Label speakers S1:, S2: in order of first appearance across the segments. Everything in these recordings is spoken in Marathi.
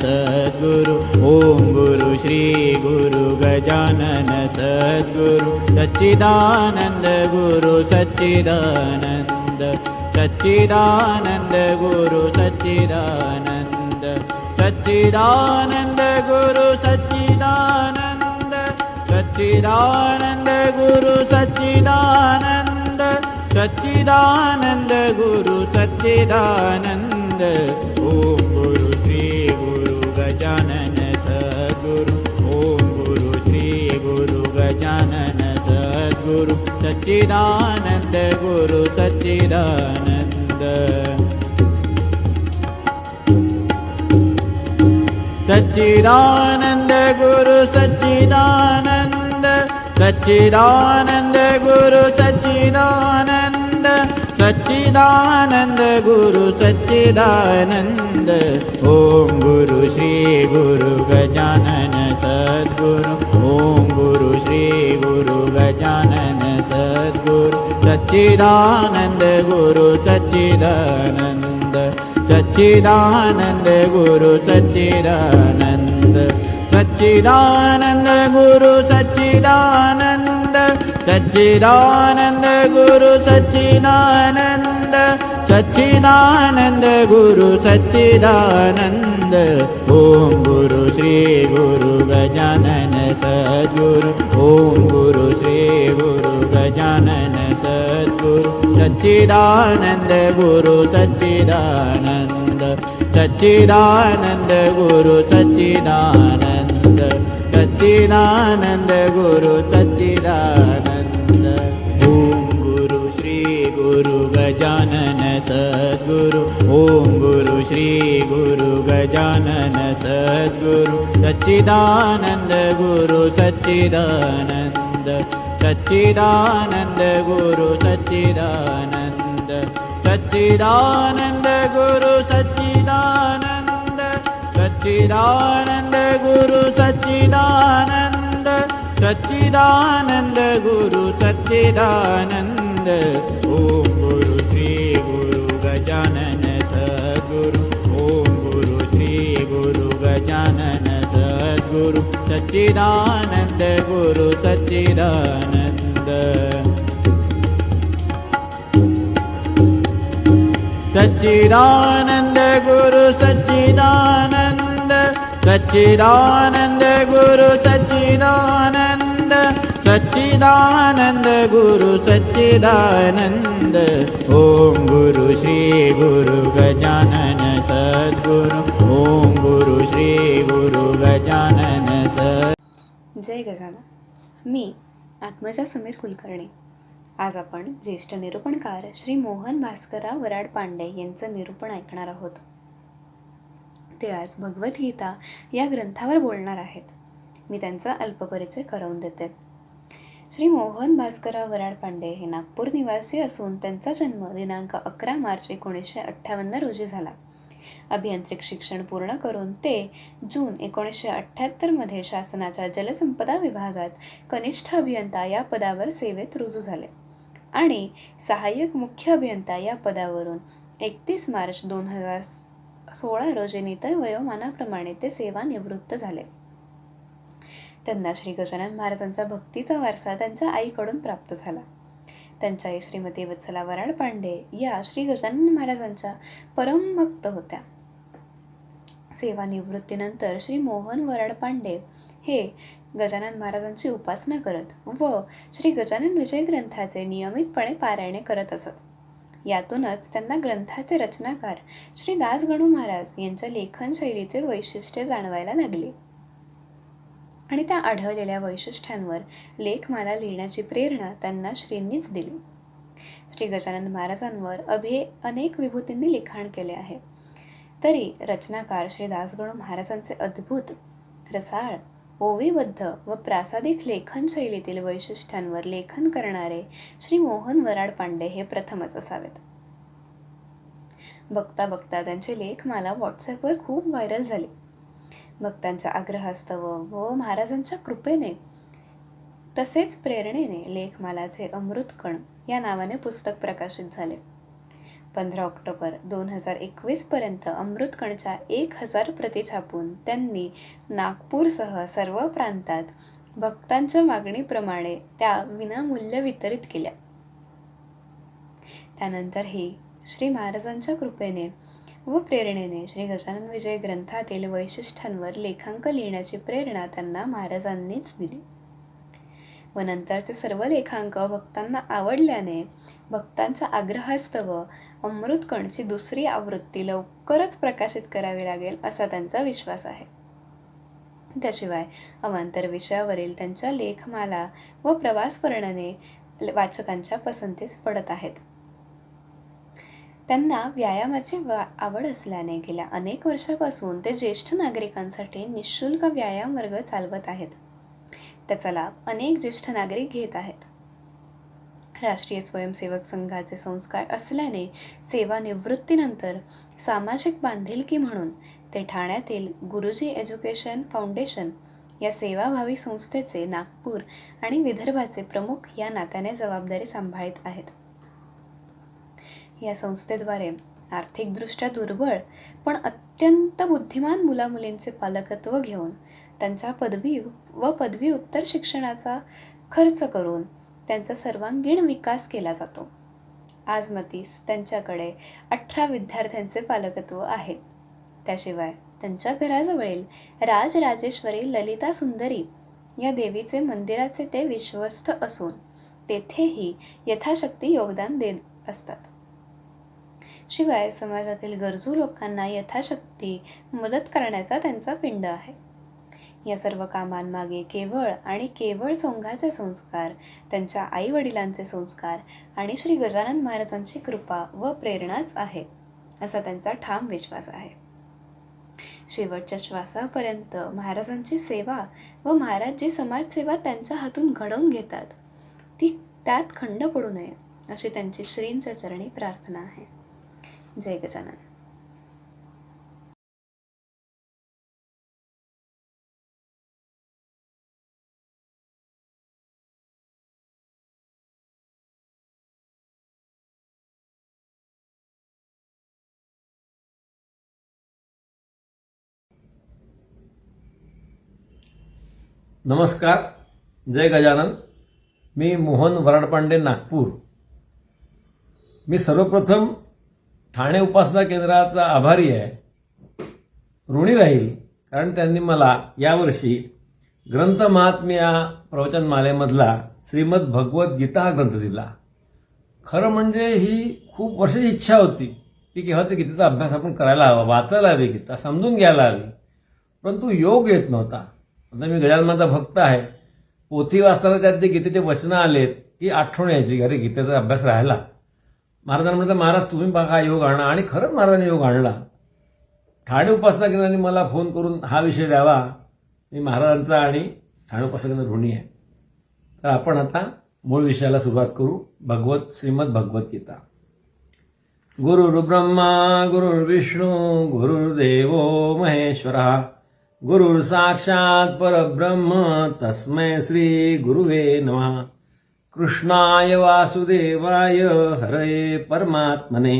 S1: सद्गुरु ओम गुरु श्री गुरु गजानन सद्गुरु सच्चिदानंद गुरु सच्चिदानंद सच्चिदानंद गुरु सच्चिदानंद सच्चिदानंद गुरु सच्चिदानंद सच्चिदानंद गुरु सच्चिदानंद सच्चिदानंद गुरु सच्चिदानंद ओम गुरु श्री गुरु गजानन सद्गुरु ओम गुरु श्री गुरु गजानन सद्गुरु सच्चिदानंद गुरु सच्चिदानंद सच्चिदानंद गुरु सच्चिदानंद सच्चिदानंद गुरु सच्चिदानंद सच्चिदानंद गुरु सच्चिदानंद ओम गुरु श्री गुरु गजानन सद्गुरु ओम गुरु श्री गुरु गजानन सद्गुरु सच्चिदानंद गुरु सच्चिदानंद सच्चिदानंद गुरु सच्चिदानंद सच्चिदानंद गुरु सच्चिदानंद सच्चिदानंद गुरु सच्चिदानंद सच्चिदानंद गुरु सच्चिदानंद ओम गुरु श्री गुरु गजानन सद्गुरु ओम गुरु श्री गुरु गजानन सद्गुरु सच्चिदानंद गुरु सच्चिदानंद सच्चिदानंद गुरु सच्चिदानंद सच्चिदानंद गुरु सच्चिदानंद ओम गुरु श्री गुरु गजानन सद्गुरु ओम गुरु श्री गुरु गजानन सद्गुरु सच्चिदानंद गुरु सच्चिदानंद सच्चिदानंद गुरु सच्चिदानंद सच्चिदानंद गुरु सच्चिदानंद सच्चिदानंद गुरु सच्चिदानंद सच्चिदानंद गुरु सच्चिदानंद ओम गुरु श्री गुरु गजानन सद्गुरु ओम गुरु श्री गुरु गजानन सद्गुरु सच्चिदानंद गुरु सच्चिदानंद सच्चिदानंद गुरु सच्चिदानंद सच्चिदानंद गुरु सच्चिदानंद सच्चिदानंद गुरु सच्चिदानंद ओम गुरु श्री गुरु गजानन सद्गुरु ओम गुरु श्री गुरु गजानन सद्गुरु।
S2: जय गजानन। मी आत्मजा समीर कुलकर्णी। आज आपण ज्येष्ठ निरूपणकार श्री मोहन भास्करराव वराड पांडे यांचं निरूपण ऐकणार आहोत। ते आज भगवद्गीता या ग्रंथावर बोलणार आहेत। मी त्यांचा अल्पपरिचय करून देते। श्री मोहन भास्करराव वराड पांडे हे नागपूर निवासी असून त्यांचा जन्म दिनांक 11 मार्च 1958 रोजी झाला। अभियांत्रिक शिक्षण पूर्ण करून ते जून 1978 मध्ये शासनाच्या जलसंपदा विभागात कनिष्ठ अभियंता या पदावर सेवेत रुजू झाले आणि सहाय्यक मुख्य अभियंता या पदावरून 31 मार्च 2016 रोजी नितळ वयोमानाप्रमाणे ते सेवानिवृत्त झाले। त्यांना श्री गजानन महाराजांचा भक्तीचा वारसा त्यांच्या आईकडून प्राप्त झाला। त्यांच्या आई श्रीमती वत्सला वराड पांडे या श्री गजानन महाराजांच्या परमभक्त होत्या। सेवानिवृत्तीनंतर श्री मोहन वराड पांडे हे गजानन महाराजांची उपासना करत व श्री गजानन विजय ग्रंथाचे नियमितपणे पारायणे करत असत। यातूनच त्यांना ग्रंथाचे रचनाकार श्री दासगणू महाराज यांच्या लेखन शैलीचे वैशिष्ट्य जाणवायला लागले आणि त्या आढळलेल्या वैशिष्ट्यांवर लेखमाला लिहिण्याची प्रेरणा त्यांना श्रींनीच दिली। श्री गजानन महाराजांवर अनेक विभूतींनी लिखाण केले आहे, तरी रचनाकार श्री दासगणू महाराजांचे अद्भुत रसाळ ओवीबद्ध व प्रासादिक लेखन शैलीतील वैशिष्ट्यांवर लेखन करणारे श्री मोहन वराड पांडे हे प्रथमच असावेत। बघता बघता त्यांचे लेखमाला व्हॉट्सॲपवर खूप व्हायरल झाली। भक्तांच्या आग्रहास्तव व महाराजांच्या कृपेने तसेच प्रेरणेने लेखमालाचे अमृतकण या नावाने पुस्तक प्रकाशित झाले। 15 ऑक्टोबर 2021पर्यंत अमृतकणच्या 1000 प्रती छापून त्यांनी नागपूरसह सर्व प्रांतात भक्तांच्या मागणीप्रमाणे त्या विनामूल्य वितरित केल्या. त्यानंतरही श्री महाराजांच्या कृपेने व प्रेरणेने श्री गजानन विजय ग्रंथातील वैशिष्ट्यांवर लेखांक लिहिण्याची प्रेरणा त्यांना महाराजांनीच दिली व नंतरचे सर्व लेखांक भक्तांना आवडल्याने भक्तांच्या आग्रहास्तव अमृतकणची दुसरी आवृत्ती लवकरच प्रकाशित करावी लागेल असा त्यांचा विश्वास आहे. त्याशिवाय अवांतर विषयावरील त्यांच्या लेखमाला व प्रवास वर्णने वाचकांच्या पसंतीस पडत आहेत. त्यांना व्यायामाची आवड असल्याने गेल्या अनेक वर्षापासून ते ज्येष्ठ नागरिकांसाठी निःशुल्क व्यायाम वर्ग चालवत आहेत. त्याचा लाभ अनेक ज्येष्ठ नागरिक घेत आहेत. राष्ट्रीय स्वयंसेवक संघाचे संस्कार असल्याने सेवानिवृत्तीनंतर सामाजिक बांधिलकी म्हणून ते ठाण्यातील गुरुजी एज्युकेशन फाउंडेशन या सेवाभावी संस्थेचे नागपूर आणि विदर्भाचे प्रमुख या नात्याने जबाबदारी सांभाळत आहेत. या संस्थेद्वारे आर्थिकदृष्ट्या दुर्बळ पण अत्यंत बुद्धिमान मुलामुलींचे पालकत्व घेऊन त्यांच्या पदवी व पदव्युत्तर शिक्षणाचा खर्च करून त्यांचा सर्वांगीण विकास केला जातो. आजमतीस त्यांच्याकडे 18 विद्यार्थ्यांचे पालकत्व आहे. त्याशिवाय त्यांच्या घराजवळील राजराजेश्वरी ललिता सुंदरी या देवीचे मंदिराचे ते विश्वस्त असून तेथेही यथाशक्ती योगदान देत असतात. शिवाय समाजातील गरजू लोकांना यथाशक्ती मदत करण्याचा त्यांचा पिंड आहे. या सर्व कामांमागे केवळ आणि केवळ संघाचे संस्कार, त्यांच्या आईवडिलांचे संस्कार आणि श्री गजानन महाराजांची कृपा व प्रेरणाच आहे असा त्यांचा ठाम विश्वास आहे. शेवटच्या श्वासापर्यंत महाराजांची सेवा व महाराज जी समाजसेवा त्यांच्या हातून घडवून घेतात ती त्यात खंड पडू नये अशी त्यांची श्रींच्या चरणी प्रार्थना आहे. जय गजानन.
S3: नमस्कार. जय गजानन. मी मोहन वराडपांडे, नागपूर. मी सर्वप्रथम ठाणे उपासना केंद्राचा आभारी आहे, ऋणी राहील, कारण त्यांनी मला यावर्षी ग्रंथ महात्म्य या प्रवचनमालेमधला श्रीमद भगवत गीता हा ग्रंथ दिला. खरं म्हणजे ही खूप वर्षाची इच्छा होती की केव्हा ते गीतेचा अभ्यास आपण करायला हवा, वाचायला हवी, गीता समजून घ्यायला हवी, परंतु योग येत नव्हता. आता मी गजाननाचा भक्त आहे. पोथी वाचताना त्यात जे गीतेचे वचनं आलेत की आठवण यायची, अरे गीतेचा अभ्यास राहिला. महाराजांना म्हटलं, महाराज तुम्ही बघा योग आणा, आणि खरंच महाराजांनी योग आणला. ठाणे उपासना केंद्राने मला फोन करून हा विषय द्यावा. मी महाराजांचा आणि ठाणे उपासना केंद्र ऋणी आहे. तर आपण आता मूळ विषयाला सुरुवात करू. श्रीमद भगवत गीता. गुरुर्ब्रह्मा गुरुर्विष्णू गुरुर्देवो महेश्वरः गुरुर साक्षात परब्रह्म तस्मै श्री गुरुवे नमः. कृष्णाय वासुदेवाय हरये परमात्मने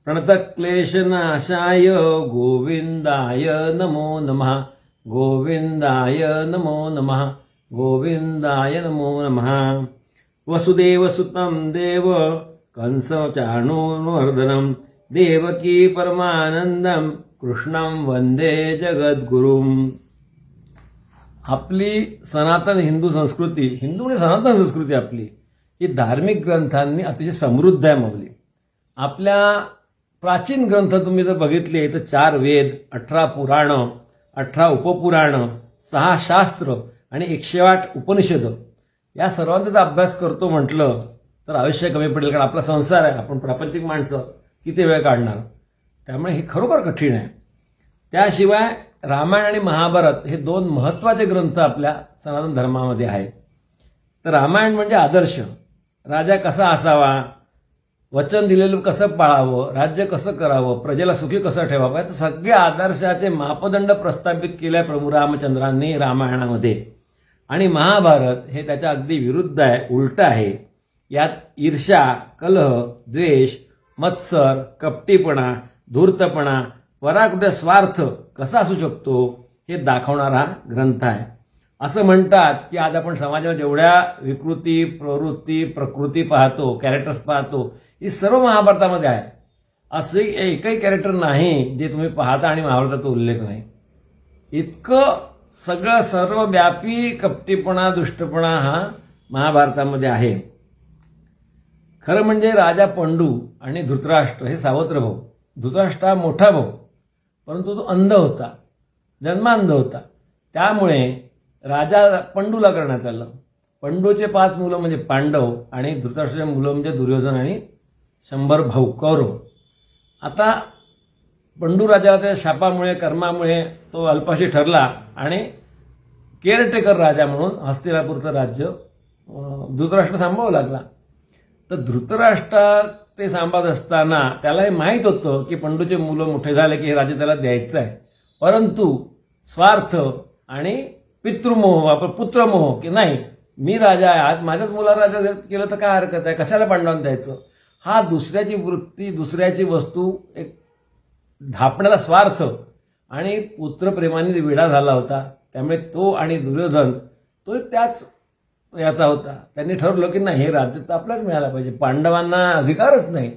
S3: प्रणतक्लेशनाशाय गोविंदाय नमो नमः. गोविंदाय नमो नमः. गोविंदाय नमो नमः. वसुदेवसुतं देव कंसचाणूर्मर्दनं देवकी परमानंदं कृष्णं वंदे जगद्गुरुं. आपली सनातन हिंदू संस्कृती, हिंदू आणि सनातन संस्कृती आपली ही धार्मिक ग्रंथांनी अतिशय समृद्ध आहे माऊली. आपल्या प्राचीन ग्रंथ तुम्ही जर बघितले तर 4 वेद, 18 पुराणं, 18 उपपुराणं, 6 शास्त्र आणि 108 उपनिषद या सर्वांचा अभ्यास करतो म्हटलं तर आयुष्य कमी पडेल. कारण आपला संसार आहे, आपण प्रापंचिक माणसं, किती वेळ काढणार. त्यामुळे हे खरोखर कठीण आहे. त्याशिवाय रामायण आणि महाभारत हे 2 महत्त्वाचे ग्रंथ आपल्या सनातन धर्मामध्ये आहेत. तर रामायण म्हणजे आदर्श, राजा कसा असावा, वचन दिलेलं कसं पाळावं, राज्य कसं करावं, प्रजेला सुखी कसं ठेवावं, याचे सगळे आदर्शाचे मापदंड प्रस्थापित केले प्रभू रामचंद्रांनी रामायणामध्ये. आणि महाभारत हे त्याच्या अगदी विरुद्ध आहे, उलट आहे. यात ईर्ष्या, कलह, द्वेष, मत्सर, कपटीपणा, धूर्तपणा, पराकुटे स्वार्थ कसा असू शकतो हे दाखवणारा ग्रंथ आहे. असं म्हणतात की आज आपण समाजात जेवढ्या विकृती, प्रवृत्ती, प्रकृती पाहतो, कॅरेक्टर्स पाहतो, ही सर्व महाभारतामध्ये आहे. असे एकही कॅरेक्टर नाही जे तुम्ही पाहता आणि महाभारताचा उल्लेख नाही. इतकं सगळं सर्वव्यापी कपटीपणा, दुष्टपणा हा महाभारतामध्ये आहे. खरं म्हणजे राजा पंडू आणि धृतराष्ट्र हे सावत्र भाऊ. धृतराष्ट्र हा मोठा भाऊ, परंतु तो अंध होता, जन्मांध होता. त्यामुळे राजा पंडूला करण्यात आलं. पंडूचे 5 मुलं म्हणजे पांडव आणि धृतराष्ट्राचे मुलं म्हणजे दुर्योधन आणि 100 भाऊ कौरव. आता पंडू राजाला त्या शापामुळे, कर्मामुळे तो अल्पाशी ठरला आणि केअरटेकर राजा म्हणून हस्तिनापूरचं राज्य धृतराष्ट्र सांभाळू लागला. तर धृतराष्ट्र ते सांभाळत असताना त्याला हे माहीत होतं की पंडूचे मुलं मोठे झाले की हे राज्य त्याला द्यायचं आहे. परंतु स्वार्थ आणि पितृमोह, आपण पुत्रमोह, की नाही मी राजा आहे, आज माझ्याच मुलाला राजा केलं तर काय हरकत आहे, कशाला पांडवांना द्यायचं, हा दुसऱ्याची वृत्ती, दुसऱ्याची वस्तू, एक धापण्याचा स्वार्थ आणि पुत्रप्रेमाने विडा झाला होता. त्यामुळे तो आणि दुर्योधन तो त्याच याचा होता. त्यांनी ठरवलं की नाही हे राज्य तर आपल्याच मिळायला पाहिजे, पांडवांना अधिकारच नाही,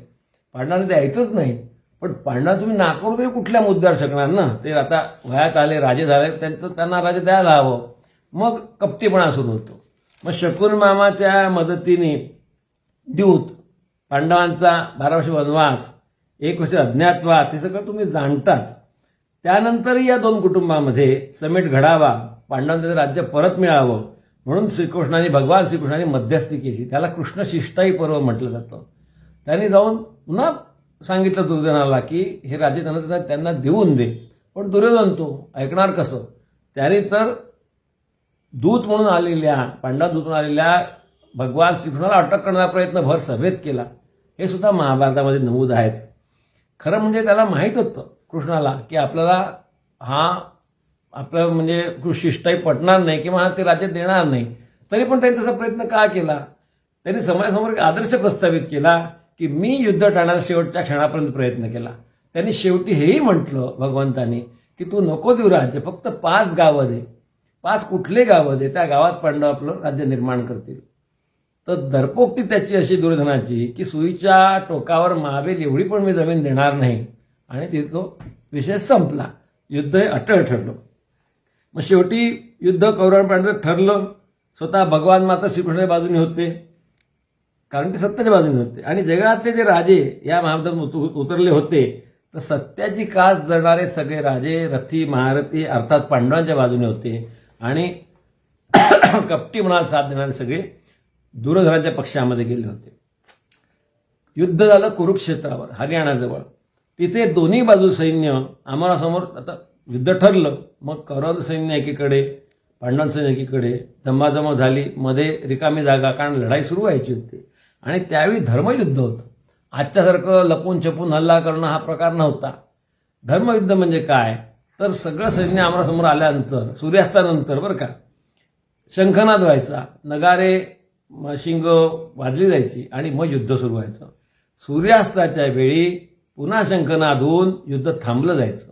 S3: पांडवांना द्यायचंच नाही. पण पांडवांना तुम्ही नाकारू तरी कुठल्या मुद्द्यावर शकणार ना. ते आता वयात आले, राजे झाले, त्यांना राज्य द्यायला हवं. मग कपटीपणा सुरू होतो. मग शकुन मामाच्या मदतीने द्यूत, पांडवांचा 12 वर्ष वनवास, 1 वर्ष अज्ञातवास, हे सगळं तुम्ही जाणताच. त्यानंतरही या 2 कुटुंबामध्ये समेट घडावा, पांडवांचं राज्य परत मिळावं म्हणून भगवान श्रीकृष्णाने मध्यस्थी केली. त्याला कृष्ण शिष्टाई पर्व म्हटलं जातं. त्यांनी जाऊन पुन्हा सांगितलं दुर्योधनाला की हे राज्य त्यांना देऊन दे. पण दुर्योधन तो ऐकणार कसं. त्याने तर दूत म्हणून आलेल्या, पांडव दूत म्हणून आलेल्या भगवान श्रीकृष्णाला अटक करण्याचा प्रयत्न भर सभेत केला. हे सुद्धा महाभारतामध्ये नमूद आहेच. खरं म्हणजे त्याला माहीत होतं कृष्णाला की आपल्याला आपलं म्हणजे शिष्टाई पटणार नाही किंवा ते राज्य देणार नाही. तरी पण त्यांनी तसा प्रयत्न का केला. त्यांनी समाजासमोर एक आदर्श प्रस्थापित केला की मी युद्ध टाळण्याचा शेवटच्या क्षणापर्यंत प्रयत्न केला. त्यांनी शेवटी हेही म्हटलं भगवंतानी की तू नको देऊ राज्य, फक्त 5 गावं दे. 5 कुठले गावं दे, त्या गावात पांडव आपलं राज्य निर्माण करतील. तर दर्पोक्ती त्याची अशी दुर्योधनाची की सुईच्या टोकावर मावेल एवढी पण मी जमीन देणार नाही. आणि तिथं विषय संपला. युद्ध हे अटळ ठरलं. मग शेवटी युद्ध कौरव पांडव ठरलं. स्वतः भगवान मात्र श्रीकृष्णाच्या बाजूने होते, कारण ते सत्याच्या बाजूने होते. आणि जगातले जे राजे या महाभारतात उतरले होते तर सत्याची कास धरणारे सगळे राजे, रथी, महारथी अर्थात पांडवांच्या बाजूने होते. आणि कपटी मनाला साथ देणारे सगळे दुर्योधनाच्या पक्षामध्ये गेले होते. युद्ध झालं कुरुक्षेत्रावर, हरियाणाजवळ. तिथे दोन्ही बाजू सैन्य आमोरासमोर. आता युद्ध ठरलं. मग कौरवांचं सैन्य एकीकडे, पांडवांचं सैन्य एकीकडे. धम्माधम्मा झाली. मध्ये रिकामी जागा, कारण लढाई सुरू व्हायची होती. आणि त्यावेळी धर्मयुद्ध होतं. आजच्यासारखं लपून छपून हल्ला करणं हा प्रकार नव्हता. धर्मयुद्ध म्हणजे काय तर सगळं सैन्य आमोरासमोर आल्यानंतर, सूर्यास्तानंतर बरं का, शंखनाद व्हायचा, नगारे, शिंग वाजली जायची आणि मग युद्ध सुरू व्हायचं. सूर्यास्ताच्या वेळी पुन्हा शंखनाद होऊन युद्ध थांबलं जायचं.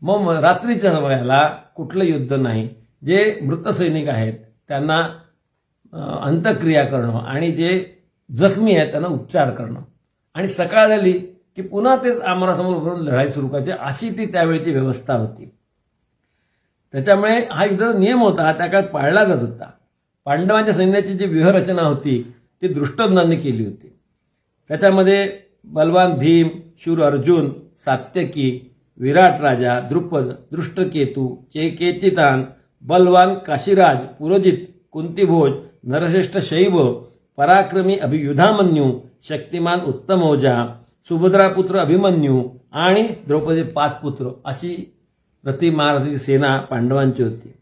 S3: मग रात्रीच्या समयाला कुठलं युद्ध नाही. जे मृत सैनिक आहेत त्यांना अंत्यक्रिया करणं आणि जे जखमी आहेत त्यांना उपचार करणं. आणि सकाळ झाली की पुन्हा तेच आमोरासमोर उभारून लढाई सुरू करायची, अशी ती त्यावेळची व्यवस्था होती. त्याच्यामुळे हा युद्धाचा नियम होता, त्या काळात पाळला जात होता. पांडवांच्या सैन्याची जी व्यूहरचना होती ती दृष्टद्युम्नाने केली होती. त्याच्यामध्ये बलवान भीम, शूर अर्जुन, सात्यकी, विराट राजा, द्रुपद, दृष्टकेतू, केतितान, बलवान काशीराज, पुरोजित, कुंतीभोज, नरश्रेष्ठ शैव, पराक्रमी अभियुधामन्यू, शक्तिमान उत्तमौजा, सुभद्रापुत्र अभिमन्यू आणि द्रौपदी 5 पुत्र, अशी रथी महारथी सेना पांडवांची होती.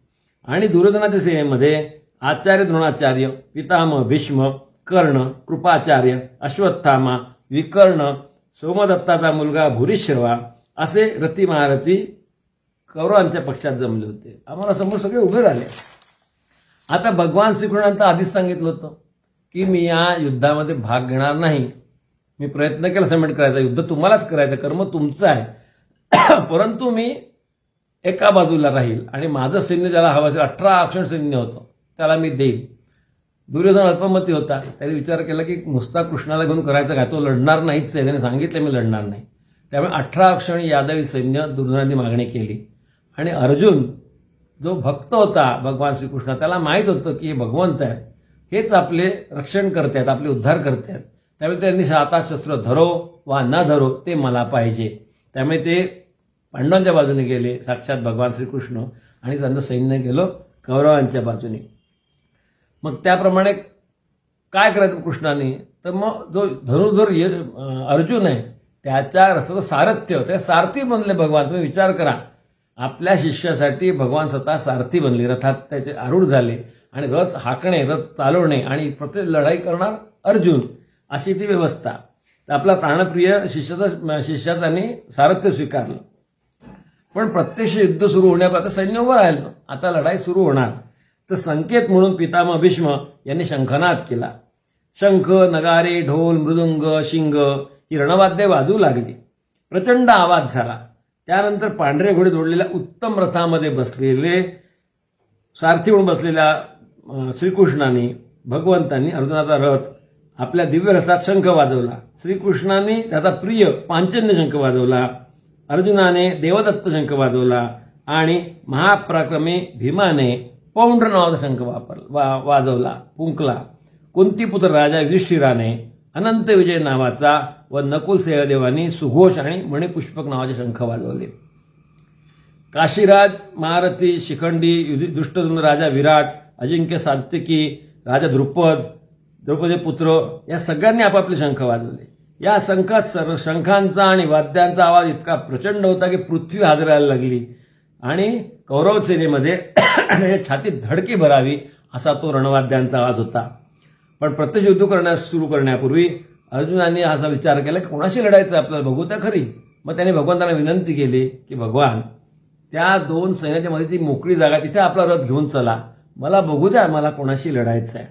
S3: आणि दुर्योधनाच्या सेनेमध्ये आचार्य द्रोणाचार्य, पितामह भीष्म, कर्ण, कृपाचार्य, अश्वत्थामा, विकर्ण, सोमदत्ताचा मुलगा भूरिश्रवा असे रथी महारथी कौरवांच्या पक्षात जमले होते. आम्हाला समोर सगळे उभे झाले. आता भगवान श्रीकृष्णांना आधीच सांगितलं होतं की मी या युद्धामध्ये भाग घेणार नाही. मी प्रयत्न केला समेट करायचा, युद्ध तुम्हालाच करायचं, कर्म तुमचं आहे, परंतु मी एका बाजूला राहील आणि माझं सैन्य ज्याला हवं असेल 18 अक्षण सैन्य होतं त्याला मी देईल. दुर्योधन अल्पमती होता, त्याने विचार केला की नुसता कृष्णाला घेऊन करायचं काय, तो लढणार नाहीच आहे, त्याने सांगितलं मी लढणार नाही. त्यामुळे 18 अक्षणी यादवी सैन्य दुर्योधनाने मागणी केली. आणि अर्जुन जो भक्त होता भगवान श्रीकृष्ण, त्याला माहीत होतं की हे भगवंत आहेत, हेच आपले रक्षण करतात, आपले उद्धार करतात. त्यामुळे त्यांनी हातात शस्त्र धरो वा न धरो ते मला पाहिजे. त्यामुळे ते पांडवांच्या बाजूने गेले साक्षात भगवान श्रीकृष्ण, आणि त्यांचं सैन्य गेलो कौरवांच्या बाजूने. मग त्याप्रमाणे काय करायचं कृष्णाने, तर मग जो धनुर्धर अर्जुन आहे त्याच्या रथाचं सारथ्य, त्या सारथी बनले भगवान. तुम्ही विचार करा, आपल्या शिष्यासाठी भगवान स्वतः सारथी बनले, रथात त्याचे आरूढ झाले आणि रथ हाकणे, रथ चालवणे आणि प्रत्येक लढाई करणार अर्जुन, अशी ती व्यवस्था. तर आपला प्राणप्रिय शिष्याचा त्यांनी सारथ्य स्वीकारलं. पण प्रत्यक्ष युद्ध सुरू होण्यापर्यंत सैन्य उभं राहिलं, आता लढाई सुरू होणार. तर संकेत म्हणून पितामह भीष्म यांनी शंखनाद केला. शंख, नगारे, ढोल, मृदुंग, शिंग ही रणवाद्ये वाजू लागली. प्रचंड आवाज झाला. त्यानंतर पांढरे घोडे जोडलेल्या उत्तम रथामध्ये बसलेले, सारथी म्हणून बसलेल्या श्रीकृष्णाने, भगवंतांनी अर्जुनाचा रथ आपल्या दिव्य रथात शंख वाजवला. श्रीकृष्णाने त्याचा प्रिय पांचजन्य शंख वाजवला, अर्जुनाने देवदत्त शंख वाजवला आणि महापराक्रमी भीमाने पौंड्र नावाचा शंख वाजवला, फुंकला. कुंतीपुत्र राजा युधिष्ठिराने अनंत विजय नावाचा व नकुल सहदेवांनी सुघोष आणि मणिपुष्पक नावाचे शंख वाजवले. काशीराज महारथी, शिखंडी, दुष्टद्युम्न राजा विराट, अजिंक्य सात्यकी, राजा द्रौपदी पुत्र या सगळ्यांनी आपापले शंख वाजवले. या शंखांचा आणि वाद्यांचा आवाज इतका प्रचंड होता की पृथ्वी हादरायला लागली आणि कौरव सेनेमध्ये छातीत धडकी भरावी असा तो रणवाद्यांचा आवाज होता. पण प्रत्यक्ष युद्ध सुरू करण्यापूर्वी अर्जुनाने असा विचार केला की कोणाशी लढायचं आपल्याला, बघू त्या खरी. मग त्याने भगवंतांना विनंती केली की भगवान, त्या 2 सैन्याच्या मध्ये ती मोकळी जागा, तिथे आपला रथ घेऊन चला, मला बघू द्या मला कोणाशी लढायचं आहे.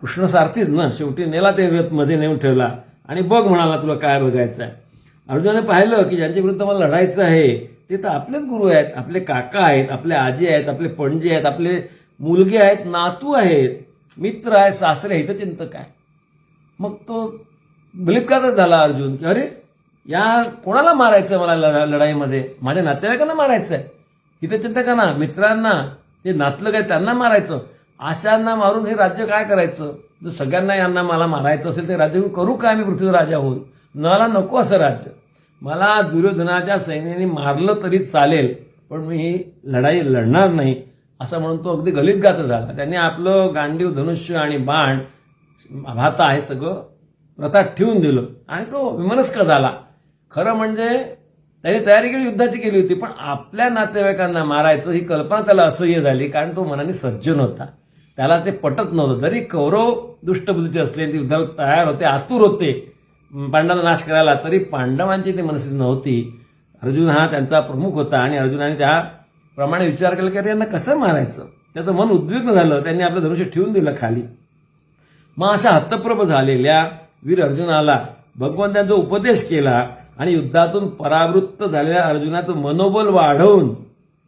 S3: कृष्ण सारथीच ना, शेवटी नेला ते रथ मध्ये नेऊन ठेवला आणि बघ म्हणाला तुला काय बघायचं आहे. अर्जुनाने पाहिलं की ज्यांच्या विरुद्ध मला लढायचं आहे ते तर आपलेच गुरु आहेत, आपले काका आहेत, आपले आजी आहेत, आपले पणजे आहेत, आपले मुलगे आहेत, नातू आहेत, मित्र आहेत, सासरे, हितचिंतक आहे. मग तो बलित्कारच झाला अर्जुन की अरे या कोणाला मारायचं मला लढाईमध्ये, माझ्या नातेवाईकांना मारायचं आहे, हितचिंतकांना, मित्रांना, जे नातलग आहे त्यांना मारायचं, अशांना मारून हे राज्य काय करायचं. जर सगळ्यांना यांना मला मारायचं असेल ते राज्य करू काय, मी पृथ्वीवर राजा होऊन, मला नको असं राज्य. मला दुर्योधनाच्या सैन्याने मारलं तरी चालेल पण मी ही लढाई लढणार नाही असं म्हणून तो अगदी गलितगात झाला. त्यांनी आपलं गांडीव, धनुष्य आणि बाण, भाता हे सगळं रथात ठेवून दिलं आणि तो विमनस्क झाला. खरं म्हणजे त्याने तयारी केली, युद्धाची केली होती, पण आपल्या नातेवाईकांना मारायचं ही कल्पना त्याला असह्य झाली, कारण तो मनाने सज्जन होता, त्याला ते पटत नव्हतं. जरी कौरव दुष्टबुद्धीचे असले, ते युद्धाला तयार होते, आतुर होते पांडवांचा नाश करायला, तरी पांडवांची ती मनस्थिती नव्हती. अर्जुन हा त्यांचा प्रमुख होता आणि अर्जुनाने त्याप्रमाणे विचार केला की अरे यांना कसं मारायचं. त्याचं मन उद्विग्न झालं, त्यांनी आपलं धनुष्य ठेवून दिलं खाली. मग अशा हतप्रभ झालेल्या वीर अर्जुनाला भगवंतांचा उपदेश केला आणि युद्धातून परावृत्त झालेल्या अर्जुनाचं मनोबल वाढवून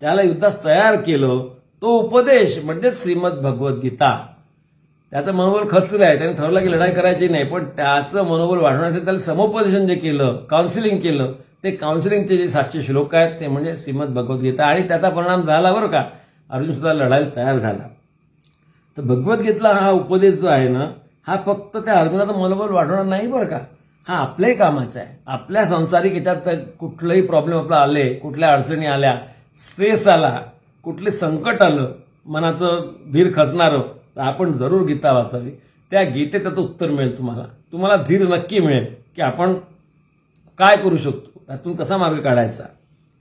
S3: त्याला युद्धास तयार केलं. तो उपदेश म्हणजे श्रीमद भगवद्गीता. त्याचं मनोबल खचलं आहे, त्याने ठरवलं की लढाई करायची नाही, पण त्याचं मनोबल वाढवण्यासाठी त्याला समुपदेशन जे केलं, काउन्सिलिंग केलं, ते काउन्सिलिंगचे जे 700 श्लोक आहेत ते म्हणजे श्रीमद भगवद्गीता. आणि त्याचा परिणाम झाला बरं का, अर्जुन सुद्धा लढायला तयार झाला. तर भगवद्गीता हा उपदेश जो आहे ना, हा फक्त त्या अर्जुनाचं मनोबल वाढवणार नाही बरं का, हा आपल्याही कामाचा आहे. आपल्या संसारिक याच्यात कुठलंही प्रॉब्लेम आपला आले, कुठल्या अडचणी आल्या, स्ट्रेस आला, कुठले संकट आलं, मनाचं धीर खचणारं, तर आपण जरूर गीता वाचावी. त्या गीतेत त्याचं उत्तर मिळेल तुम्हाला धीर नक्की मिळेल की आपण काय करू शकतो, त्यातून कसा मार्ग काढायचा.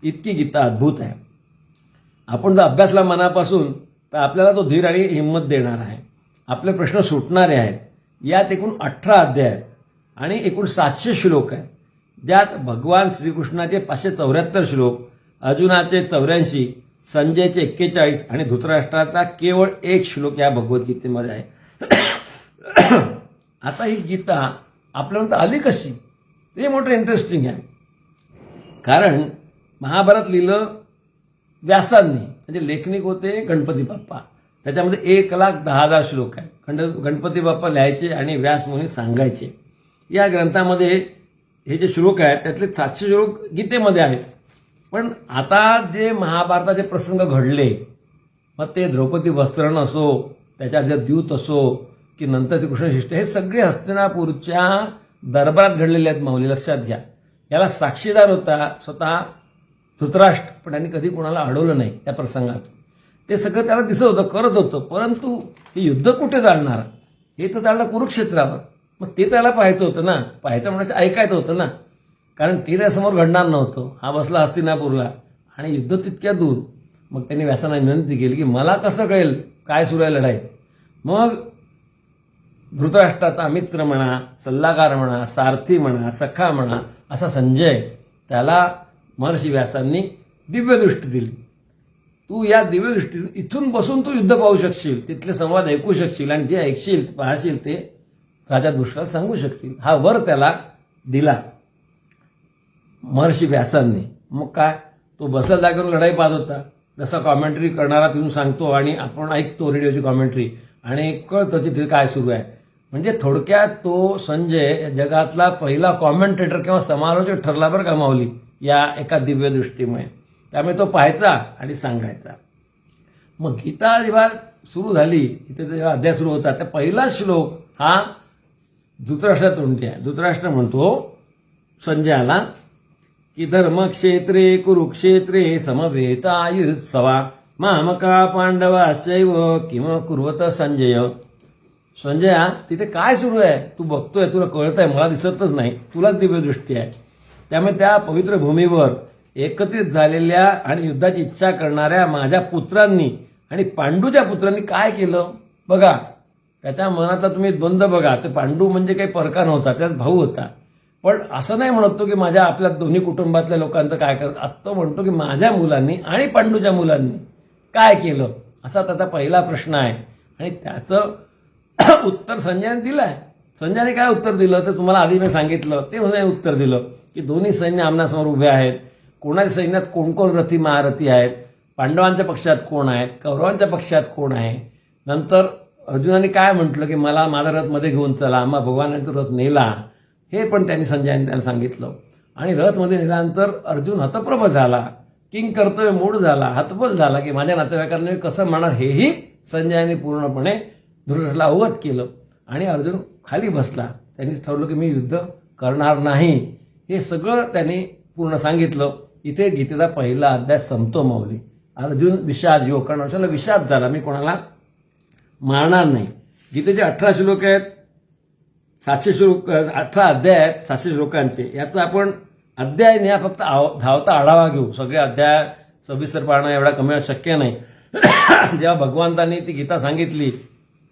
S3: इतकी गीता अद्भुत आहे. आपण जर अभ्यासला मनापासून तर आपल्याला तो धीर आणि हिंमत देणार आहे. आपले प्रश्न सुटणारे आहेत. यात एकूण 18 अध्याय आहेत आणि एकूण 700 श्लोक आहेत, ज्यात भगवान श्रीकृष्णाचे 574 श्लोक, अर्जुनाचे 84, संजयचे 41 आणि धृतराष्ट्राचा केवळ 1 श्लोक या भगवद्गीतेमध्ये आहे. आता ही गीता आपल्यापर्यंत आली कशी, ते मोठं इंटरेस्टिंग आहे. कारण महाभारत लिहिलं व्यासांनी, म्हणजे लेखनिक होते गणपती बाप्पा. त्याच्यामध्ये 1,10,000 श्लोक आहे. गणपती बाप्पा लिहायचे आणि व्यास मुनी सांगायचे. या ग्रंथामध्ये हे जे श्लोक आहेत त्यातले 700 श्लोक गीतेमध्ये आहेत. पण आता जे महाभारताचे प्रसंग घडले, मग ते द्रौपदी वस्त्रण असो, त्याच्या जे द्यूत असो, की नंतर ते कृष्णशिष्ट, हे सगळे हस्तिनापूरच्या दरबारात घडलेले आहेत माऊली, लक्षात घ्या. याला साक्षीदार होता स्वतः धृतराष्ट्र, पण त्यांनी कधी कोणाला अडवलं नाही त्या प्रसंगात. ते सगळं त्याला दिसत होतं, करत होतं. परंतु हे युद्ध कुठे चालणार, हे तर चाललं कुरुक्षेत्रावर. मग ते त्याला पाहायचं होतं ना, पाहायचं म्हणायचं ऐकायचं होतं ना, कारण ते त्यासमोर घडणार नव्हतं. हा बसला हस्तिनापूरला आणि युद्ध तितक्या दूर. मग त्यांनी व्यासांना विनंती केली की मला कसं कळेल काय सुरू आहे लढाई. मग धृतराष्ट्राचा मित्र म्हणा, सल्लागार म्हणा, सारथी म्हणा, सखा म्हणा, असा संजय, त्याला महर्षी व्यासांनी दिव्यदृष्टी दिली. तू या दिव्यदृष्टी इथून बसून तू युद्ध पाहू शकशील, तिथले संवाद ऐकू शकशील आणि जे ऐकशील पाहशील ते राजा दुष्काळ सांगू शकतील. हा वर त्याला दिला महर्षी व्यासांनी. मग काय, तो बसल्या जागेवर लढाई पाहत होता. जसा कॉमेंट्री करणारा तिथून सांगतो आणि आपण ऐकतो रेडिओची कॉमेंट्री आणि कळतं तिथे काय सुरू आहे. म्हणजे थोडक्यात तो संजय जगातला पहिला कॉमेंटेटर किंवा समालोचक ठरला बरं का माऊली, या एका दिव्य दृष्टीमुळे. त्यामुळे तो पाहायचा आणि सांगायचा. मग गीता जेव्हा सुरू झाली, इथे जेव्हा अध्याय सुरू होता, त्या पहिला श्लोक हा धृतराष्ट्र तोंडी आहे. धृतराष्ट्र म्हणतो संजयाला की धर्मक्षेत्रे कुरुक्षेत्रे समवेतायुत्सवा मामका पांडवाश्चैव किम कुर्वत संजय. संजया, तिथे काय सुरू आहे तू बघतोय, तुला कळतंय, मला दिसतच नाही, तुलाच दिव्यदृष्टी आहे. त्यामुळे त्या पवित्र भूमीवर एकत्रित झालेल्या आणि युद्धाची इच्छा करणाऱ्या माझ्या पुत्रांनी आणि पांडूच्या पुत्रांनी काय केलं बघा. त्याच्या मनातला तुम्ही द्वंद्व बघा. ते पांडू म्हणजे काही परका नव्हता, त्यात भाऊ होता. पण असं नाही म्हणतो की माझ्या आपल्या दोन्ही कुटुंबातल्या लोकांचं काय करत असतं, म्हणतो की माझ्या मुलांनी आणि पांडूच्या मुलांनी काय केलं, असा त्याचा पहिला प्रश्न आहे. आणि त्याचं उत्तर संजयाने दिलं आहे. संजयाने काय उत्तर दिलं तर तुम्हाला आधी मी सांगितलं, ते उत्तर दिलं की दोन्ही सैन्य आमनासमोर उभे आहेत. कोणाच्या सैन्यात कोण कोण रथी महारथी आहेत, पांडवांच्या पक्षात कोण आहेत, कौरवांच्या पक्षात कोण आहे. नंतर अर्जुनाने काय म्हटलं की मला माझा रथ मध्ये घेऊन चला, मग भगवानाने तो रथ नेला, हे पण त्यांनी संजयाने त्याला सांगितलं. आणि रथमध्ये नेल्यानंतर अर्जुन हतप्रभ झाला, किंग कर्तव्य मूड झाला, हतबल झाला की माझ्या नातेवाईकांना मी कसं म्हणणार, हेही संजयाने पूर्णपणे धृतराष्ट्राला अवगत केलं. आणि अर्जुन खाली बसला. त्यांनी ठरवलं की मी युद्ध करणार नाही. हे सगळं त्यांनी पूर्ण सांगितलं. इथे गीतेचा पहिला अध्याय संपतो माऊली. अर्जुन विषाद योग, कारण अर्जुनाला विषाद झाला, मी कोणाला मारणार नाही. गीतेचे 18 श्लोक आहेत, 700 श्लोक, 18 अध्याय आहेत 700 श्लोकांचे. याचा आपण अध्याय नाही, फक्त धावता आढावा घेऊ. सगळे अध्याय सविस्तर पाहणं एवढा कमी शक्य नाही. जेव्हा भगवंतांनी ती गीता सांगितली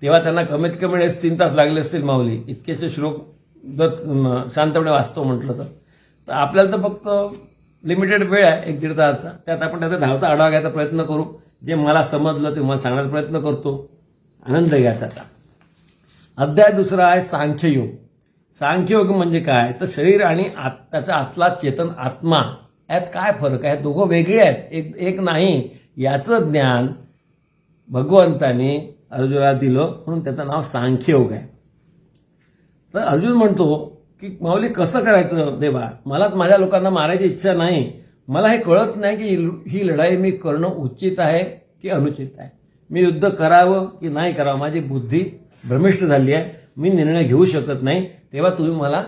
S3: तेव्हा त्यांना कमीत कमी 3 तास लागले असतील माऊली. इतकेचे श्लोक जर शांतपणे वाचतो म्हटलं तर आपल्याला तर फक्त लिमिटेड वेळ आहे 1-1.5 तासाचा. त्यात आपण त्याचा धावता आढावा घ्यायचा प्रयत्न करू. जे मला समजलं ते मला सांगण्याचा प्रयत्न करतो. आनंद घ्या त्याचा. अध्याय दुसरा आहे सांख्ययोग. सांख्ययोग म्हणजे काय तर शरीर आणि त्याचा आतला चेतन आत्मा यात काय फरक आहे, दोघं वेगळे आहेत, एक नाही, याचं ज्ञान भगवंताने अर्जुनाला दिलं, म्हणून त्याचं नाव सांख्ययोग आहे. तर अर्जुन म्हणतो की माऊली कसं करायचं देवा, मलाच माझ्या लोकांना मारायची इच्छा नाही. मला हे कळत नाही की ही लढाई मी करणं उचित आहे की अनुचित आहे. मी युद्ध करावं की नाही करावं, माझी बुद्धी भ्रमिष्ट झाली आहे, मी निर्णय घेऊ शकत नाही. तेव्हा तुम्ही मला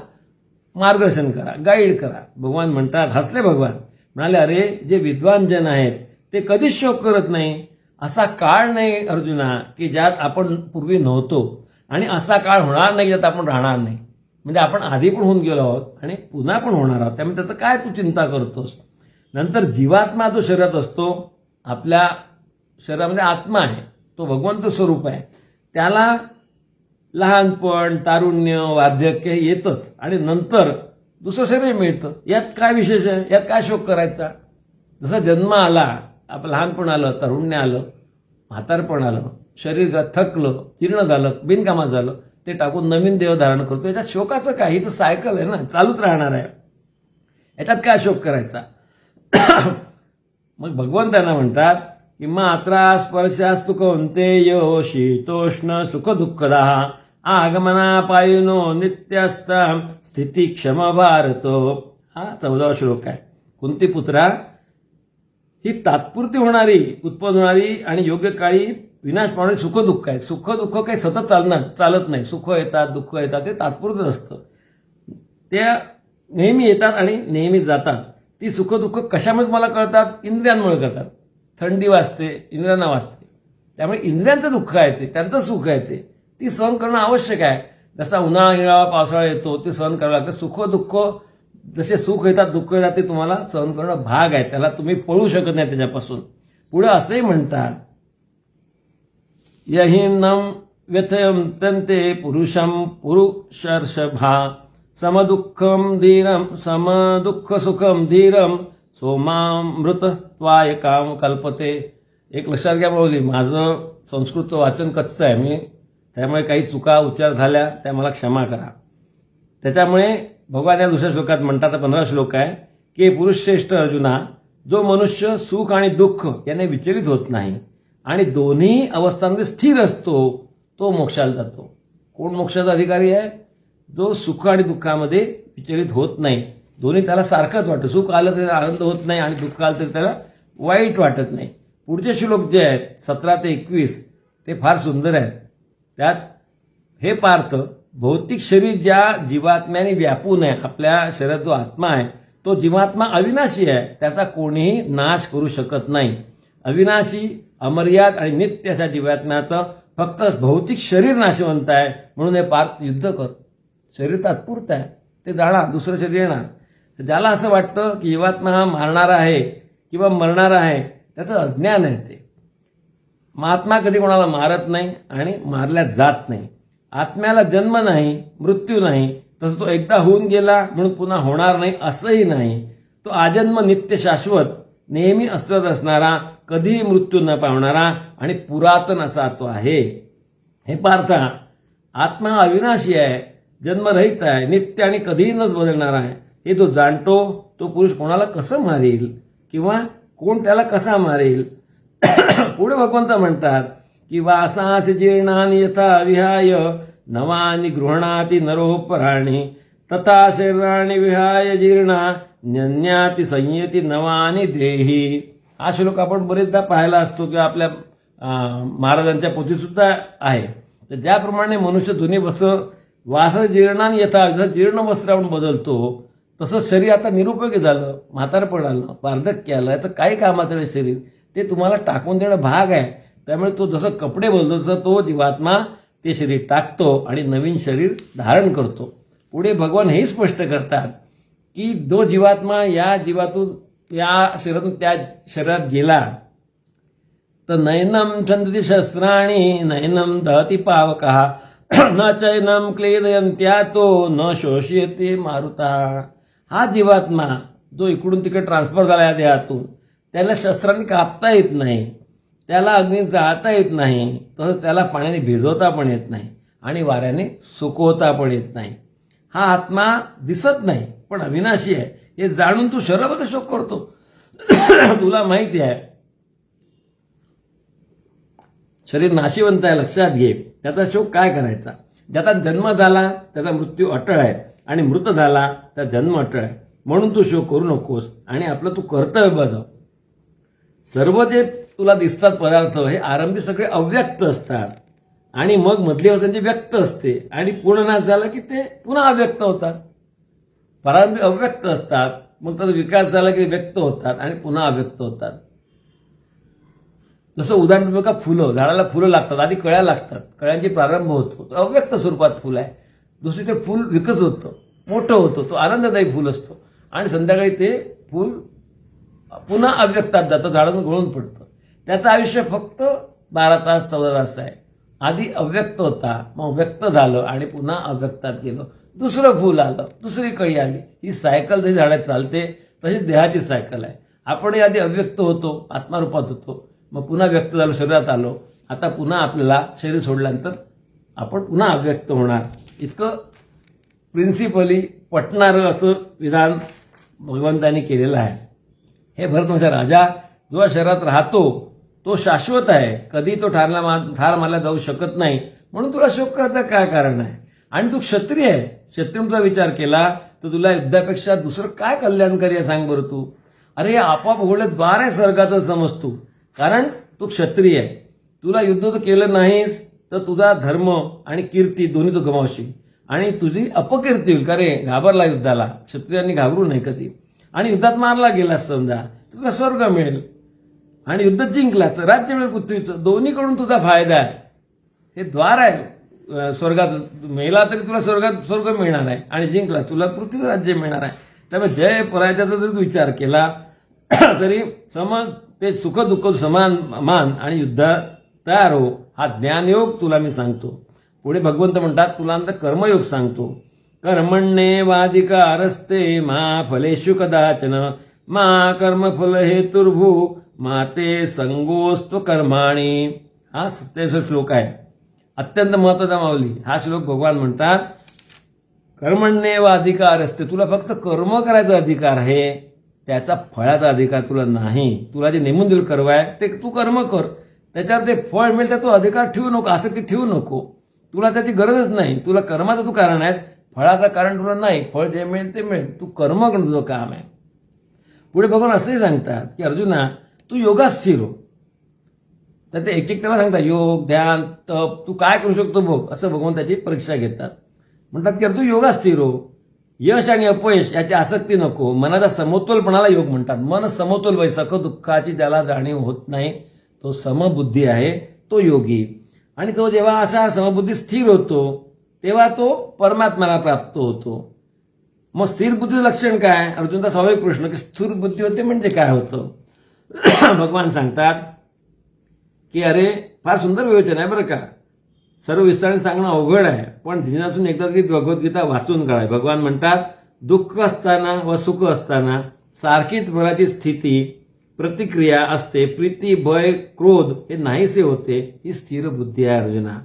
S3: मार्गदर्शन करा, गाईड करा. भगवान म्हणतात, हसले भगवान, म्हणाले अरे जे विद्वान जन आहेत ते कधीच शोक करत नाही. असा काळ नाही अर्जुना की ज्यात आपण पूर्वी नव्हतो, आणि असा काळ होणार नाही ज्यात आपण राहणार नाही. म्हणजे आपण आधी पण होऊन गेलो आहोत आणि पुन्हा पण होणार आहोत. त्यामुळे त्याचं काय तू चिंता करतोस. नंतर जीवात्मा जो शरीरात असतो, आपल्या शरीरामध्ये आत्मा आहे, तो भगवंत स्वरूप आहे. त्याला लहानपण, तारुण्य, वार्धक्य येतच आणि नंतर दुसरं शरीर मिळतं. यात काय विशेष आहे, यात काय शोक करायचा. जसा जन्म आला, आपलं लहानपण आलं, तारुण्य आलं, म्हातारपण आलं, शरीर थकलं, जीर्ण झालं, बिनकामात झालं, ते टाकून नवीन देह धारण करतो. याच्यात शोकाचं काय? ही तर सायकल आहे ना, चालूच राहणार आहे. याच्यात काय शोक करायचा? मग भगवंतांना म्हणतात की मात्रा स्पर्शास्तु कौंतेय शीतोष्ण सुख दुःखदा आगमना पायुनो नित्यस्त स्थिती क्षम भारतो. हा 14वा श्लोक आहे. कुंतीपुत्रा, ही तात्पुरती होणारी, उत्पन्न होणारी आणि योग्य काळी विनाश पावणारी सुख दुःख आहे. सुख दुःख काही सतत चालत नाही. सुख येतात, दुःख येतात, ते तात्पुरतं असतं. ते नेहमी येतात आणि नेहमी जातात. ती सुख दुःख कशामुळे मला कळतात? इंद्रियांमुळे कळतात. थंडी वाजते, इंद्रियांना वाजते, त्यामुळे इंद्रियांचं दुःख आहे ते, त्यांचं सुख आहे ते, ती सहन करणं आवश्यक आहे. जसा उन्हाळा, हिवाळा, पावसाळा येतो, ते सहन करावं लागतं. सुख दुःख जसे सुख येतात, दुःख येतात, ते तुम्हाला सहन करणं भाग आहे. त्याला तुम्ही पळू शकत नाही त्याच्यापासून. पुढे असंही म्हणतात, यहिनम व्यथयम तंते पुरुषम पुरुषर्षभा समदुःखम धीरम समदुःख सुखम धीरम सोमामृत त्वाय काम कल्पते. एक लक्षात घ्या बोलली, माझं संस्कृतचं वाचन कच्चं आहे मी, त्यामुळे काही चुका उच्चार झाल्या त्या मला क्षमा करा. त्याच्यामुळे भगवान या दुसऱ्या श्लोकात म्हणतात, 15 श्लोक आहे की पुरुष श्रेष्ठ अर्जुना, जो मनुष्य सुख आणि दुःख याने विचलित होत नाही आणि दोन्ही अवस्थांमध्ये स्थिर असतो, तो मोक्षाला जातो. कोण मोक्षाचा अधिकारी आहे? जो सुख आणि दुःखामध्ये विचलित होत नाही. दोन्ही त्याला सारखंच वाटतं. सुख आलं तरी आनंद होत नाही आणि दुःख आलं तरी त्याला वाईट वाटत नाही. पुढचे श्लोक जे आहेत 17 ते 21 ते फार सुंदर आहेत. त्यात हे पार्थ, भौतिक शरीर ज्या जीवात्म्याने व्यापून आहे, आपल्या शरीरात जो आत्मा आहे तो जीवात्मा अविनाशी आहे, त्याचा कोणीही नाश करू शकत नाही. अविनाशी, अमर्याद आणि नित्य अशा जीवात्म्याचं फक्त भौतिक शरीर नाशवंत आहे. म्हणून हे पार्थ युद्ध कर. शरीर तात्पुरतं आहे, ते जाणार, दुसरं शरीर येणार. ज्याला असं वाटतं की जीवात्मा हा मारणारा आहे किंवा मरणार आहे, त्याचं अज्ञान आहे. ते महात्मा कधी कोणाला मारत नाही आणि मारल्या जात नाही. आत्म्याला जन्म नाही, मृत्यू नाही, तसं तो एकदा होऊन गेला म्हणून पुन्हा होणार नाही असंही नाही. तो आजन्म नित्य शाश्वत नेहमी अस्तित्वात असणारा, कधीही मृत्यू न पावणारा आणि पुरातन असा तो आहे. हे पार्था, आत्मा अविनाशी आहे, जन्मरहित आहे, नित्य आणि कधीही नच बदलणार आहे. हे जो जाणतो तो पुरुष कोणाला कसं मारेल किंवा कोण त्याला कसा मारेल? पुढे भगवंत म्हणतात की वासासी जीर्णानि यथा विहाय नवानि गृह्णाति नरोपराणि तथा शरीराणि विहाय जीर्णा न्यन्याति संयती नवानि देही. हा श्लोक आपण बरेचदा पाहायला असतो किंवा आपल्या महाराजांच्या पोथीत सुद्धा आहे. तर ज्याप्रमाणे मनुष्य दोन्ही वस्त्र वास जीर्णानि यथा, जसं जीर्ण वस्त्र आपण बदलतो तसंच शरीर आता निरुपयोगी झालं, म्हातारपण आलं, वार्धक्य आलं, याचं काही कामाचं नाही शरीर, ते तुम्हाला टाकून देणं भाग आहे. त्यामुळे तो जसं कपडे बदलतो तसं तो जीवात्मा ते शरीर टाकतो आणि नवीन शरीर धारण करतो. पुढे भगवान हेही स्पष्ट करतात की जो जीवात्मा या जीवातून या शरीरातून त्या शरीरात गेला तर नैनम छंदती शस्त्राणी नैनम दहती पावकः न चैनम क्लेदयन्त्यातो न शोषयते मारुता. हा जीवात्मा जो इकडून तिकडे ट्रान्सफर झाला या देहातून, त्याला शस्त्रांनी कापता येत नाही, त्याला अग्नीत जाळता येत नाही, तसंच त्याला पाण्याने भिजवता पण येत नाही आणि वाऱ्याने सुकवता पण येत नाही. हा आत्मा दिसत नाही पण अविनाशी आहे, हे जाणून तू शरीराबद्दल शोक करतो. तुला माहिती आहे शरीर नाशिवंत आहे, लक्षात घे. त्याचा शोक काय करायचा? ज्याचा जन्म झाला त्याचा मृत्यू अटळ आहे आणि मृत झाला त्याचा जन्म अटळ आहे. म्हणून तू शोक करू नकोस आणि आपलं तू कर्तव्य बजाव. सर्व जे तुला दिसतात पदार्थ हे आरंभी सगळे अव्यक्त असतात आणि मग मधली अवस्था व्यक्त असते आणि पूर्ण नाश झाला की ते पुन्हा अव्यक्त होतात. प्रारंभी अव्यक्त असतात, मग त्याचा विकास झाला की व्यक्त होतात आणि पुन्हा अव्यक्त होतात. जसं उदाहरण बघा, फुलं, झाडाला फुलं लागतात, आधी कळ्या लागतात, कळ्यांची प्रारंभ होतो, तो अव्यक्त स्वरूपात फुल आहे. दुसरी ते फुल विकस होतं, मोठं होतं, तो आनंददायी फुल असतो आणि संध्याकाळी ते फुल पुन्हा अव्यक्तात जातं, झाडातून गळून पडतं. त्याचं आयुष्य फक्त 12 तास 14 तास आहे. आधी अव्यक्त होता, मग व्यक्त झालं आणि पुन्हा अव्यक्तात गेलं, दुसरं फुल आलं, दुसरी कळी आली. ही सायकल जशी झाडात चालते तशी देहाची सायकल आहे. आपण आधी अव्यक्त होतो, आत्मारूपात होतो, मग पुन्हा व्यक्त झालो, शरीरात आलो, आता पुन्हा आपल्याला शरीर सोडल्यानंतर आपण पुन्हा अव्यक्त होणार. इतकं प्रिन्सिपली पटणारं असं विधान भगवंतांनी केलेलं आहे. हे भरतवंश राजा जो शहरात राहतो तो शाश्वत आहे, कधी तो ठार मारला जाऊ शकत नाही, म्हणून तुला शोक करायचं काय कारण आहे. आणि तू क्षत्रिय आहे, क्षत्रियांचा विचार केला तर तुला युद्धापेक्षा दुसरं काय कल्याणकारी आहे सांग बरं तू. अरे आपोआप उघडे द्वार आहे स्वर्गाचं समज तू, कारण तू क्षत्रिय आहे. तुला युद्ध तर केलं नाहीस तर तुझा धर्म आणि कीर्ती दोन्ही तू गमावशील आणि तुझी अपकीर्ती होईल. का रे घाबरला युद्धाला, क्षत्रियांनी घाबरू नये कधी. आणि युद्धात मारला गेलास समजा तर तुला स्वर्ग मिळेल आणि युद्ध जिंकला तर राज्य मिळेल पृथ्वीचं. दोन्हीकडून तुझा फायदा आहे. हे द्वार आहे स्वर्गाचं. मेला तरी तुला स्वर्ग मिळणार आहे आणि जिंकला तुला पृथ्वी राज्य मिळणार आहे. त्यामुळे जय पराजयाचा जरी तू विचार केला तरी ते सुख दुःख समान मान आणि युद्धात तयार हो. हा ज्ञानयोग तुला मी सांगतो. पुढे भगवंत म्हणतात तुला नंतर कर्मयोग सांगतो. कर्मण्येवाधिकारस्ते मा फलेषु कदाचन मा कर्मफल हेतुर्भू मा ते संगोस्त्व कर्माणी. हा 27 श्लोक आहे, अत्यंत महत्वाचा माऊली. हा श्लोक भगवान म्हणतात कर्मण्येव अधिकार असते, तुला फक्त कर्म करायचा अधिकार आहे, त्याचा फळाचा अधिकार तुला नाही. तुला जे नेमून दिलं कर्म आहे ते तू कर्म कर, त्याच्यावर ते फळ मिळेल तर तू अधिकार ठेवू नको, आसक्ती ठेवू नको. तुला त्याची गरजच नाही. तुला कर्माचं तू कारण आहेस, फळाचं कारण तुला नाही. फळ जे मिळेल ते मिळेल, तू कर्म करणं तुझं काम आहे. पुढे भगवान असंही सांगतात की अर्जुना तू योगात स्थिर हो. तर ते एक त्याला सांगतात योग ध्यान तप तू काय करू शकतो बघ, असं भगवान त्याची परीक्षा घेतात. म्हणतात की तू योगात स्थिर हो, यश आणि अपयश याची आसक्ती नको, मनाचा समतोलपणाला योग म्हणतात. मन समतोल बाई, सख दुःखाची ज्याला जाणीव होत नाही तो समबुद्धी आहे, तो योगी. आणि तो जेव्हा असा समबुद्धी स्थिर होतो तेव्हा तो परमात्म्याला प्राप्त होतो. मग स्थिर बुद्धीचं लक्षण काय? अर्जुनचा स्वाभाविक प्रश्न की स्थिर बुद्धी होते म्हणजे काय होतं. भगवान सांगतात की अरे फार सुंदर विवेचन आहे बरं का. सर्व विस्ताराने सांगणं अवघड आहे, पण दिनातून एकदा भगवद्गीता वाचून काढाय. भगवान म्हणतात दुःख असताना व सुख असताना सारखीच मनाची स्थिती प्रतिक्रिया असते. प्रीती भय क्रोध हे नाहीसे होते. ही स्थिर बुद्धी आहे अर्जुना.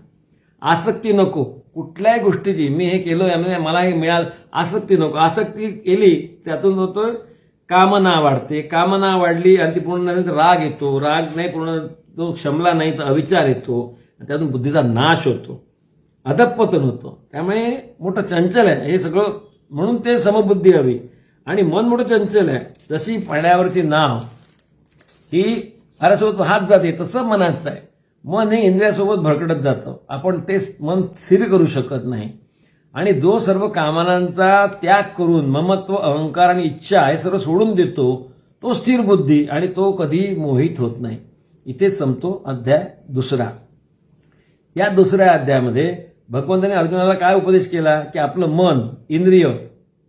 S3: आसक्ती नको कुठल्याही गोष्टीची. मी हे केलं यामध्ये मला हे मिळालं, आसक्ती नको. आसक्ती केली त्यातून होतो कामना वाढते, कामना वाढली आणि ती पूर्ण नाही तर राग येतो, राग नाही पूर्ण तो क्षमला नाही तर अविचार येतो, त्यातून बुद्धीचा नाश होतो, अधःपतन होतं. त्यामुळे मोठं चंचल आहे हे सगळं, म्हणून ते समबुद्धी हवी. आणि मन मोठं चंचल आहे. जशी पाण्यावरची नाव ही वाऱ्यासोबत हात जाते तसं मनाचं आहे. मन हे इंद्रियासोबत भरकटत जातं, आपण ते मन स्थिर करू शकत नाही. आणि जो सर्व कामनांचा त्याग करून ममत्व अहंकार आणि इच्छा हे सर्व सोडून देतो तो स्थिर बुद्धी आणि तो कधी मोहित होत नाही. इथेच संपतो अध्याय 2. या 2 अध्यायामध्ये भगवंताने अर्जुनाला काय उपदेश केला की आपलं मन इंद्रिय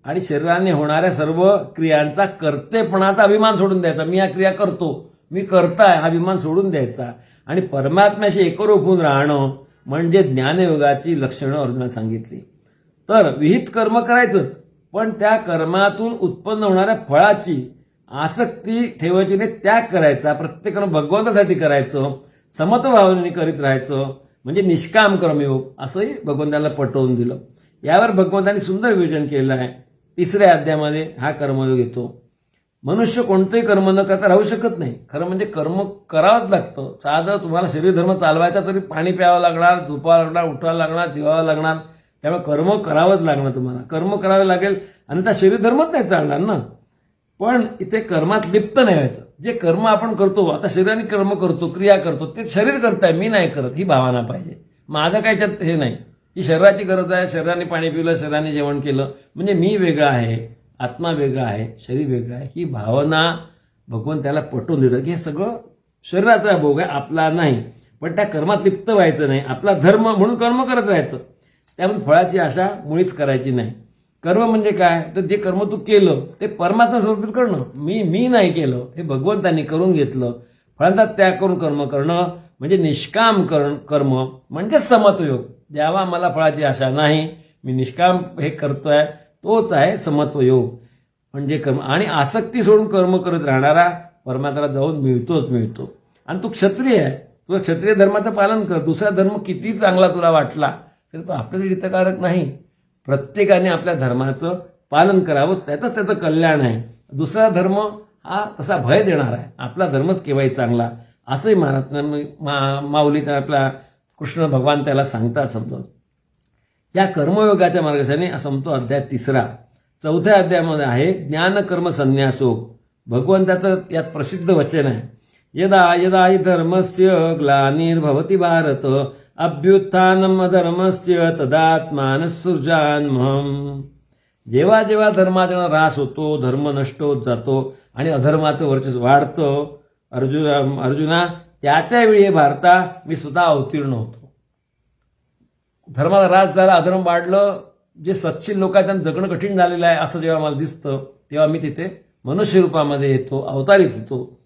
S3: आणि शरीराने होणाऱ्या सर्व क्रियांचा कर्तेपणाचा अभिमान सोडून द्यायचा. मी या क्रिया करतो, मी करताय हा अभिमान सोडून द्यायचा आणि परमात्म्याशी एकरूप होऊन राहणं म्हणजे ज्ञानयोगाची लक्षणं अर्जुनाने सांगितली. तर विहित कर्म करायचंच, पण त्या कर्मातून उत्पन्न होणाऱ्या फळाची आसक्ती ठेवायची नाही, त्याग करायचा. प्रत्येक कर्म भगवंतासाठी करायचं, समत्वभावनेने करीत राहायचं म्हणजे निष्काम कर्मयोग, असंही भगवंताला पटवून दिलं. यावर भगवंतांनी सुंदर विवेचन केलं आहे. 3 अध्यायामध्ये हा कर्मयोग येतो. मनुष्य कोणतंही कर्म न करता राहू शकत नाही. खरं म्हणजे कर्म करावंच लागतं. साधं तुम्हाला शरीर धर्म चालवायचा तरी पाणी प्यावं लागणार, झोपावं लागणार, उठावं लागणार, जेवावं लागणार. त्यामुळे कर्म करावंच लागणार. तुम्हाला कर्म करावे लागेल आणि त्या शरीर धर्मच नाही चालणार ना. पण इथे कर्मात लिप्त नाही व्हायचं. जे कर्म आपण करतो, आता शरीराने कर्म करतो, क्रिया करतो, ते शरीर करताय, मी नाही करत, ही भावना पाहिजे. माझं काय त्यात हे नाही. ही शरीराची गरज आहे. शरीराने पाणी पिलं, शरीराने जेवण केलं म्हणजे मी वेगळा आहे, आत्मा वेगळा आहे, शरीर वेगळं आहे. ही भावना भगवान त्याला पटवून देतं की हे सगळं शरीराचा भोग आहे, आपला नाही. पण त्या कर्मात लिप्त व्हायचं नाही. आपला धर्म म्हणून कर्म करत राहायचं. त्यामुळे फळाची आशा मुळीच करायची नाही. कर्म म्हणजे काय तर जे कर्म तू केलं ते परमात्मा समर्पित करणं. मी नाही केलं, हे भगवंतांनी करून घेतलं. फळांचा त्याग करून कर्म करणं म्हणजे निष्काम कर्म म्हणजे समत्वयोग. जेव्हा मला फळाची आशा नाही, मी निष्काम हे करतोय, तोच आहे समत्वयोग म्हणजे कर्म. आणि आसक्ती सोडून कर्म करत राहणारा परमात्म्याला जाऊन मिळतो. आणि तू क्षत्रिय आहे, तुला क्षत्रिय धर्माचं पालन कर. दुसरा धर्म किती चांगला तुला वाटला तर तो आपल्यासाठी हितकारक नाही. प्रत्येकाने आपल्या धर्माचं पालन करावं, त्याचं कल्याण आहे. दुसरा धर्म हा तसा भय देणार आहे, आपला धर्मच केव्हाही चांगला, असंही महाराज माऊली त्या आपला कृष्ण भगवान त्याला सांगतात समजावून. या कर्मयोगाच्या मार्गदर्शनाने संपतो अध्याय 3. 4थ्या अध्यायामध्ये आहे ज्ञानकर्म संन्यासयोग. भगवंताचं यात प्रसिद्ध वचन आहे, यदा यदा हि धर्मस्य ग्लानिर्भवति भारत अभ्युत्थानम अधर्मस्य तदात्मानसृजाम्यहम्. जेव्हा जेव्हा धर्माचा ऱ्हास होतो, धर्म नष्ट होत जातो आणि अधर्माचं वर्चस्व वाढतं, अर्जुना त्या त्यावेळी हे भारता मी सुद्धा अवतीर्ण होतो. धर्माला ऱ्हास झाला, अधर्म वाढलं, जे सत्शील लोक आहेत त्यांना जगणं कठीण झालेलं आहे असं जेव्हा मला दिसतं, तेव्हा मी तिथे मनुष्य रूपामध्ये येतो, अवतारित होतो.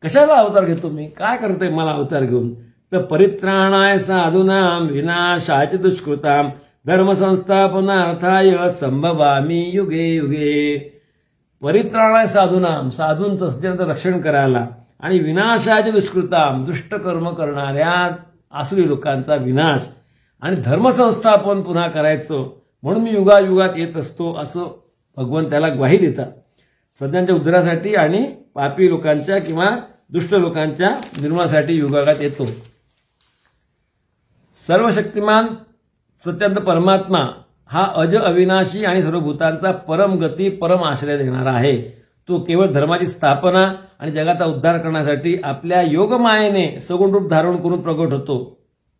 S3: कशाला अवतार घेतो मी, काय करतोय मला अवतार घेऊन, तर परित्राणाय साधूनाम विनाशाय दुष्कृताम धर्मसंस्थापनार्थाय संभवामी युगे युगे. परित्राणाय साधूनाम, साधूंचं सज्जनांचं रक्षण करायला, आणि विनाशाय दुष्कृताम, दुष्ट कर्म करणाऱ्या आसुरी लोकांचा विनाश, आणि धर्मसंस्थापन पुन्हा करायचं म्हणून मी युगायुगात येत असतो, असं भगवान त्याला ग्वाही देतात. सज्जनांच्या उद्धारासाठी आणि पापी लोकांच्या किंवा दुष्ट लोकांच्या निर्मूलनासाठी युगायुगात येतो. सर्वशक्तिमान सत्यांत परमात्मा हा अज अविनाशी आणि सर्व भूतांचा परम गती परम आश्रय देणारा आहे. तो केवळ धर्माची स्थापना आणि जगाचा उद्धार करण्यासाठी आपल्या योगमायेने सगुण रूप धारण करून प्रगट होतो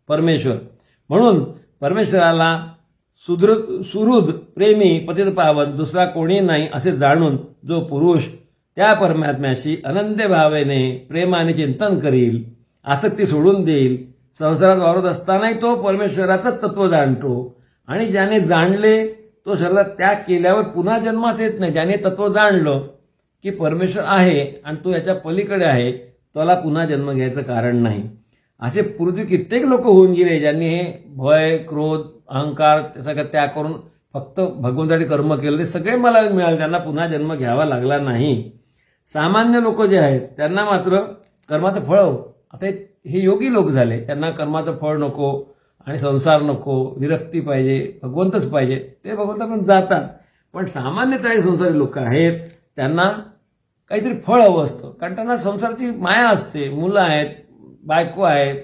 S3: परमेश्वर. म्हणून परमेश्वराला सुहृद प्रेमी पतित पावन दुसरा कोणी नाही असे जाणून जो पुरुष त्या परमात्म्याशी अनन्य भावेने प्रेमाने चिंतन करील, आसक्ती सोडून देईल, संसारात वावरत असतानाही तो परमेश्वराचंच तत्व जाणतो. आणि ज्याने जाणले तो शरीरात त्याग केल्यावर पुन्हा जन्मास येत नाही. ज्याने तत्व जाणलं की परमेश्वर आहे आणि तो याच्या पलीकडे आहे, त्याला पुन्हा जन्म घ्यायचं कारण नाही. असे पूर्वी कित्येक लोक होऊन गेले ज्यांनी हे भय, क्रोध, अहंकार सगळं त्याग करून फक्त भगवंतासाठी कर्म केलं, ते सगळे मला मिळाले, त्यांना पुन्हा जन्म घ्यावा लागला नाही. सामान्य लोक जे आहेत त्यांना मात्र कर्माचं फळ, आता हे योगी लोक झाले, त्यांना कर्माचं फळ नको आणि संसार नको, विरक्ती पाहिजे, भगवंतच पाहिजे, ते भगवंताकडून जातात. पण सामान्यतः संसारी लोक आहेत त्यांना काहीतरी फळ हवं असतं, कारण त्यांना संसाराची माया असते, मुलं आहेत, बायको आहेत,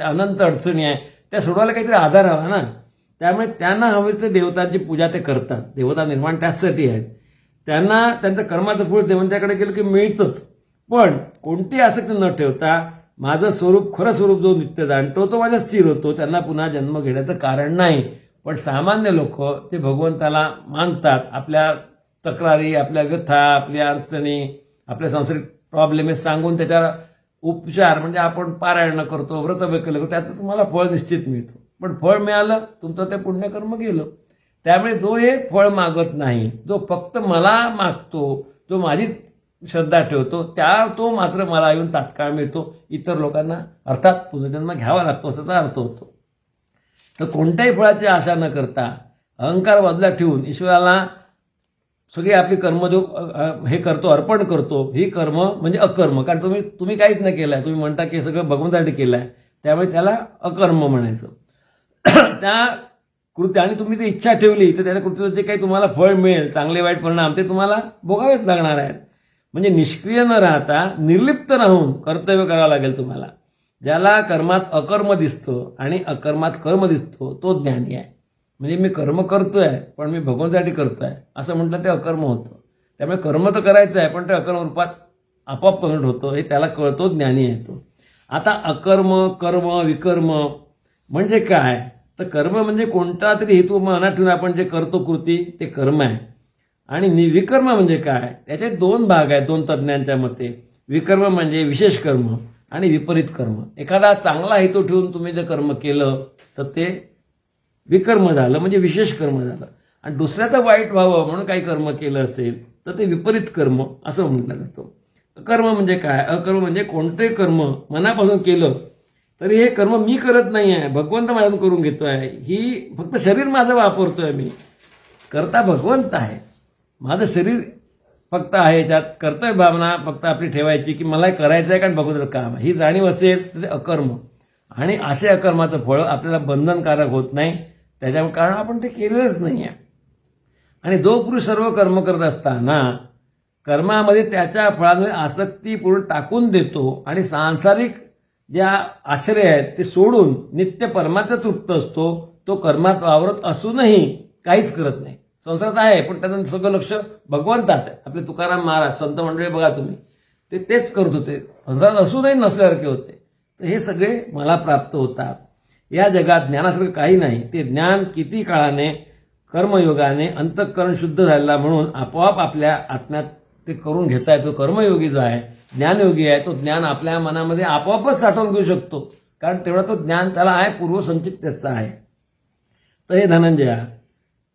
S3: अनंत अडचणी आहे, त्या सोडवायला काहीतरी आधार हवा ना. त्यामुळे त्यांना हवेच ते देवतांची पूजा ते करतात. देवता निर्माण त्याचसाठी आहेत. त्यांना त्यांचं कर्माचं फळ देवतांकडे गेलं की मिळतंच. पण कोणती आसक्ती न ठेवता माझं स्वरूप, खरं स्वरूप जो नित्य जाणतो तो माझ्या स्थिर होतो, त्यांना पुन्हा जन्म घेण्याचं कारण नाही. पण सामान्य लोक ते भगवंताला मानतात, आपल्या तक्रारी, आपल्या व्यथा, आपल्या अडचणी, आपल्या सांसारिक प्रॉब्लेम सांगून त्याच्यावर उपचार म्हणजे आपण पारायण करतो, व्रतवैकल्य करतो, त्याचं तुम्हाला फळ निश्चित मिळतो. पण फळ मिळालं, तुमचं ते पुण्यकर्म गेलं. त्यामुळे जो हे फळ मागत नाही, जो फक्त मला मागतो, जो माझी श्रद्धा ठेवतो, तो मात्र मला येऊन तात्काळ मिळतो. इतर लोकांना अर्थात पुनर्जन्म घ्यावा लागतो असा अर्थ होतो. तर कोणत्याही फळाची आशा न करता अहंकार बाजूला ठेवून ईश्वराला सगळी आपली कर्म जो हे करतो, अर्पण करतो, ही कर्म म्हणजे अकर्म. कारण तुम्ही काहीच नाही केलंय, तुम्ही म्हणता की सगळं भगवंतासाठी केलंय, त्यामुळे त्याला अकर्म म्हणायचं. त्या कृती आणि तुम्ही ती इच्छा ठेवली तर त्या कृतीचं जे काही तुम्हाला फळ मिळेल, चांगले वाईट परिणाम, ते तुम्हाला भोगावेच लागणार आहेत. म्हणजे निष्क्रिय न राहता निर्लिप्त राहून कर्तव्य करावं लागेल तुम्हाला. ज्याला कर्मात अकर्म दिसतं आणि अकर्मात कर्म दिसतो तो ज्ञानी आहे. म्हणजे मी कर्म करतोय पण मी भगवंतासाठी करतोय असं म्हटलं ते अकर्म होतं. त्यामुळे कर्म तर करायचं आहे पण ते अकर्म रूपात आपोआप कन्वर्ट होतं, हे त्याला कळतो, ज्ञानी आहे तो. आता अकर्म, कर्म, विकर्म म्हणजे काय, तर कर्म म्हणजे कोणता तरी हेतू मनात ठेवून आपण जे करतो कृती ते कर्म आहे. आणि विकर्म म्हणजे काय, त्याचे दोन भाग आहेत दोन तज्ज्ञांच्या मते. विकर्म म्हणजे विशेष कर्म आणि विपरीत कर्म. एखादा चांगला हेतू ठेवून तुम्ही जर कर्म केलं तर ते विकर्म झालं, म्हणजे विशेष कर्म झालं. आणि दुसऱ्याचं वाईट व्हावं म्हणून काही कर्म केलं असेल तर ते विपरीत कर्म असं म्हटलं जातं. कर्म म्हणजे काय, अकर्म म्हणजे कोणतेही कर्म मनापासून केलं तरी हे कर्म मी करत नाही आहे, भगवंत माझ्याकडून करून घेतोय. ही फक्त शरीर माझं वापरतोय, मी करता भगवंत आहे, माझं शरीर फक्त आहे. त्यात कर्तव्य भावना फक्त आपली ठेवायची की मला करायचं आहे कारण भगवंताचं काम आहे, ही जाणीव असेल तर ते अकर्म. आणि असे अकर्माचं फळ आपल्याला बंधनकारक होत नाही, त्याच्यामुळे कारण आपण ते केलेलंच नाही आहे. आणि जो पुरुष सर्व कर्म करत असताना कर्मामध्ये त्याच्या फळांमध्ये आसक्ती पूर्ण टाकून देतो आणि सांसारिक ज्या आश्रय आहेत ते सोडून नित्य परमात्म्यात तृप्त असतो, तो कर्मात वावरत असूनही काहीच करत नाही. संसारात आहे पण त्याचं सगळं लक्ष भगवंतात आहे. आपले तुकाराम महाराज संत मंडळी बघा तुम्ही, ते तेच करत होते, संसारात असूनही नसल्यासारखे होते. तर हे सगळे मला प्राप्त होतात. या जगात ज्ञानासारखं काही नाही. ते ज्ञान किती काळाने कर्मयोगाने अंतःकरण शुद्ध झालेला म्हणून आपोआप आपल्या आत्म्यात ते करून घेता येतो. कर्मयोगी जो आहे, ज्ञानयोगी आहे, तो ज्ञान आपल्या मनामध्ये आपोआपच साठवून घेऊ शकतो, कारण तेवढा तो ज्ञान त्याला आहे, पूर्वसंचित त्याचा आहे. तर हे धनंजया,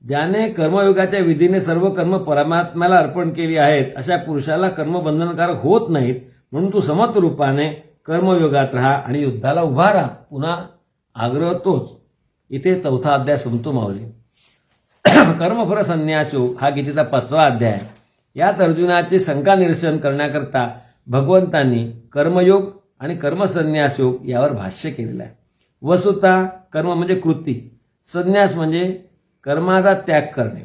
S3: ज्याने कर्मयोगाच्या विधीने सर्व कर्म परमात्म्याला अर्पण केली आहेत अशा पुरुषाला कर्म बंधनकारक होत नाहीत, म्हणून तू समत्व रूपाने कर्मयोगात राहा आणि युद्धाला उभा राहा. पुन्हा आग्रह तोच. इथे 4था अध्याय संपतो माऊली. कर्मफल संन्यासयोग हा गीतेचा 5वा अध्याय आहे. यात अर्जुनाचे शंका निरसन करण्याकरता भगवंतांनी कर्मयोग आणि कर्मसन्यासयोग यावर भाष्य केलेलं आहे. वसुता कर्म म्हणजे कृती, संन्यास म्हणजे कर्माचा त्याग करणे.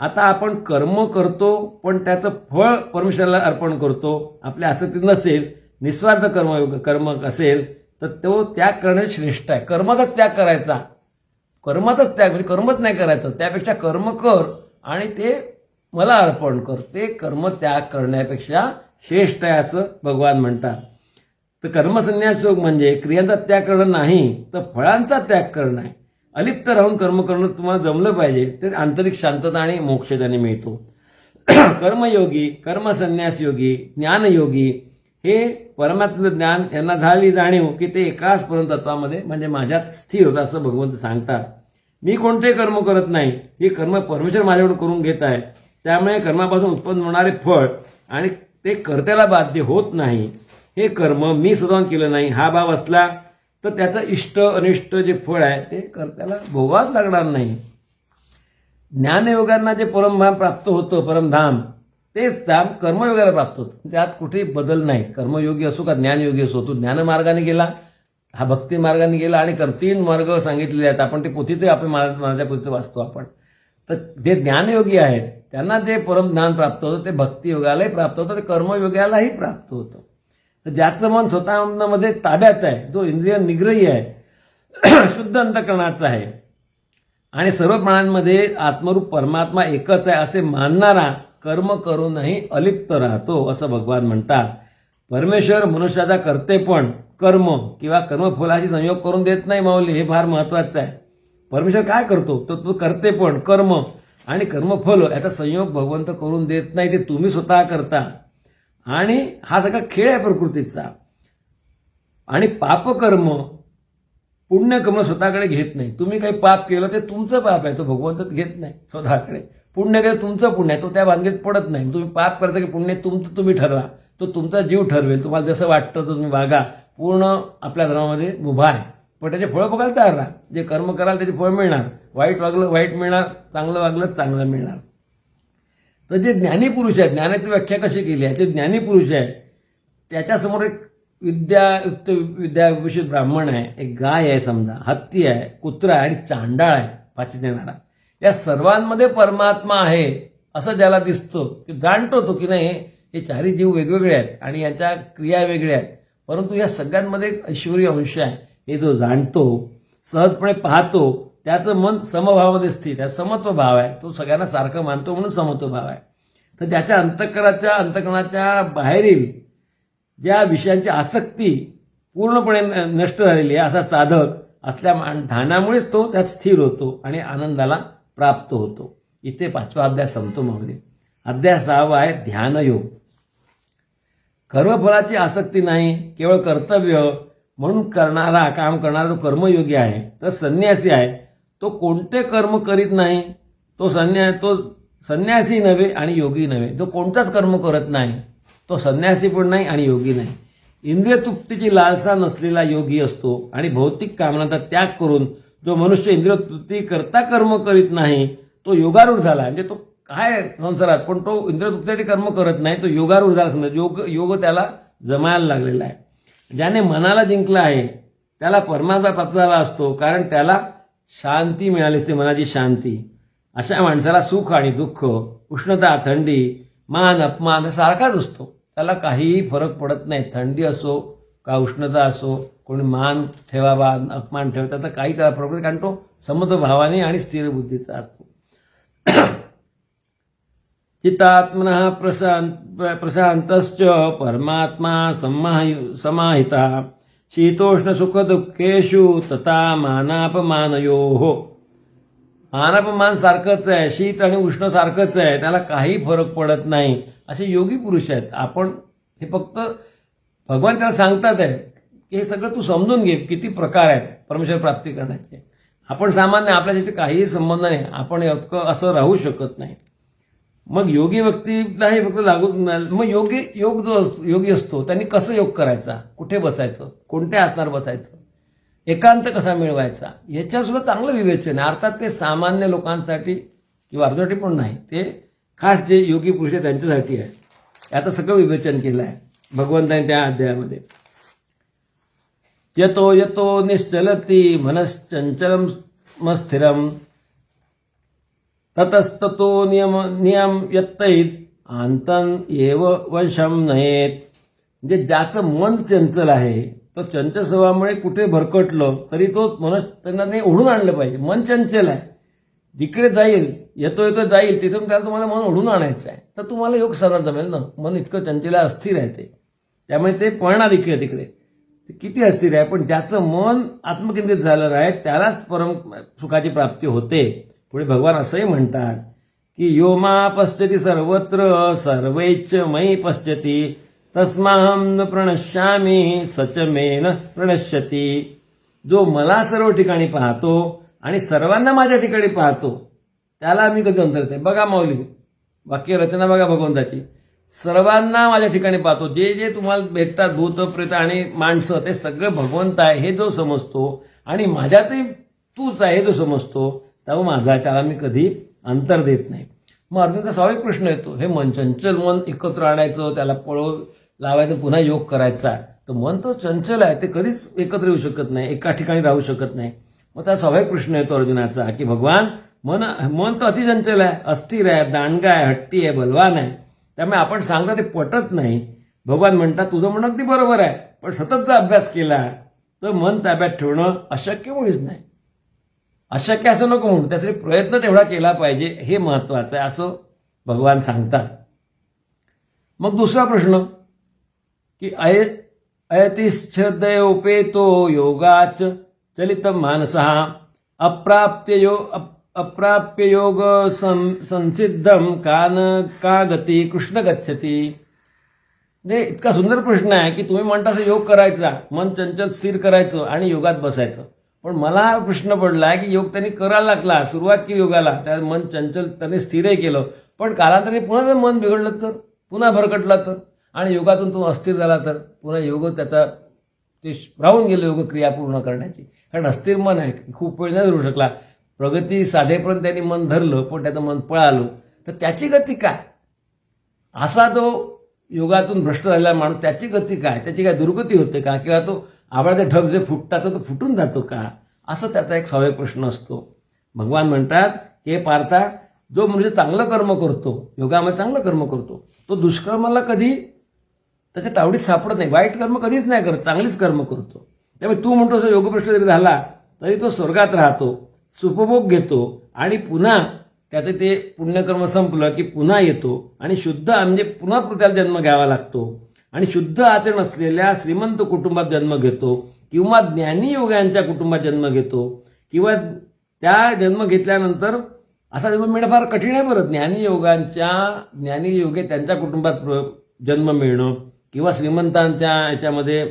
S3: आता आपण कर्म करतो पण त्याचं फळ परमेश्वराला अर्पण करतो. आपल्या आसक्ती नसेल, निस्वार्थ कर्म असेल तर तो त्याग करणे श्रेष्ठ आहे. कर्माचा त्याग करायचा, कर्माचाच त्याग म्हणजे कर्मच नाही करायचं, त्यापेक्षा कर्म कर आणि ते मला अर्पण कर, ते कर्म त्याग करण्यापेक्षा श्रेष्ठ आहे असं भगवान म्हणतात. तर कर्मसन्यास योग म्हणजे क्रियांचा त्याग करणं नाही तर फळांचा त्याग करणं आहे. अलिप्त राहून कर्म करणं तुम्हाला जमलं पाहिजे, तर आंतरिक शांतता आणि मोक्ष त्याने मिळतो. कर्मयोगी, कर्मसन्यास योगी, ज्ञानयोगी हे परमात्म्याचं ज्ञान यांना झाली जाणीव की ते एकाच परमतत्वामध्ये म्हणजे माझ्यात स्थिर होतं असं भगवंत सांगतात. मी कोणते कर्म करत नाही, हे कर्म परमेश्वर माझ्याकडून करून घेत आहे, त्यामुळे कर्मापासून उत्पन्न होणारे फळ आणि ते कर्त्याला बाध्य होत नाही. हे कर्म मी स्वतःहून केलं नाही हा भाव असला तर त्याचं इष्ट अनिष्ट जे फळ आहे ते कर्त्याला भोगावंच लागणार नाही. ज्ञानयोगांना जे परमधाम प्राप्त होतं, परमधाम तेच धाम कर्मयोगाला प्राप्त होतं. त्यात कुठेही बदल नाही. कर्मयोगी असो का ज्ञानयोगी असो, तो ज्ञानमार्गाने गेला, हा भक्ती मार्गाने गेला आणि 3 मार्ग सांगितलेले आहेत. आपण ते पोथीत आपण माझ्या पोथीत वाचतो आपण. तर जे ज्ञानयोगी आहेत त्यांना जे परमज्ञान प्राप्त होतं ते भक्तियोगालाही प्राप्त होतं, ते कर्मयोगालाही प्राप्त होतं. तर ज्याचं मन स्वतःमध्ये ताब्यात आहे, जो इंद्रिय निग्रही आहे, शुद्ध अंतःकरणाचा आहे आणि सर्व प्राणांमध्ये आत्मरूप परमात्मा एकच आहे असे मानणारा कर्म करूनही अलिप्त राहतो असं भगवान म्हणतात. परमेश्वर मनुष्याचा कर्तेपण कर्म किंवा कर्मफलाशी संयोग करून देत नाही माऊली, हे फार महत्वाचं आहे. परमेश्वर काय करतो तर तो कर्तेपण कर्म आणि कर्मफल याचा संयोग भगवंत करून देत नाही, ते तुम्ही स्वतः करता. आणि हा सगळा खेळ आहे प्रकृतीचा. आणि पापकर्म पुण्यकर्म स्वतःकडे घेत नाही. तुम्ही काही पाप केलं ते तुमचं पाप आहे, तो भगवंत घेत नाही स्वतःकडे. पुण्य केलं तुमचं पुण्य आहे, तो त्या भानगडीत पडत नाही. तुम्ही पाप करता की पुण्य तुमचं तुम्ही ठरवा, तो तुमचा जीव ठरवेल. तुम्हाला जसं वाटतं तुम्ही वागा, पूर्ण आपल्या धर्मामध्ये उभा आहे. पण त्याचे फळ बघायला तयार राहा. जे कर्म कराल त्याचे फळ मिळणार, वाईट वागलं वाईट मिळणार, चांगलं वागलं चांगलं मिळणार. तर जे ज्ञानी पुरुष आहेत, ज्ञानाची व्याख्या कशी केली आहे, जे ज्ञानी पुरुष आहे त्याच्यासमोर एक विद्याविषयी ब्राह्मण आहे, एक गाय आहे समजा, हत्ती आहे, कुत्रा आहे आणि चांडाळ आहे पाचीत येणारा. या सर्वांमध्ये परमात्मा आहे असं ज्याला दिसतो, की जाणतो तो की नाही हे 4 जीव वेगवेगळे आहेत आणि याच्या क्रिया वेगळ्या आहेत, परंतु या सगळ्यांमध्ये एक ऐश्वर्य अंश आहे हे जो जाणतो, सहजपणे पाहतो, त्याचं मन समभावामध्ये स्थित आहे. समत्व भाव आहे, तो सगळ्यांना सारखं मानतो म्हणून समत्व भाव आहे. तर ज्याच्या अंतःकरणाच्या बाहेरील ज्या विषयांची आसक्ती पूर्णपणे नष्ट झालेली आहे असा साधक असल्या ध्यानामुळेच तो त्यात स्थिर होतो आणि आनंदाला प्राप्त होतो. इथे 5वा अध्याय संपतो माऊली. अध्याय 6वा आहे ध्यानयोग. कर्मफलाची आसक्ती नाही, केवळ कर्तव्य म्हणून काम करणारा जो कर्मयोगी आहे, तर संन्यासी आहे तो कोणते कर्म करीत नाही. तो संन्यासी नव्हे आणि योगी नव्हे. जो कोणताच कर्म करत नाही तो संन्यासी पण नाही आणि योगी नाही. इंद्रिय तृप्तीची लालसा नसलेला योगी असतो आणि भौतिक कामनांचा त्याग करून जो मनुष्य इंद्रिय तृप्ती करता कर्म करीत नाही तो योगारूढ झाला. म्हणजे तो काय संसारात पण तो इंद्रिय तृप्तीसाठी कर्म करत नाही, तो योगारूढ झाला. समजा योग त्याला जमायला लागलेला आहे. ज्याने मनाला जिंकलं आहे त्याला परमात्मा प्राप्त झाला असतो, कारण त्याला शांती मिळाली असते, मनाची शांती. अशा माणसाला सुख आणि दुःख, उष्णता थंडी, मान अपमान सारखाच असतो, त्याला काहीही फरक पडत नाही. थंडी असो का उष्णता असो, कोणी मान ठेवावा अपमान ठेवता तर काही त्याला फरक पडत, कारण तो समत्वभावाने आणि स्थिर बुद्धीचा असतो. चित्तात्मनः प्रशांतश्च परमात्मा समाहिता शीतोष्ण सुख दुःखेषु तथा मानापमानयोः. मानापमान सारखंच आहे, शीत आणि उष्ण सारखंच आहे, त्याला काही फरक पडत नाही. असे योगी पुरुष आहेत. आपण हे फक्त भगवान त्याला सांगतात आहे की हे सगळं तू समजून घे, किती प्रकार आहेत परमेश्वर प्राप्ती करण्याचे. आपण सामान्य, आपल्या तिथे काहीही संबंध नाही, आपण इतकं असं राहू शकत नाही. मग योगी व्यक्तीला हे फक्त लागू. मग योगी असतो त्यांनी कसं योग करायचा, कुठे बसायचं, कोणत्या आसनावर बसायचं, एकांत कसा मिळवायचा, याच्या सुद्धा चांगलं विवेचन आहे. अर्थात ते सामान्य लोकांसाठी किंवा अर्ध्यासाठी पण नाही, ते खास जे योगी पुरुष आहे त्यांच्यासाठी आहे. याचं सगळं विवेचन केलं आहे भगवंताने त्या अध्यायामध्ये. यतो यतो निश्चलती मनश्चंचलम स्थिरम ततस्ततो नियम यत्तैत आंतन एव वशम नयेत. म्हणजे ज्याचं मन चंचल आहे, तो चंचल स्वभावामुळे कुठे भरकटलं तरी तो त्यांना नाही ओढून आणलं पाहिजे. मन चंचल आहे, जिकडे जाईल येतो जाईल तिथून त्याला तुम्हाला मन ओढून आणायचं आहे, तर तुम्हाला योग सरळ जमेल ना. मन इतकं चंचल आहे, अस्थिर आहे ते, त्यामुळे ते पळणार इकडे तिकडे. ते किती अस्थिर आहे, पण ज्याचं मन आत्मकेंद्रित झालेलं आहे त्यालाच परम सुखाची प्राप्ती होते. पुढे भगवान असंही म्हणतात की यो मा पश्यति सर्वत्र सर्वैच्च मयि पश्यति तस्माहं न प्रणश्यामी सच मे न प्रणश्यति. जो मला सर्व ठिकाणी पाहतो आणि सर्वांना माझ्या ठिकाणी पाहतो त्याला मी कधी अंतर येते. बघा माऊली वाक्य रचना बघा भगवंताची, सर्वांना माझ्या ठिकाणी पाहतो. जे जे तुम्हाला भेटतात भूत प्रेत आणि माणसं ते सगळं भगवंत आहे हे जो समजतो आणि माझ्यातही तूच आहे हे जो समजतो, तेव्हा माझा त्याला मी कधी अंतर देत नाही. मग अर्जुनचा स्वाभाविक प्रश्न येतो, हे मन चंचल मन एकत्र आणायचं, त्याला पळव लावायचं, पुन्हा योग करायचा. तर मन तो चंचल आहे, ते कधीच एकत्र येऊ शकत नाही, एका ठिकाणी राहू शकत नाही. मग त्याचा स्वाभाविक प्रश्न येतो अर्जुनाचा की भगवान मन तर अतिचंचल आहे, अस्थिर आहे, दांडगा आहे, हट्टी आहे, बलवान आहे, त्यामुळे आपण सांगता ते पटत नाही. भगवान म्हणतात तुझं म्हणणं अगदी बरोबर आहे, पण सततचा अभ्यास केला तर मन ताब्यात ठेवणं अशक्य मुळीच नाही. अशक्य असं नको म्हणून त्यासाठी प्रयत्न तेवढा केला पाहिजे, हे महत्वाचं आहे असं भगवान सांगतात. मग दुसरा प्रश्न की अयतिश्चदयोपेतो योगाच चलित मानसः अप्राप्य योग संसिद्धम का गती कृष्ण गच्छती. म्हणजे इतका सुंदर प्रश्न आहे की तुम्ही म्हणता असं योग करायचा, मन चंचल स्थिर करायचं आणि योगात बसायचं. पण मला हा प्रश्न पडला की योग त्यांनी करायला लागला, सुरुवात केली योगाला, त्या मन चंचल त्यांनी स्थिरही केलं, पण कालांतराने पुन्हा जर मन बिघडलं तर, पुन्हा भरकटला तर आणि योगातून तो अस्थिर झाला तर पुन्हा योग त्याचा ते राहून गेलं योग क्रिया पूर्ण करण्याची. कारण अस्थिर मन आहे, खूप वेळ नाही धरू शकला, प्रगती साधेपर्यंत त्यांनी मन धरलं पण त्याचं मन पळालं, तर त्याची गती काय. असा तो योगातून भ्रष्ट झालेला माणूस, त्याची गती काय, त्याची काय दुर्गती होते का, किंवा तो आभाळाचे ढग जे फुटतात तो फुटून जातो का, असं त्याचा एक स्वाभाविक प्रश्न असतो. भगवान म्हणतात की पार्था, जो म्हणजे चांगलं कर्म करतो, योगामध्ये चांगलं कर्म करतो, तो दुष्कर्माला कधी त्याच्या तावडीत सापडत नाही, वाईट कर्म कधीच नाही करत, चांगलीच कर्म करतो. त्यामुळे तू म्हणतो योगभ्रष्ट जरी झाला तरी तो स्वर्गात राहतो, सुपभोग घेतो आणि पुन्हा त्याचं ते पुण्यकर्म संपलं की पुन्हा येतो आणि शुद्ध म्हणजे पुन्हा त्याला जन्म घ्यावा लागतो आणि शुद्ध आचरण असलेल्या श्रीमंत कुटुंबात जन्म घेतो किंवा ज्ञानी योग्यांच्या कुटुंबात जन्म घेतो, किंवा त्या जन्म घेतल्यानंतर असा जन्म मिळणं फार कठीण आहे. बरं, ज्ञानी योगे त्यांच्या कुटुंबात जन्म मिळणं किंवा श्रीमंतांच्या याच्यामध्ये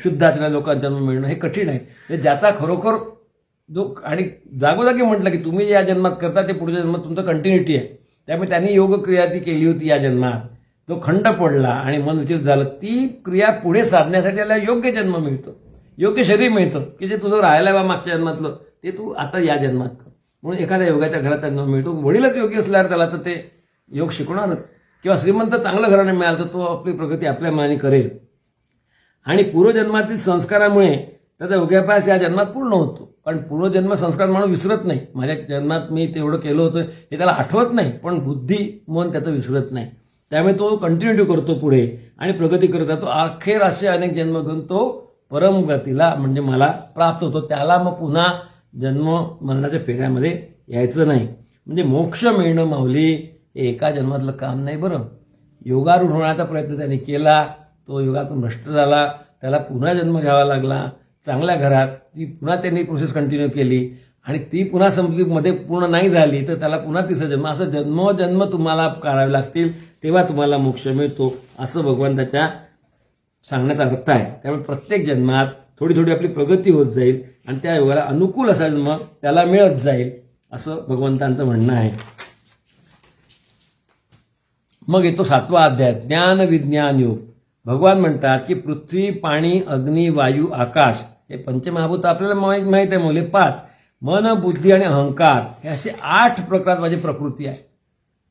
S3: शुद्ध आचरण लोकांचा जन्म मिळणं हे कठीण आहे. ज्याचा खरोखर जो आणि जागोजागी म्हटलं की तुम्ही या जन्मात करता ते पुढच्या जन्मात तुमचं कंटिन्युटी आहे, त्यामुळे त्यांनी योग क्रिया ती केली होती या जन्मात, जो खंड पडला आणि मन विचलित झालं, ती क्रिया पुढे साधण्यासाठी त्याला योग्य जन्म मिळतो, योग्य शरीर मिळतं की जे तुझं राहायला बा मागच्या जन्मातलं ते तू आता या जन्मात कर. म्हणून एखाद्या योगाच्या घरात जन्म मिळतो, वडीलच योग्य असल्यावर त्याला तर ते योग शिकवणारच, किंवा श्रीमंत चांगलं घराने मिळालं तर तो आपली प्रगती आपल्या मनाने करेल. आणि पूर्वजन्मातील संस्कारामुळे त्याचा योगाभ्यास या जन्मात पूर्ण होतो. कारण पूर्वजन्म संस्कार माणूस विसरत नाही. माझ्या जन्मात मी तेवढं केलं होतं हे त्याला आठवत नाही, पण बुद्धी मन त्याचं विसरत नाही. त्यामुळे तो कंटिन्युटी करतो पुढे आणि प्रगती करत जातो. अखेर असे अनेक जन्म घेऊन तो परमगतीला म्हणजे मला प्राप्त होतो. त्याला मग पुन्हा जन्म मरणाच्या फेऱ्यामध्ये यायचं नाही. म्हणजे मोक्ष मिळणं माऊली हे एका जन्मातलं काम नाही बरं. योगारूढ होण्याचा प्रयत्न त्याने केला, तो योगातून भ्रष्ट झाला, त्याला पुन्हा जन्म घ्यावा लागला चांगल्या घरात. ती पुन्हा त्यांनी प्रोसेस कंटिन्यू केली आणि ती पुन्हा समृद्धीमध्ये पूर्ण नाही झाली तर त्याला पुन्हा तिसरा जन्म, असं जन्मोजन्म तुम्हाला काढावे लागतील, तेव्हा तुम्हाला मोक्ष मिळतो, असं भगवंताच्या सांगण्याचा अर्थ आहे. त्यामुळे प्रत्येक जन्मात थोडी थोडी आपली प्रगती होत जाईल आणि त्या योगाला अनुकूल असा जन्म त्याला मिळत जाईल, असं भगवंतांचं म्हणणं आहे. मग येतो 7वा अध्याय, ज्ञान विज्ञान योग. भगवान म्हणतात की पृथ्वी, पाणी, अग्नी, वायू, आकाश हे पंचमहाभूत आपल्याला माहीत आहे मुले 5. मन, बुद्धी आणि अहंकार हे असे 8 प्रकार माझी प्रकृती आहे.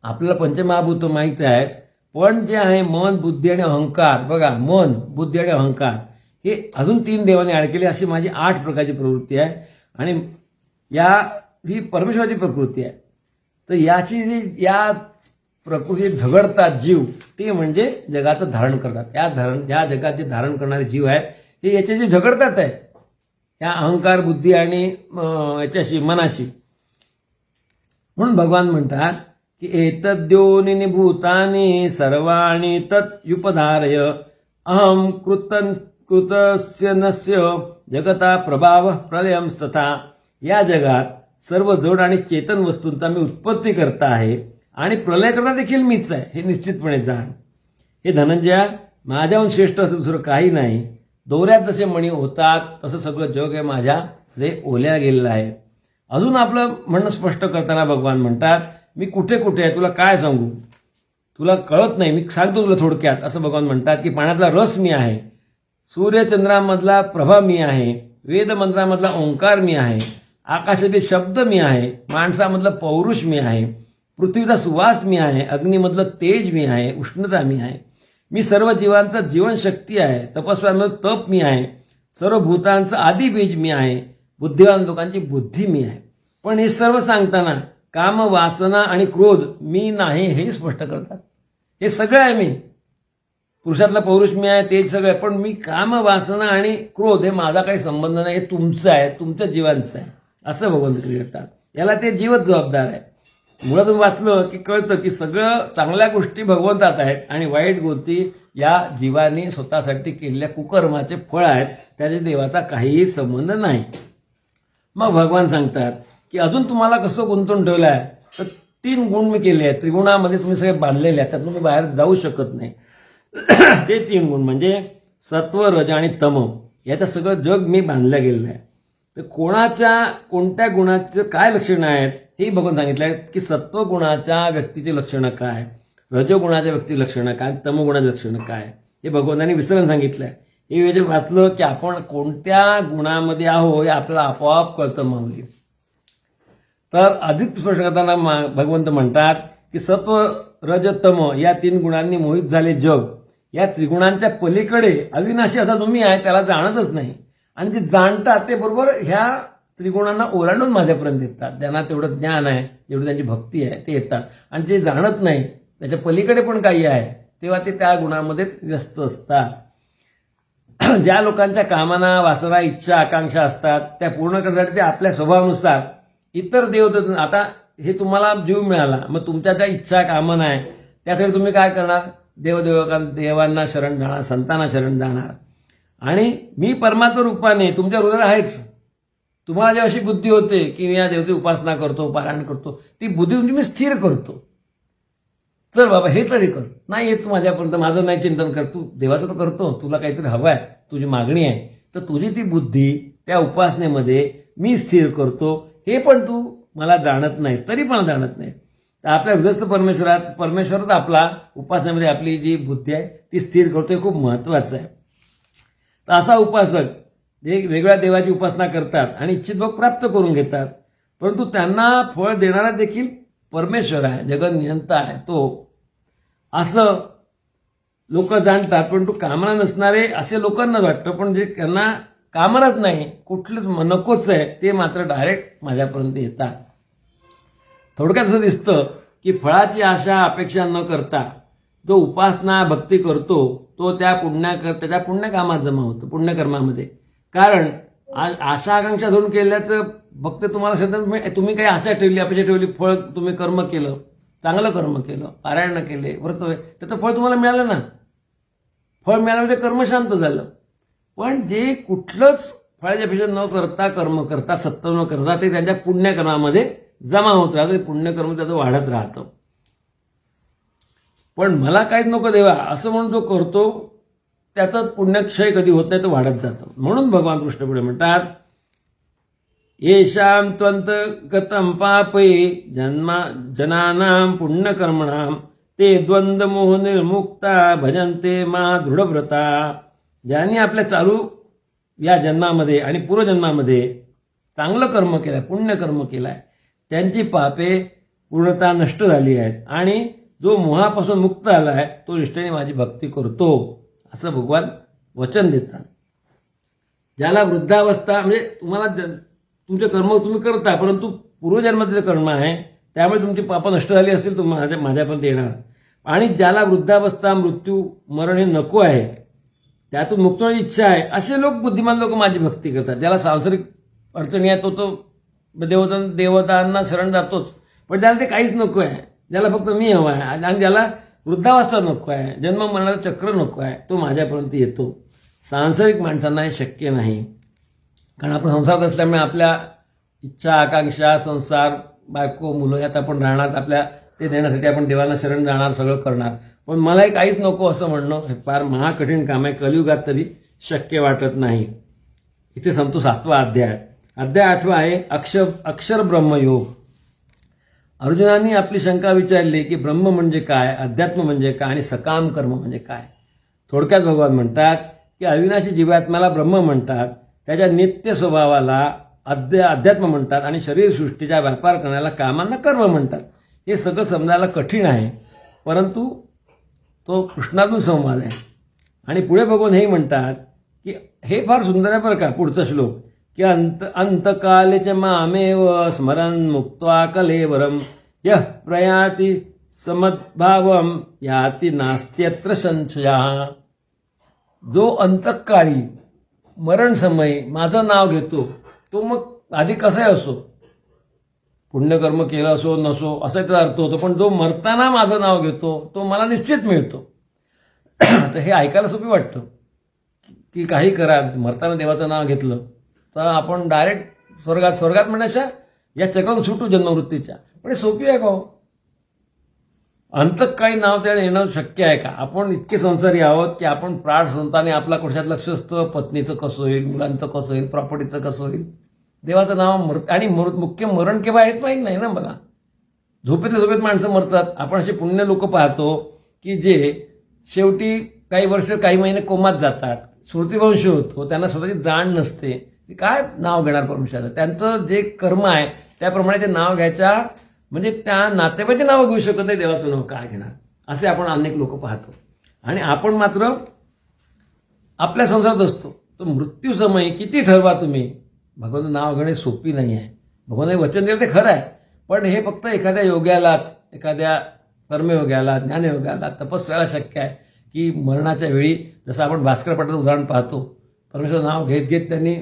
S3: आपल्याला पंचमहाभूत माहीत आहे, पण जे आहे मन, बुद्धी आणि अहंकार, बघा मन, बुद्धी आणि अहंकार हे अजून 3 देवाने ॲड केले, अशी माझी 8 प्रकारची प्रवृत्ती आहे. आणि ही परमेश्वराची प्रकृती आहे. तर याची जी या प्रकृती झगडतात जीव, ते म्हणजे जगाचं धारण करतात. या जगाचे धारण करणारे जीव आहेत हे याच्याशी झगडतात आहे, या अहंकार, बुद्धी आणि याच्याशी, मनाशी. म्हणून भगवान म्हणतात की एतद्योनिनी भूतानि सर्वाणि तत्युपधारय अहं कृतस्य नस्य जगता प्रभाव प्रलयं तथा. या जगात सर्व जड आणि चेतन वस्तूंचा मी उत्पत्ती करता आहे आणि प्रलय करता देखील मीच आहे, हे निश्चितपणे जाण. हे धनंजया, माझ्याहून श्रेष्ठ असं दुसरं काही नाही. दोऱ्यात जसे मणी होतात तसं सगळं जग हे माझ्यामध्ये ओल्या गेलेलं आहे. अजून आपलं म्हणणं स्पष्ट करताना भगवान म्हणतात, मी कुठे कुठे आहे तुला काय सांगू, तुला कळत नाही, मी सांगतो तुला थोडक्यात. असं भगवान म्हणतात की पाण्यातला रस मी आहे, सूर्यचंद्रामधला प्रभा मी आहे, वेदमंत्रामधला ओंकार मी आहे, आकाशातील शब्द मी आहे, माणसामधलं पौरुष मी आहे, पृथ्वीचा सुवास मी आहे, अग्नीमधलं तेज मी आहे, उष्णता मी आहे, मी सर्व जीवांचा जीवनशक्ती आहे, तपस्व्यांमधलं तप मी आहे, सर्व भूतांचं आदी बीज मी आहे, बुद्धिवान लोकांची बुद्धी मी आहे. पण हे सर्व सांगताना काम, वासना आणि क्रोध मी नाही हे स्पष्ट करतात. हे सगळं आहे मी, पुरुषातला पौरुष मी आहे, तेज सगळं आहे, पण मी काम, वासना आणि क्रोध हे माझा काही संबंध नाही, हे तुमचं आहे, तुमच्या जीवांचं आहे, असं भगवंत करतात. याला ते जीवच जबाबदार आहे. मुळातून वाचलं की कळतं की सगळं चांगल्या गोष्टी भगवंतात आहेत आणि वाईट गोष्टी या जीवाने स्वतःसाठी केलेल्या कुकर्माचे फळ आहेत, त्याच्या देवाचा काहीही संबंध नाही. मग भगवान सांगतात की अजून तुम्हाला कसं गुंतवून ठेवलं आहे, तर 3 गुण मी केले आहेत, त्रिगुणामध्ये तुम्ही सगळे बांधलेले आहेत, त्यात तुम्ही बाहेर जाऊ शकत नाही. ते 3 गुण म्हणजे सत्व, रज आणि तम, याचं सगळं जग मी बांधलं गेलेलं आहे. तर कोणत्या गुणाचं काय लक्षणं आहेत हे भगवान सांगितलं आहे की सत्व गुणाच्या व्यक्तीची लक्षणं काय, रजोगुणाच्या व्यक्तीची लक्षणं काय, तमगुणाची लक्षणं काय, हे भगवंतांनी विसरून सांगितलं आहे. हे वेळ वाचलं की आपण कोणत्या गुणामध्ये आहो हे आपल्याला आपोआप कळतं माऊली. तर अधिक स्पष्ट करताना भगवंत म्हणतात की सत्व, रज, तम या 3 गुणांनी मोहित झाले जग. या त्रिगुणांच्या पलीकडे अविनाशी असा तुम्ही आहे त्याला जाणतच नाही, आणि जे जाणतात ते बरोबर ह्या त्रिगुणांना ओलांडून माझ्यापर्यंत येतात. ज्यांना तेवढं ज्ञान आहे, जेवढी त्यांची भक्ती आहे ते येतात. आणि जे जाणत नाही त्याच्या पलीकडे पण काही आहे तेव्हा ते त्या गुणामध्ये व्यस्त असतात. ज्या लोकांच्या कामना, वासना, इच्छा, आकांक्षा असतात त्या पूर्ण करण्यासाठी ते आपल्या स्वभावानुसार इतर देवता, आता हे तुम्हाला जीव मिळाला, मग तुमच्या त्या इच्छा, कामना आहे, त्यासाठी तुम्ही काय करणार, देवांना शरण जाणार, संतांना शरण जाणार. आणि मी परमात्मा रूपाने तुमच्या हृदयात आहेच. तुम्हाला जेव्हा अशी बुद्धी होते की मी या देवतेची उपासना करतो, पारायण करतो, ती बुद्धी तुमची मी स्थिर करतो. चल बाबा हे तरी कर, नाही येत तू माझ्यापर्यंत, माझं नाही चिंतन कर, तू देवाचं तर करतो, तुला काहीतरी हवं आहे, तुझी मागणी आहे, तर तुझी ती बुद्धी त्या उपासनेमध्ये मी स्थिर करतो, हे पण तू मला जाणत नाहीस, तरी पण जाणत नाही. तर आपल्या हृदयस्थ परमेश्वरच आपला उपासनेमध्ये आपली जी बुद्धी आहे ती स्थिर करतो, हे खूप महत्वाचं आहे. तर असा उपासक जे वेगवेगळ्या देवाची उपासना करतात आणि इच्छित भोग प्राप्त करून घेतात, परंतु त्यांना फळ देणारा देखील परमेश्वर आहे, जगत नियंता आहे तो, असं लोक जाणतात. परंतु कामना नसणारे असे लोकांना वाटतं, पण जे त्यांना कामरच नाही, कुठलंच नकोच आहे, ते मात्र डायरेक्ट माझ्यापर्यंत येतात. थोडक्यात असं दिसतं की फळाची आशा अपेक्षा न करता जो उपासना भक्ती करतो तो त्याच्या पुण्यकामात जमा होतो, पुण्यकर्मामध्ये. कारण आशा आकांक्षा धरून केल्या तर भक्त तुम्हाला सतत तुम्ही काही आशा ठेवली, अपेक्षा ठेवली, फळ तुम्ही कर्म केलं, चांगलं कर्म केलं, पारायण केले, व्रत, त्याचं फळ तुम्हाला मिळालं ना. फळ मिळाल्यामध्ये कर्म शांत झालं. पण जे कुठलंच फळाची अपेक्षा न करता कर्म करतात, सत्य न करतात, ते त्यांच्या पुण्यकर्मामध्ये जमा होत राहतं, पुण्यकर्म त्याचं वाढत राहतं. पण मला काहीच नको देवा असं म्हणून जो करतो त्याचा पुण्यक्षय कधी होत नाही, तो वाढत जातो. म्हणून भगवान कृष्ण पुढे म्हणतात, येषां त्वन्तगतं पापे जनानां पुण्यकर्मणां ते द्वंद्वमोह निर्मुक्ता भजन्ते मा दृढव्रता. ज्यांनी आपल्या चालू या जन्मामध्ये आणि पूर्वजन्मामध्ये चांगलं कर्म केलंय, पुण्यकर्म केलंय, त्यांची पापे पूर्णतः नष्ट झाली आहेत आणि जो मोहापासून मुक्त आला आहे तो निष्ठेने माझी भक्ती करतो, असं भगवान वचन देतात. ज्याला वृद्धावस्था म्हणजे तुम्हाला तुमचे कर्म तुम्ही करता, परंतु पूर्वजन्मातील कर्म आहे त्यामुळे तुमची पाप नष्ट झाली असेल तुम्ही माझ्यापर्यंत येणार. आणि ज्याला वृद्धावस्था, मृत्यू, मरण हे नको आहे, त्यातून मुक्त होण्याची इच्छा आहे, असे लोक, बुद्धिमान लोक माझी भक्ती करतात. ज्याला सांसारिक अडचणी आहे तो देवतांना शरण जातोच, पण त्याला ते काहीच नको आहे, ज्याला फक्त मी हवा आहे, आणि ज्याला वृद्धावस्था नको आहे, जन्म मरणाचं चक्र नको आहे, तो माझ्यापर्यंत येतो. सांसारिक माणसांना हे शक्य नाही, कारण आपण संसारात असल्यामुळे आपल्या इच्छा, आकांक्षा, संसार, बायको, मुलं यात आपण राहणार, आपल्या ते देण्यासाठी आपण देवाला शरण जाणार, सगळं करणार. पण मलाही काहीच नको असं म्हणणं हे फार महाकठीण काम आहे, कलियुगात तरी शक्य वाटत नाही. इथे संपतो 7वा अध्याय. अध्याय 8वा आहे अक्षर ब्रह्मयोग. अर्जुनांनी आपली शंका विचारली की ब्रह्म म्हणजे काय, अध्यात्म म्हणजे काय आणि सकाम कर्म म्हणजे काय. थोडक्यात भगवान म्हणतात की अविनाशी जीवात्म्याला ब्रह्म म्हणतात, त्याच्या नित्य स्वभावाला अध्यात्म म्हणतात आणि शरीरसृष्टीचा व्यापार करण्याला कामांना कर्म म्हणतात. हे सगळं समजायला कठीण आहे, परंतु तो कृष्णातून संवाद आहे. आणि पुढे भगवान हे म्हणतात की हे फार सुंदर आहे बरं का, पुढचा श्लोक की अंतकाले च मामेव स्मरन् मुक्त्वा कलेवरम यः प्रयाति समद्भावम याति नास्त्यत्र संशयः. जो अंतकाळी मरण समयी माझं नाव घेतो तो मग आधी कसाही असो, पुण्यकर्म केलं असो नसो असा त्याचा अर्थ होतो, पण जो मरताना माझं नाव घेतो तो मला निश्चित मिळतो. तर हे ऐकायला सोपी वाटतं की काही करा, मरताना देवाचं नाव घेतलं तर आपण डायरेक्ट स्वर्गात म्हणण्याच्या या चक्रातून सुटू जन्मवृत्तीच्या. पण हे सोपी आहे का हो? अंतकाळी नाव त्याला येणं शक्य आहे का? आपण इतके संसारी आहोत की आपण प्राण संताने आपला कशात लक्ष असतं, पत्नीचं कसं होईल, मुलांचं कसं होईल, प्रॉपर्टीचं कसं होईल. देवाचं नाव आणि मुख्य मरण केव्हा येत माहीत नाही ना मला. झोपेत माणसं मरतात. आपण असे पुण्य लोक पाहतो की जे शेवटी काही वर्ष काही महिने कोमात जातात, स्मृतिभ्रंश होतो, त्यांना स्वतःची जाण नसते, काय नाव घेणार परमेश्वराचं. त्यांचं जे कर्म आहे त्याप्रमाणे ते नाव घ्यायच्या, म्हणजे त्या नातेवाईचे नाव घेऊ शकत नाही, देवाचं नाव काय घेणार, असे आपण अनेक लोक पाहतो. आणि आपण मात्र आपल्या संसारात असतो. तर मृत्यू समयी किती ठरवा तुम्ही, भगवान नाव घेणे सोपी नाही आहे. भगवान वचन दिलं ते खरं आहे, पण हे फक्त एखाद्या योग्यालाच, एखाद्या कर्मयोग्याला, ज्ञानयोग्याला, तपस्याला शक्य आहे की मरणाच्या वेळी, जसं आपण भास्कर पाटलाचं उदाहरण पाहतो, परमेश्वर नाव घेत घेत त्यांनी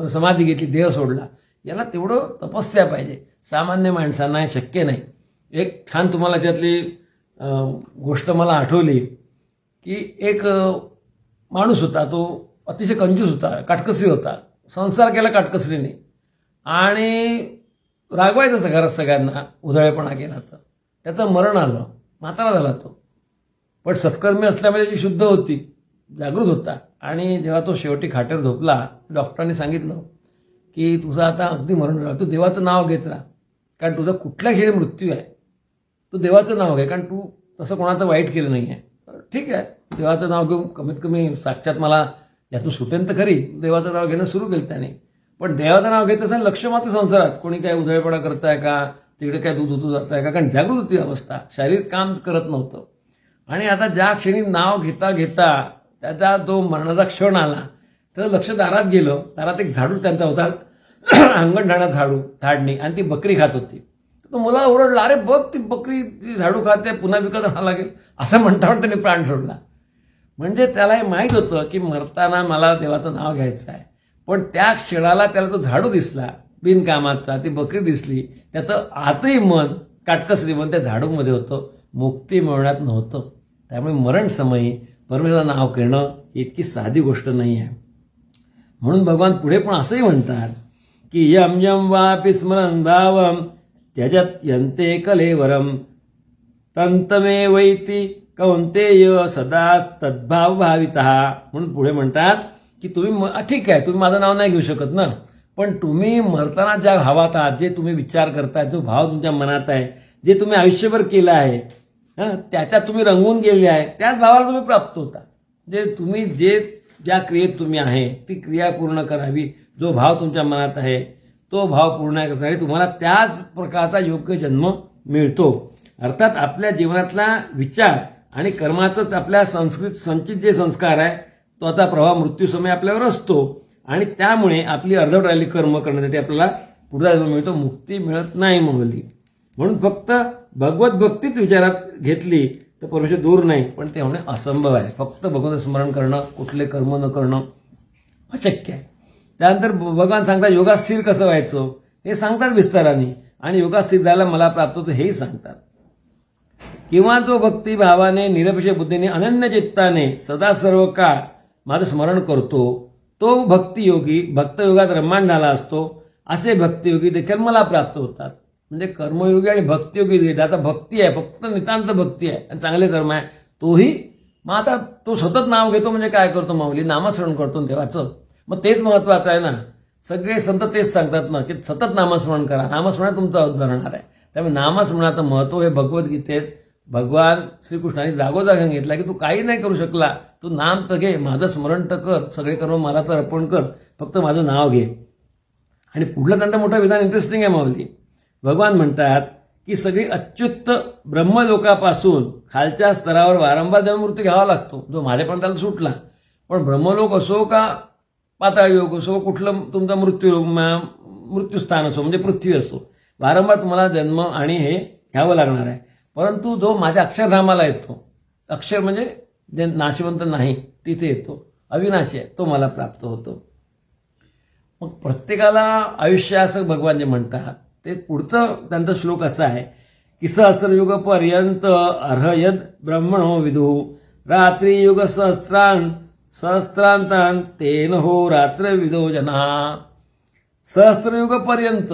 S3: समाधी घेतली, देह सोडला. याला तेवढं तपस्या पाहिजे, सामान्य माणसांना हे शक्य नाही. एक छान तुम्हाला त्यातली गोष्ट मला आठवली की एक माणूस होता, तो अतिशय कंजूस होता, काटकसरी होता, संसार केला काटकसरीने आणि रागवायचं घरात सगळ्यांना, उधळेपणा केला तर त्याचं मरण आलं, म्हातारा झाला तो. पण सत्कर्मी असल्यामुळे त्याची शुद्ध होती, जागृत होता. आणि जेव्हा तो शेवटी खाटेवर झोपला, डॉक्टरांनी सांगितलं की तुझं आता अगदी मरण झालं, तू देवाचं नाव घेत राहा, कारण तुझा कुठल्या क्षणी मृत्यू आहे, तू देवाचं नाव घे, कारण तू तसं कोणाचं वाईट केलं नाही आहे. ठीक आहे, देवाचं नाव घेऊन कमीत कमी साक्षात मला यातून सुटेन तर खरी. देवाचं नाव घेणं सुरू केलं त्याने. पण देवाचं नाव घेत असताना लक्ष मात्र संसारात, कोणी काय उधळेपणा करताय का, तिकडे काय दूध उतू जात आहे का, कारण जागृत होती अवस्था, शारीरिक काम करत आणि आता ज्या क्षणी नाव घेता घेता त्याचा जो मरणाचा क्षण आला, तर लक्ष दारात गेलं. दारात एक झाडू त्यांचा होता, अंगण झाडणी, आणि ती बकरी खात होती. तर मुलाला ओरडला, अरे बघ ती बकरी ती झाडू खाते, पुन्हा विकत आणावं लागेल, असं म्हणता त्याने प्राण सोडला. म्हणजे त्याला हे माहीत होतं की मरताना मला देवाचं नाव घ्यायचं आहे. पण त्या क्षणाला त्याला तो झाडू दिसला बिनकामाचा, ती बकरी दिसली, त्याचं आतही मन काटकसरी मन त्या झाडूमध्ये होतं, मुक्ती मिळवण्यात नव्हतं. त्यामुळे मरण समयी परमेश्वराचं नाव घेणं इतकी साधी गोष्ट नाही आहे. म्हणून भगवान पुढे पण असंही म्हणतात की यम यम वापि स्मरन् भावम त्यजत यन्ते कलेवरम तंतमे वैती कौंतेय सदा तद्भाव भावितः. म्हणून पुढे म्हणतात की तुम्ही ठीक आहे, तुम्ही माझं नाव नाही घेऊ शकत ना, पण तुम्ही मरताना ज्या भावात आहात, जे तुम्ही विचार करताय, जो भाव तुमच्या मनात आहे, जे तुम्ही आयुष्यभर केलं आहे, त्याच्यात तुम्ही रंगून गेले आहे, त्याच भावाला तुम्ही प्राप्त होता. जे तुम्ही ज्या क्रियेत तुम्ही आहे ती क्रिया पूर्ण करावी, जो भाव तुमच्या मनात आहे तो भाव पूर्ण करण्यासाठी तुम्हाला त्याच प्रकारचा योग्य जन्म मिळतो. अर्थात आपल्या जीवनातला विचार आणि कर्माचंच आपल्या संचित जे संस्कार आहे तो आता प्रभाव मृत्यूसमयी आपल्यावर असतो, आणि त्यामुळे आपली अर्धवट राहिली कर्म करण्यासाठी आपल्याला पुढचा जन्म मिळतो, मुक्ती मिळत नाही माऊली. म्हणून फक्त भगवत भक्तीच विचारात घेतली तर परमेश्वर दूर नाही, पण ते होणे असंभव आहे. फक्त भगवंत स्मरण करणं, कुठले कर्म न करणं अशक्य आहे. त्यानंतर भगवान सांगतात योगास्थिर कसं व्हायचं हे सांगतात विस्ताराने, आणि योगास्थिर झाला मला प्राप्त होतं हेही सांगतात. किंवा जो भक्तिभावाने निरपेक्ष बुद्धीने अनन्य चित्ताने सदा सर्व काळ माझं स्मरण करतो तो भक्तियोगी भक्तयोगात रममाण झाला असतो. असे भक्तियोगी देखील मला प्राप्त होतात. म्हणजे कर्मयोगी आणि भक्तियोगी, आता भक्ती आहे, फक्त नितांत भक्ती आहे आणि चांगले कर्म आहे, तोही मग आता तो सतत नाव घेतो. म्हणजे काय करतो माऊली? नामस्मरण करतो देवाचं. मग तेच महत्वाचं आहे ना. सगळे संत तेच सांगतात ना की सतत नामस्मरण करा, नामस्मरण तुमचं उद्धरणार आहे. त्यामुळे नामस्मरणाचं महत्व हे भगवद्गीतेत भगवान श्रीकृष्णाने जागोजाग सांगितलं की तू काही नाही करू शकला, तू नाम तर घे, माझं स्मरण तर कर, सगळे कर्म मला तर अर्पण कर, फक्त माझं नाव घे. आणि पुढलं त्यांचं मोठं विधान इंटरेस्टिंग आहे माऊली. भगवान म्हणतात की सगळी अच्युत ब्रह्मलोकापासून खालच्या स्तरावर वारंवार जन्ममृत्यू घ्यावा लागतो, जो माझ्यापर्यंत त्याला सुटला. पण ब्रह्मलोक असो का पाताळ योग असो, कुठलं तुमचा मृत्यूस्थान असो, म्हणजे पृथ्वी असो, वारंवार तुम्हाला जन्म आणि हे घ्यावं लागणार आहे. परंतु जो माझ्या अक्षरधामाला येतो, अक्षर म्हणजे जे नाशवंत नाही तिथे येतो, अविनाशी आहे, तो मला प्राप्त होतो. मग प्रत्येकाला आयुष्य असं भगवान जे म्हणतात ते पुढचं त्यांचा श्लोक असा आहे की सहस्रयुग पर्यंत अर्हयद ब्रह्मणो विदु रात्री युग सहस्रांतान तेन हो रात्र विदो जना. सहस्रयुग पर्यंत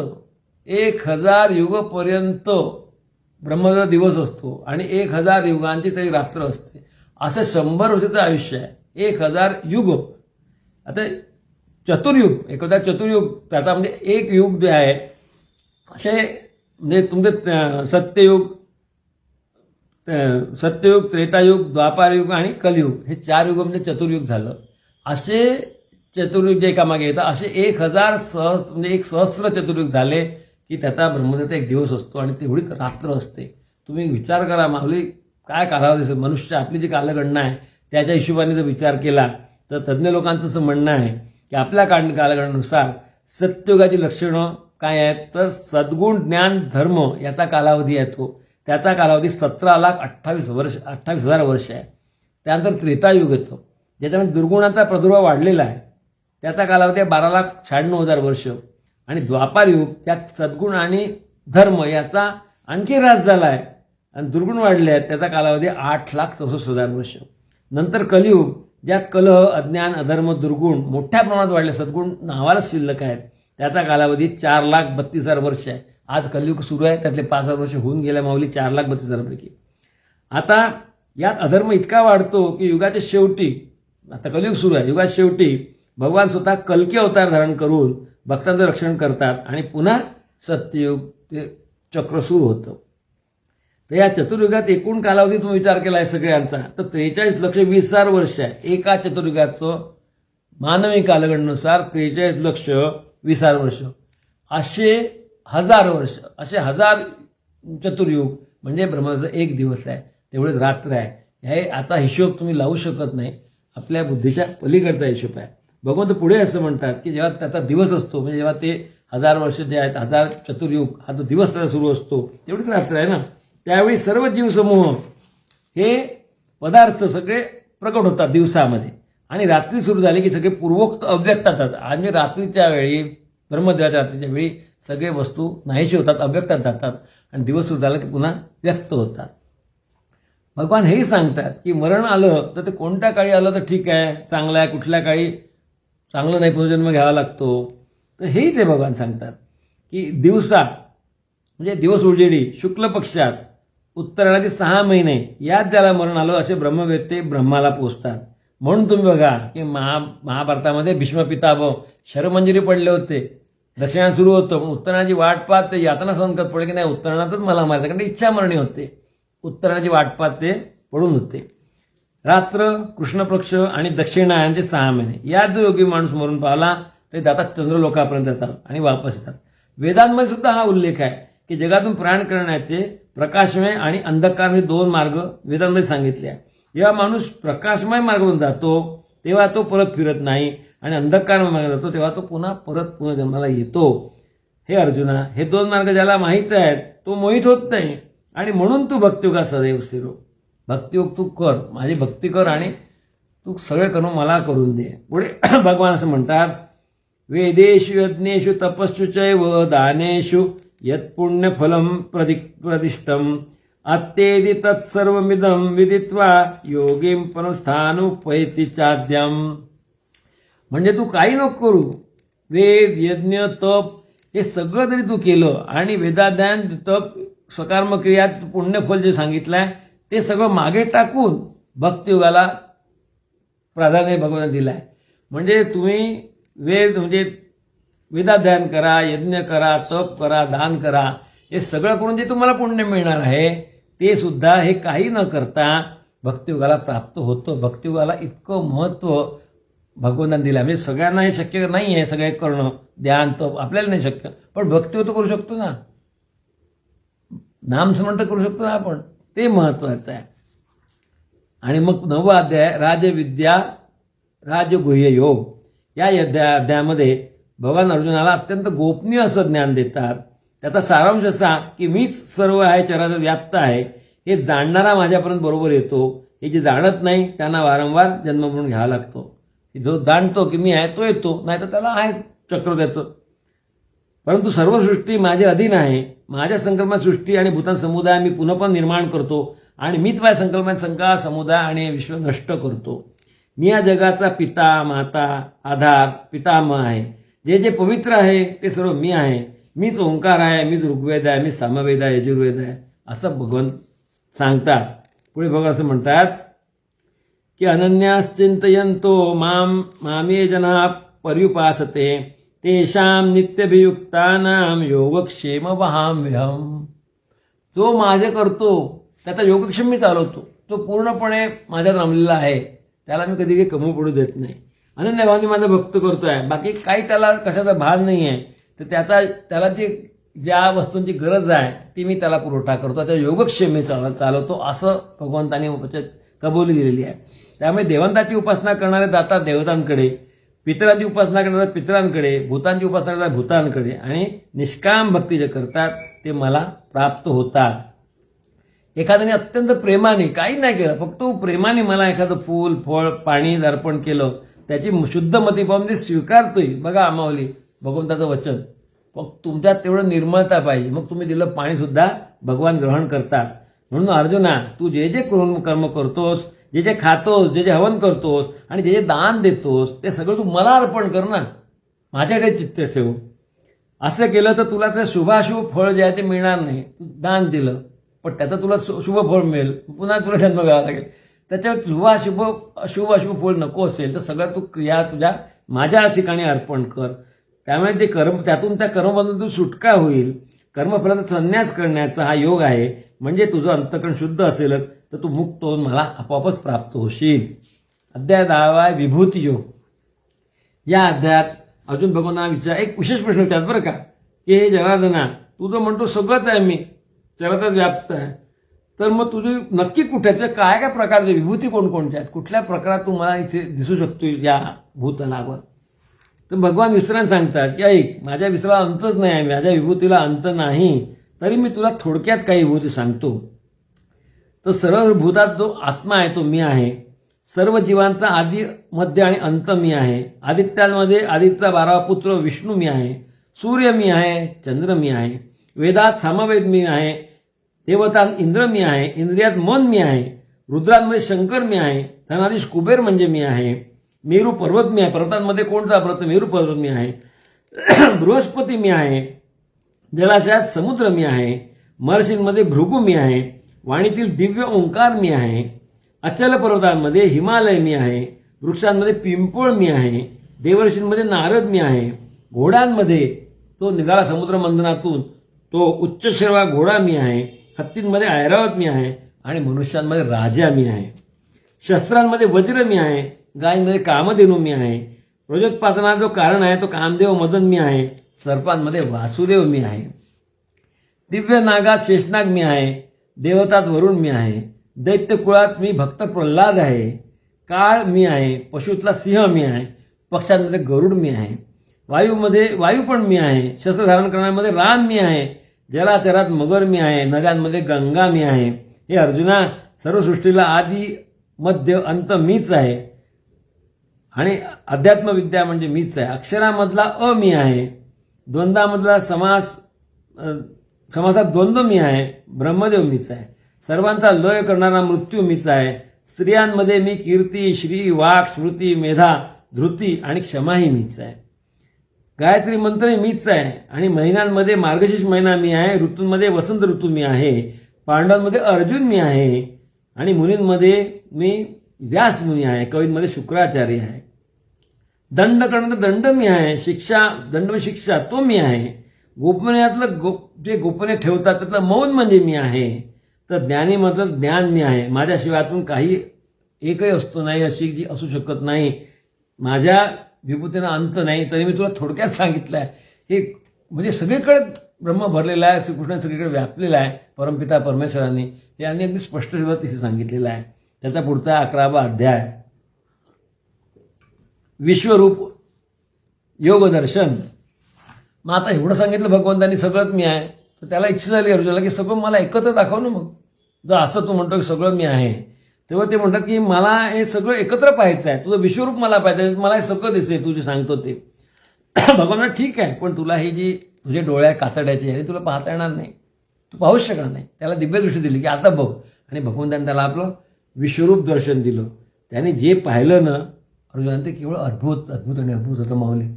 S3: 1000 युग पर्यंत ब्रह्मचा दिवस असतो आणि 1000 युगांची तरी रात्र असते. असं 100 वर्षाचं आयुष्य आहे. 1000 युग. आता चतुर्युग, एखादा चतुर्युग, त्याचा म्हणजे एक युग जे आहे असे म्हणजे तुमचे सत्ययुग, त्रेतायुग, द्वापारयुग आणि कलियुग, हे 4 युग म्हणजे चतुर्युग झालं. असे चतुर्युग जे एकामागे येतात असे 1000 म्हणजे 1 सहस्र चतुर्युग झाले की त्याचा ब्रह्मदेवाचा एक दिवस असतो आणि तेवढीच रात्र असते. तुम्ही विचार करा माऊली, काय कालावधी मनुष्य आपली जी कालगणना आहे त्याच्या हिशोबाने जर विचार केला तर तज्ज्ञ लोकांचं असं म्हणणं आहे की आपल्या कालगणनेनुसार सत्ययुगाची लक्षणं काय आहेत तर सद्गुण, ज्ञान, धर्म याचा कालावधी आहे तो. त्याचा कालावधी 17,28,000 वर्ष आहे. त्यानंतर त्रेतायुग येतो ज्याच्यामध्ये दुर्गुणाचा प्रादुर्भाव वाढलेला आहे, त्याचा कालावधी आहे 12,96,000 वर्ष. आणि द्वापार युग त्यात सद्गुण आणि धर्म याचा आणखी ऱ्हास झाला आहे आणि दुर्गुण वाढले आहेत, त्याचा कालावधी 8,64,000 वर्ष. नंतर कलियुग ज्यात कलह, अज्ञान, अधर्म, दुर्गुण मोठ्या प्रमाणात वाढले, सद्गुण नावालाच शिल्लक आहेत, त्याचा कालावधी 4,32,000 वर्ष आहे. आज कलियुग सुरू आहे, त्यातले 5,000 वर्ष होऊन गेल्या माऊली 4,32,000 पैकी. आता यात अधर्म इतका वाढतो की युगाच्या शेवटी, आता कलियुग सुरू आहे, युगाच्या शेवटी भगवान स्वतः कल्की अवतार धारण करून भक्तांचं रक्षण करतात आणि पुन्हा सत्ययुग ते चक्र सुरू होतं. तर या चतुर्युगात एकूण कालावधी तुम्ही विचार केला आहे सगळ्यांचा तर 43,20,000 वर्ष आहे. एका चतुर्युगाचं मानवी कालगणनेनुसार 43,20,000 वर्ष. असे 1000 वर्ष, असे 1000 चतुर्युग म्हणजे ब्रह्माचा एक दिवस आहे, तेवढेच रात्र आहे. हे आता हिशोब तुम्ही लावू शकत नाही, आपल्या बुद्धीच्या पलीकडचा हिशोब आहे. भगवंत पुढे असं म्हणतात की जेव्हा त्याचा दिवस असतो, म्हणजे जेव्हा ते 1000 वर्ष जे आहेत, 1000 चतुर्युग हा जो दिवस त्याचा सुरू असतो, तेवढीच रात्र आहे ना, त्यावेळी सर्व जीवसमूह हे पदार्थ सगळे प्रकट होतात दिवसामध्ये, आणि रात्री सुरू झाली की सगळे पूर्वोक्त अव्यक्त होतात. आणि रात्रीच्या वेळी, ब्रह्मदेवाच्या रात्रीच्या वेळी सगळे वस्तू नाहीशी होतात, अव्यक्तात जातात, आणि दिवस सुरू झाला की पुन्हा व्यक्त होतात. भगवान हेही सांगतात की मरण आलं तर ते कोणत्या काळी आलं तर ठीक आहे, चांगलं आहे, कुठल्या काळी चांगलं नाही, पुनर्जन्म घ्यावा लागतो. तर हेही ते भगवान सांगतात की दिवसा म्हणजे दिवस उजेडी शुक्ल पक्षात उत्तरायणाचे 6 महिने यात ज्याला मरण आलं असे ब्रह्मवेत्ते ब्रह्माला पोचतात. म्हणून तुम्ही बघा की महाभारतामध्ये भीष्म पितामह शरमंजरी पडले होते, दक्षिणात सुरू होतं, पण उत्तरायणाची वाट पाहत ते यातना सहन करत पडले की नाही उत्तरायणातच मला मारायचं, कारण ते इच्छा मरणी होते. उत्तरायणाची वाट पाहत ते पडून होते. रात्र, कृष्णपक्ष आणि दक्षिणा यांचे 6 महिने यात जो योगी माणूस मरून पावला ते जातात चंद्रलोकापर्यंत जातात आणि वापस येतात. वेदांमध्ये सुद्धा हा उल्लेख आहे की जगातून प्रयाण करण्याचे प्रकाशमय आणि अंधकारमय 2 मार्ग वेदांमध्ये सांगितले आहे. जेव्हा माणूस प्रकाशमय मार्गावरून जातो तेव्हा तो परत फिरत नाही, आणि अंधकारमय मार्गावर जातो तेव्हा तो पुन्हा पुनर्जन्माला येतो. हे अर्जुना, हे 2 मार्ग ज्याला माहीत आहेत तो मोहित होत नाही, आणि म्हणून तू भक्तियोगा सदैव स्थिर हो. भक्तियोग तू कर, माझी भक्ती कर, आणि तू सगळे कर्म मला करून दे. पुढे भगवान असं म्हणतात, वेदेषु यज्ञेषु तपस्सु चैव दानेषु यत्पुण्यफलं प्रदिष्टम अत्येदि तत्सर्वमिदं विदित्वा योगीं पुनस्थानुपैति चाद्यम. म्हणजे तू काही नको करू, वेद यज्ञ तप हे सगळं जरी तू केलं, आणि वेदाध्यान तप सकार्म क्रियात पुण्यफल जे सांगितलंय ते सगळं मागे टाकून भक्तियोगाला प्राधान्य भगवान दिलंय. म्हणजे तुम्ही म्हणजे वेदाध्ययन करा, यज्ञ करा, तप करा, दान करा, हे सगळं करून जे तुम्हाला पुण्य मिळणार आहे ते सुद्धा हे काही न करता भक्तियोगाला प्राप्त होतं. भक्तियोगाला इतकं महत्त्व भगवंतांनी दिलं. म्हणजे सगळ्यांना हे शक्य नाही आहे सगळे करणं, ध्यान तप आपल्याला नाही शक्य, पण भक्तियोग तर करू शकतो ना, नामस्मरण तर करू शकतो ना आपण, ते महत्त्वाचं आहे. आणि मग 9वा अध्याय राजविद्या राजगुह्य योग, या अध्यायामध्ये भगवान अर्जुनाला अत्यंत गोपनीय असं ज्ञान देतात. त्याचा सारांश असा की मीच सर्व आहे, चराचर व्याप्त आहे, हे जाणणारा माझ्यापर्यंत बरोबर येतो. हे जे जाणत नाही त्यांना वारंवार जन्म म्हणून घ्यावा लागतो. जो जाणतो की मी आहे तो येतो, नाही तर त्याला आहे चक्र त्याचं. परंतु सर्व सृष्टी माझ्या अधीन आहे, माझ्या संकल्पात सृष्टी आणि भूतान समुदाय मी पुन्हा निर्माण करतो, आणि मीच माझ्या संकल्पात संकाळ समुदाय आणि विश्व नष्ट करतो. मी या जगाचा पिता, माता, आधार, पितामह आहे. जे जे पवित्र आहे ते सर्व मी आहे. मीच ओंकार आहे, मीच ऋग्वेद आहे, मीच सामवेद आहे, यजुर्वेद आहे, असं भगवान सांगतात. पुढे भगवान असं म्हणतात की अनन्याश्चिंतयन्तो मामे जना पर्युपासते तेषां नित्यभियुक्तानां योगक्षेम वहाम्यहम्. जो माझे करतो त्याचा योगक्षेम मी चालवतो, तो पूर्णपणे माझ्या रमलेला आहे, त्याला मी कधी काही कमी पडू देत नाही. अनन्य भावाने माझा भक्त करतोय, बाकी काही त्याला कशाचा भान नाही आहे, तर त्याला ज्या वस्तूंची गरज आहे ती मी त्याला पुरवठा करतो, त्याचा योगक्षेम मी चालवतो, असं भगवंतांनी कबुली दिलेली आहे. त्यामुळे देवतांची उपासना करणारे जातात देवतांकडे, पितरांची उपासना करणारे पितरांकडे, भूतांची उपासना करणारे भूतांकडे, आणि निष्काम भक्ती जे करतात ते मला प्राप्त होतात. एखाद्याने अत्यंत प्रेमाने काही नाही केलं, फक्त प्रेमाने मला एखादं फूल फळ पाणी अर्पण केलं, त्याची शुद्ध मती पाहून ते स्वीकारतोय. बघा माऊली भगवंताचं वचन, फक्त तुमच्यात तेवढं निर्मळता पाहिजे, मग तुम्ही दिलं पाणी सुद्धा भगवान ग्रहण करतात. म्हणून अर्जुना, तू जे जे कर्म करतोस, जे जे खातोस, जे जे हवन करतोस आणि जे जे दान देतोस ते सगळं तू मला अर्पण कर ना, माझ्याकडे चित्त ठेव. असं केलं तर तुला ते शुभाशुभ फळ जे आहे ते मिळणार नाही. तू दान दिलं पण त्याचं तुला शुभ फळ मिळेल, पुन्हा तुला जन्म घ्यावा लागेल. त्याच्यावर अशुभ फळ नको असेल तर सगळं तू क्रिया तुझ्या माझ्या ठिकाणी अर्पण कर. त्यामुळे ते त्यातून त्या कर्मबंधून तू सुटका होईल. कर्मफलाचा संन्यास करण्याचा हा योग आहे. म्हणजे तुझं अंतःकरण शुद्ध असेलच तर तू मुक्त होऊन मला आपोआपच प्राप्त होशील. अध्याय 10 विभूती योग. या अध्यायात अजून भगवानांना एक विशेष प्रश्न विचारतात बरं का, की हे जनार्दना, तू जो म्हणतो सगळंच आहे मी, चराचर व्याप्त आहे, तर मग तुझी नक्की कुठे आहे, काय काय प्रकारचे विभूती कोणकोणत्या आहेत, कुठल्या प्रकारात तू मला इथे दिसू शकतो या भूतलावर. तर भगवान विसरायला सांगतात की ऐक, माझ्या विसराला अंतच नाही आहे, माझ्या विभूतीला अंत नाही, तरी मी तुला थोडक्यात काही विभूती सांगतो. तर सर्व भूतात जो आत्मा आहे तो मी आहे. सर्व जीवांचा आदी मध्य आणि अंत मी आहे. आदित्यांमध्ये आदित्यचा 12वा पुत्र विष्णू मी आहे. सूर्य मी आहे, चंद्र मी आहे. वेदात सामवेद मी आहे. देवतांत इंद्र मी आहे. इंद्रियात मन मी आहे. रुद्रांमध्ये शंकर मी आहे. धनाधीश कुबेर म्हणजे मी आहे. मेरू पर्वत मी आहे. पर्वतांमध्ये कोणता पर्वत? मेरू पर्वत मी आहे. बृहस्पती मी आहे. जलाशयात समुद्र मी आहे. महर्षींमध्ये भृगू मी आहे. वाणीतील दिव्य ओंकार मी आहे. अचल पर्वतांमध्ये हिमालय मी आहे. वृक्षांमध्ये पिंपळ मी आहे. देवर्षींमध्ये नारद मी आहे. घोड्यांमध्ये तो निघाला समुद्र मंथनातून तो उच्चश्रवा घोडा मी आहे. हत्तींमध्ये ऐरावत मी आहे. आणि मनुष्यांमध्ये राजा मी आहे. शस्त्रांमध्ये वज्र मी आहे. गायींमध्ये कामधेनू मी आहे. प्रजोत्पादनाचा जो कारण आहे तो कामदेव मदन मी आहे. सर्पांमध्ये वासुदेव मी आहे. दिव्य नागात शेषनाग मी आहे. देवतात वरुण मी आहे. दैत्य कुळात मी भक्त प्रल्हाद आहे. काळ मी आहे. पशुतला सिंह मी आहे. पक्ष्यांमध्ये गरुड मी आहे. वायूमध्ये वायू पण मी आहे. शस्त्र धारण करण्यामध्ये राम मी आहे. जलाचरात मगर मी आहे. नद्यांमध्ये गंगा मी आहे. हे अर्जुना, सर्व सृष्टीला आदी मध्य अंत मीच आहे. आणि अध्यात्मविद्या म्हणजे मीच आहे. अक्षरामधला अ मी आहे. द्वंद्वामधला समासात द्वंद्व मी आहे. ब्रह्मदेव मीच आहे. सर्वांचा लय करणारा मृत्यू मीच आहे. स्त्रियांमध्ये मी कीर्ती, श्री, वाक, स्मृती, मेधा, धृती आणि क्षमाही मीच आहे. गायत्री मंत्र मीच आहे. आणि महिन्यांमध्ये मार्गशीर्ष महिना मी आहे. ऋतूंमध्ये वसंत ऋतू मी आहे. पांडवांमध्ये अर्जुन मी आहे. आणि मुनींमध्ये मी व्यास मुनी आहे. कवींमध्ये शुक्राचार्य आहे. दंड करणारा दंड मी आहे. शिक्षा, दंड शिक्षा तो मी आहे. गोपनीयातलं जे गोपनीय ठेवतात त्यातलं मौन म्हणजे मी आहे. तर ज्ञानीमधलं ज्ञान मी आहे. माझ्याशिवाय यातून काही एकही वस्तू नाही अशी जी असू शकत नाही. माझ्या विभूतीनं अंत नाही, तरी मी तुला थोडक्यात सांगितलं आहे. हे म्हणजे सगळीकडे ब्रह्म भरलेला आहे. श्रीकृष्ण सगळीकडे व्यापलेला आहे. परमपिता परमेश्वरांनी त्यांनी अगदी स्पष्ट शब्दात तिथे सांगितलेलं आहे. त्याचा पुढचा 11वा अध्याय विश्वरूप योगदर्शन. मग आता एवढं सांगितलं भगवंतांनी सगळंच मी आहे, तर त्याला इच्छा झाली अर्जुनाला की सगळं मला एकत्र दाखव ना. मग जर असं तू म्हणतो की सगळं मी आहे, तेव्हा ते म्हणतात की मला हे सगळं एकत्र पाहायचं आहे. तुझं विश्वरूप मला पाहिजे. मला हे सगळं दिसेल तू जे सांगतो ते. भगवान ठीक आहे, पण तुला ही जी तुझे डोळे कातड्याचे हे तुला पाहता येणार नाही. तू पाहूच शकणार नाही. त्याला दिव्य दृष्टी दिली की आता बघ. आणि भगवंतांनी त्याला आपलं विश्वरूप दर्शन दिलं. त्याने जे पाहिलं ना अर्जुनाने ते केवळ अद्भुत अद्भुत आणि अद्भुत होतं माऊली.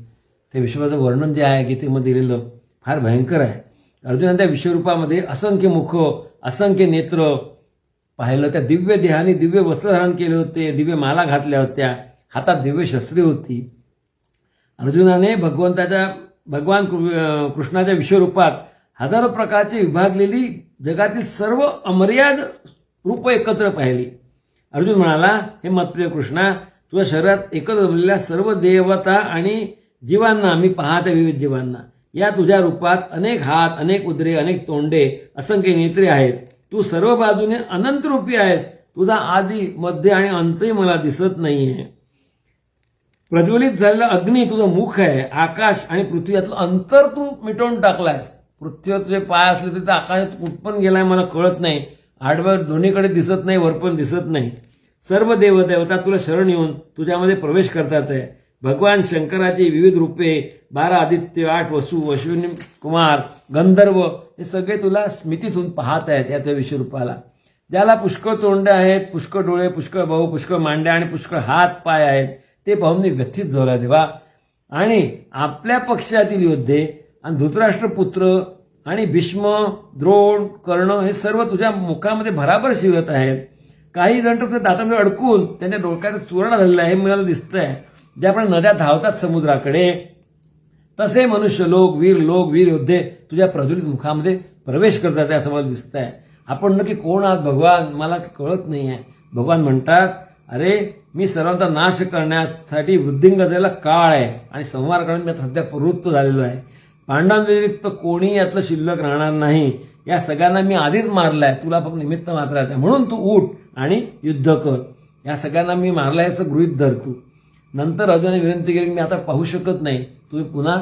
S3: ते विश्वाचं वर्णन जे आहे गीतेमध्ये दिलेलं फार भयंकर आहे. अर्जुनाने त्या विश्वरूपामध्ये असंख्य मुख, असंख्य नेत्र पाहिलं. त्या दिव्य देहाने दिव्य वस्त्र धारण केले होते. दिव्य माला घातल्या होत्या. हातात दिव्य शस्त्रे होती. अर्जुनाने भगवान कृष्णाच्या विश्वरूपात हजारो प्रकारची विभागलेली जगातील सर्व अमर्याद रूप एकत्र पाहिली. अर्जुन म्हणाला, हे मतप्रिय कृष्णा, तुझ्या शरीरात एकत्र जमलेल्या सर्व देवता आणि जीवांना मी पाहते. विविध जीवांना या तुझ्या रूपात अनेक हात, अनेक उदरे, अनेक तोंडे, असंख्य नेत्रे आहेत. तू सर्व बाजूने अनंत रूपी आहेस. तुझा आदी, मध्य आणि अंतही मला दिसत नाहीये. प्रज्वलित झालेला अग्नी तुझं मुख आहे. आकाश आणि पृथ्वी यातलं अंतर तू मिटवून टाकलायस. पृथ्वीवर तुझे पाय असले तरी आकाशात कुठपण गेलाय मला कळत नाही. आडवं दोन्हीकडे दिसत नाही, वरपण दिसत नाही. सर्व देवदेवता तुला शरण येऊन तुझ्यामध्ये प्रवेश करतात आहे. भगवान शंकराची विविध रूपे, 12 आदित्य, 8 वसू, अश्विनी कुमार, गंधर्व हे सगळे तुला स्मृतीतून पाहत आहेत या तुझ्या विश्वरूपाला. ज्याला पुष्कळ तोंडे आहेत, पुष्कळ डोळे, पुष्कळ भाऊ, पुष्कळ मांड्या आणि पुष्कळ हात पाय आहेत, ते पाहून मी व्यथित झाला देवा. आणि आपल्या पक्षातील योद्धे आणि धृतराष्ट्र पुत्र आणि भीष्म, द्रोण, कर्ण हे सर्व तुझ्या मुखामध्ये भराभर शिरत आहेत. काही जण तर दातामध्ये अडकून त्यांच्या डोक्याचा चुरणा झालेला आहे, मला दिसतंय. ज्याप्रमाणे नद्या धावतात समुद्राकडे, तसे मनुष्य लोक, वीर योद्धे तुझ्या प्रज्वलित मुखामध्ये प्रवेश करतात असं मला दिसतंय. आपण नक्की कोण आहात भगवान, मला कळत नाही आहे. भगवान म्हणतात, अरे मी सर्वांचा नाश करण्यासाठी वृद्धिंगतेला काळ आहे आणि संहार करण्यात मी सध्या प्रवृत्त झालेलो आहे. पांडवांव्यतिरिक्त कोणी यातलं शिल्लक राहणार नाही. या सगळ्यांना मी आधीच मारलाय. तुला फक्त निमित्त मात्र आहे, म्हणून तू उठ आणि युद्ध कर. या सगळ्यांना मी मारलाय असं गृहीत धर तू. नंतर अर्जुनाने विनंती केली, मी आता पाहू शकत नाही, तुम्ही पुन्हा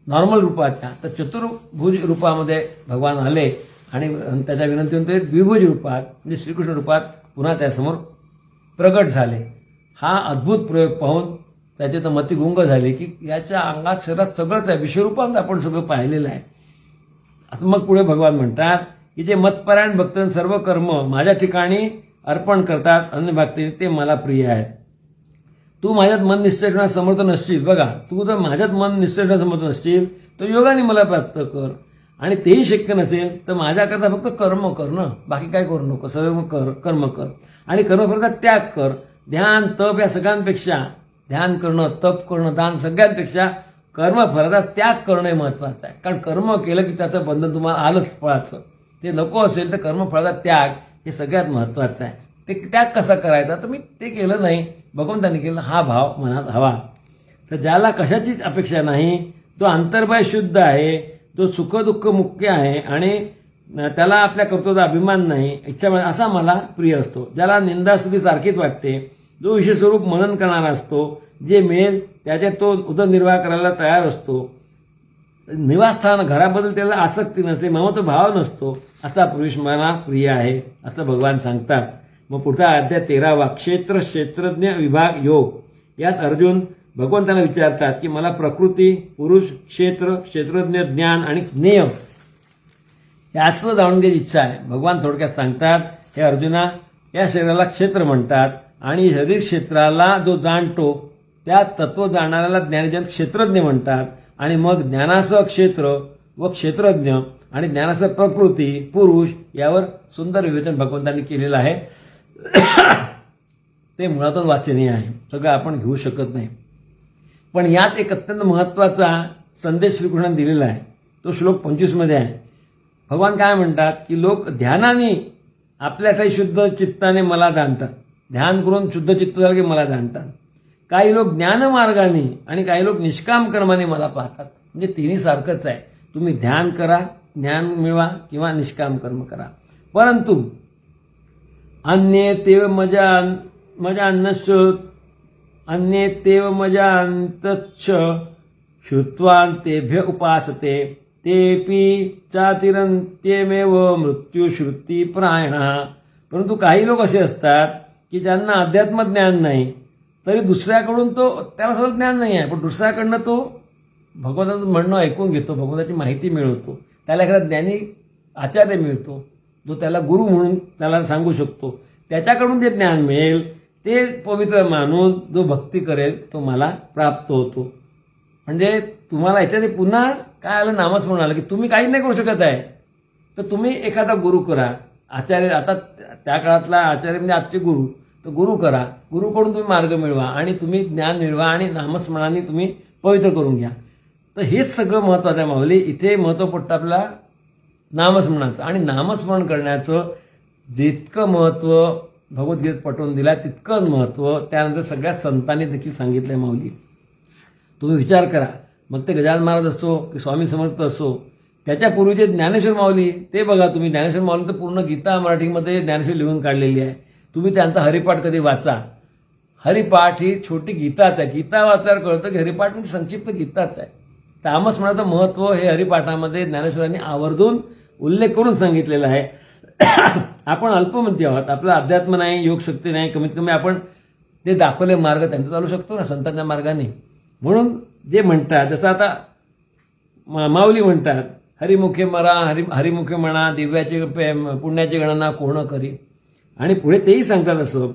S3: नॉर्मल रूपात या. तर चतुर्भुज रूपामध्ये भगवान आले आणि त्याच्या विनंतीनंतर द्विभुज रूपात म्हणजे श्रीकृष्ण रूपात पुन्हा त्यासमोर प्रगट झाले. हा अद्भुत प्रयोग पाहून त्याचे तर मती गुंग झाले की याच्या अंगात शरीरात सगळंच आहे, विश्वरूपात आपण सगळं पाहिलेलं आहे. आता मग पुढे भगवान म्हणतात की जे मतपरायण भक्त सर्व कर्म माझ्या ठिकाणी अर्पण करतात अन्य भक्ती ते मला प्रिय आहेत. तू माझ्यात मन निश्चय ठेवण्यास समर्थ नसशील, बघा तू जर माझ्यात मन निश्चय ठेवण्यास समर्थ नसशील तर योगाने मला प्राप्त कर, आणि तेही शक्य नसेल तर माझ्याकरता फक्त कर्म कर ना, बाकी काय करू नको, सर्व कर, कर्म कर आणि कर्मफलाचा त्याग कर. ध्यान तप या सगळ्यांपेक्षा ध्यान करणं, तप करणं, दान सगळ्यांपेक्षा कर्मफलाचा त्याग करणं हे महत्त्वाचं आहे. कारण कर्म केलं की त्याचं बंधन तुम्हाला आलंच फळाचं. ते नको असेल तर कर्मफळाचा त्याग हे सगळ्यात महत्त्वाचं आहे. ते त्याग कसा करायचा, तर मी ते केलं नाही, भगवंतांनी केलं, हा भाव मनात हवा. तर ज्याला कशाचीच अपेक्षा नाही, तो अंतर्बाह्य शुद्ध आहे, तो सुखदुःख मुख्य आहे आणि त्याला आपल्या कर्तव्याचा अभिमान नाही, इच्छा असा मला प्रिय असतो. ज्याला निंदास्तुती सारखीच वाटते, जो विषय स्वरूप मनन करणारा असतो, जे मिळेल त्याच्यात तो उदरनिर्वाह करायला तयार असतो, निवासस्थान घराबद्दल त्याला आसक्ती नसते, ममत्व भाव नसतो, असा पुरुष मला प्रिय आहे असं भगवान सांगतात. मग पुढचा अध्याय 13वा क्षेत्र क्षेत्रज्ञ विभाग योग. यात अर्जुन भगवंतांना विचारतात की मला प्रकृती, पुरुष, क्षेत्र, क्षेत्रज्ञ, ज्ञान आणि ज्ञेय याचं जाणून घ्यायची इच्छा आहे. भगवान थोडक्यात सांगतात, हे अर्जुना, या शरीराला क्षेत्र म्हणतात आणि शरीर क्षेत्राला जो जाणतो त्या तत्व जाणणाऱ्याला ज्ञानजन क्षेत्रज्ञ म्हणतात. आणि मग ज्ञानासह क्षेत्र व क्षेत्रज्ञ आणि ज्ञानासह प्रकृती, पुरुष यावर सुंदर विवेचन भगवंतांनी केलेलं आहे. ते मुळातच वाचनीय आहे, सगळं आपण घेऊ शकत नाही. पण यात एक अत्यंत महत्त्वाचा संदेश श्रीकृष्णाने दिलेला आहे. तो श्लोक 25 मध्ये आहे. भगवान काय म्हणतात की लोक ध्यानाने आपल्या काही शुद्ध चित्ताने मला जाणतात, ध्यान करून शुद्ध चित्त झालं की मला जाणतात. काही लोक ज्ञानमार्गाने आणि काही लोक निष्काम कर्माने मला पाहतात. म्हणजे तिन्ही सारखंच आहे, तुम्ही ध्यान करा, ज्ञान मिळवा किंवा निष्काम कर्म करा. परंतु अन्ये तेव मजा अंतच्छ श्रुत्वा तेभ्य उपासते तेपि चातिरंत्यमेव मृत्युश्रुती प्रायणः. परंतु काही लोक असे असतात की ज्यांना अध्यात्मज्ञान नाही, तरी दुसऱ्याकडून त्याला सुद्धा ज्ञान नाही आहे, पण दुसऱ्याकडनं तो भगवंताचं म्हणणं ऐकून घेतो, भगवंताची माहिती मिळवतो, त्याला एखादा ज्ञानी आचार्य मिळतो जो त्याला गुरु म्हणून त्याला सांगू शकतो. त्याच्याकडून जे ज्ञान मिळेल ते पवित्र मानून जो भक्ती करेल तो मला प्राप्त होतो. म्हणजे तुम्हाला याच्यात पुन्हा काय आलं, नामस्मरण आलं की तुम्ही काहीच नाही करू शकत आहे, तर तुम्ही एखादा गुरु करा, आचार्य. आता त्या काळातला आचार्य म्हणजे आजचे गुरु, तर गुरु करा, गुरुकडून तुम्ही मार्ग मिळवा आणि तुम्ही ज्ञान मिळवा आणि नामस्मरणाने तुम्ही पवित्र करून घ्या. तर हेच सगळं महत्त्वाचं आहे माऊली. इथे महत्त्व पडतं आपला नामस्मरणाचं, आणि नामस्मरण करण्याचं जितकं महत्त्व भगवद्गीतेत पटवून दिलं तितकंच महत्त्व त्यानंतर सगळ्या संतांनी देखील सांगितलं आहे माऊली. तुम्ही विचार करा, मग ते गजानन महाराज असो की स्वामी समर्थ असो, त्याच्यापूर्वीचे ज्ञानेश्वर माऊली ते बघा तुम्ही. ज्ञानेश्वर माऊली तर पूर्ण गीता मराठीमध्ये ज्ञानेश्वर लिहून काढलेली आहे. तुम्ही त्यांचा हरिपाठ कधी वाचा. हरिपाठ ही छोटी गीताच आहे. गीता वाचल्यावर कळतं की हरिपाठ म्हणजे संक्षिप्त गीताच आहे. नामस्मरणाचं महत्त्व हे हरिपाठामध्ये ज्ञानेश्वरांनी आवर्जून उल्लेख करून सांगितलेला आहे. आपण अल्पमती आहोत, आपला अध्यात्म नाही, योगशक्ती नाही, कमीत कमी आपण ते दाखवले मार्ग त्यांचा चालू शकतो ना संतांच्या मार्गाने. म्हणून जे म्हणतात, जसं आता माऊली म्हणतात, हरिमुखे मरा हरिमुखे म्हणा, दिव्याची पुण्याची गणना कोण करी. आणि पुढे तेही सांगतात असं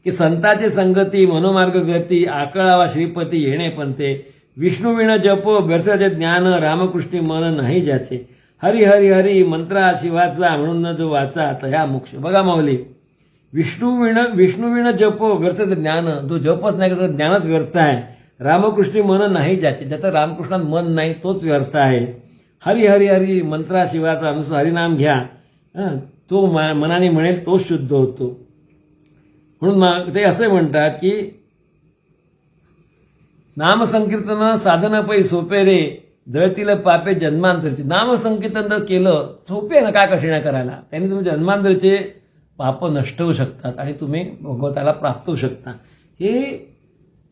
S3: की संताचे संगती मनोमार्ग गती आकळावा श्रीपती येणे पंते विष्णुविण जप व्यर्थाचे ज्ञान रामकृष्णी मन नाही ज्याचे हरी हरी हरी मंत्रा शिवाचा म्हणून जो वाचा तया मोक्ष. बघा माऊली, विष्णुविण जप व्यर्थाचे ज्ञान, जो जपच नाही त्याचं ज्ञानच व्यर्थ आहे. रामकृष्णी मन नाही ज्याचे, ज्याचं रामकृष्णात मन नाही तोच व्यर्थ आहे. हरी हरी हरी मंत्रा शिवाचा, नुसतं हरिनाम घ्या, तो मनाने म्हणेल तोच शुद्ध होतो. म्हणून ते असे म्हणतात की नामसंकीर्तन साधन पै सोपे रे जळतील पापे जन्मांतरचे. नामसंकीर्तन जर केलं सोपे आहे ना, काय कठीण आहे करायला. त्यांनी तुम्ही जन्मांतरचे पाप नष्ट होऊ शकतात आणि तुम्ही भगवताला प्राप्त होऊ शकता. हे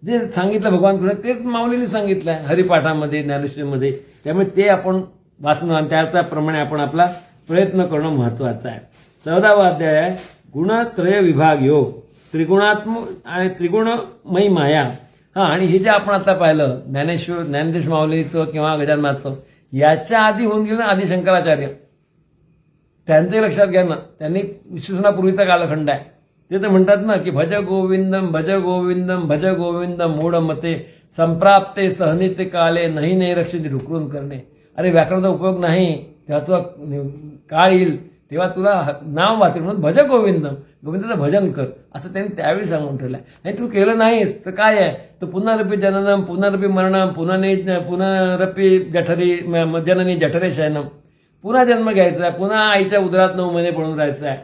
S3: जे सांगितलं भगवान कृष्ण तेच माऊलींनी सांगितलं आहे हरिपाठामध्ये, ज्ञानेश्वरीमध्ये. त्यामुळे ते आपण वाचून आणि त्याप्रमाणे आपण आपला प्रयत्न करणं महत्त्वाचं आहे. 14वा अध्याय आहे गुणत्रय विभाग योग, त्रिगुणात्मक आणि त्रिगुणमयी माया. आणि हे जे आपण आता पाहिलं ज्ञानेश माऊलीचं किंवा गजाननाथचं, याच्या आधी होऊन गेलं ना आदि शंकराचार्य, त्यांचे लक्षात घ्या ना. त्यांनी विश्वसनापूर्वीचा कालखंड आहे. ते तर म्हणतात ना की भज गोविंदम भज गोविंदम भज गोविंदम मूढ मते संप्राप्ते सहनित काले नाही नैरक्षित ढुकरून करणे. अरे व्याकरणाचा उपयोग नाही, तेव्हा तुला काळ येईल तेव्हा तुला नाव वाचेल म्हणून भज गोविंदम, गोविंदाचं भजन कर, असं त्यांनी त्यावेळी सांगून ठेवलं आहे. आणि तू केलं नाहीस तर काय आहे, तर पुनरपी जननम पुनरपी मरणम पुनरपी जठरी जननी जठरे शयनम, पुन्हा जन्म घ्यायचा आहे, पुन्हा आईच्या उदरात 9 महिने पडून राहायचं आहे.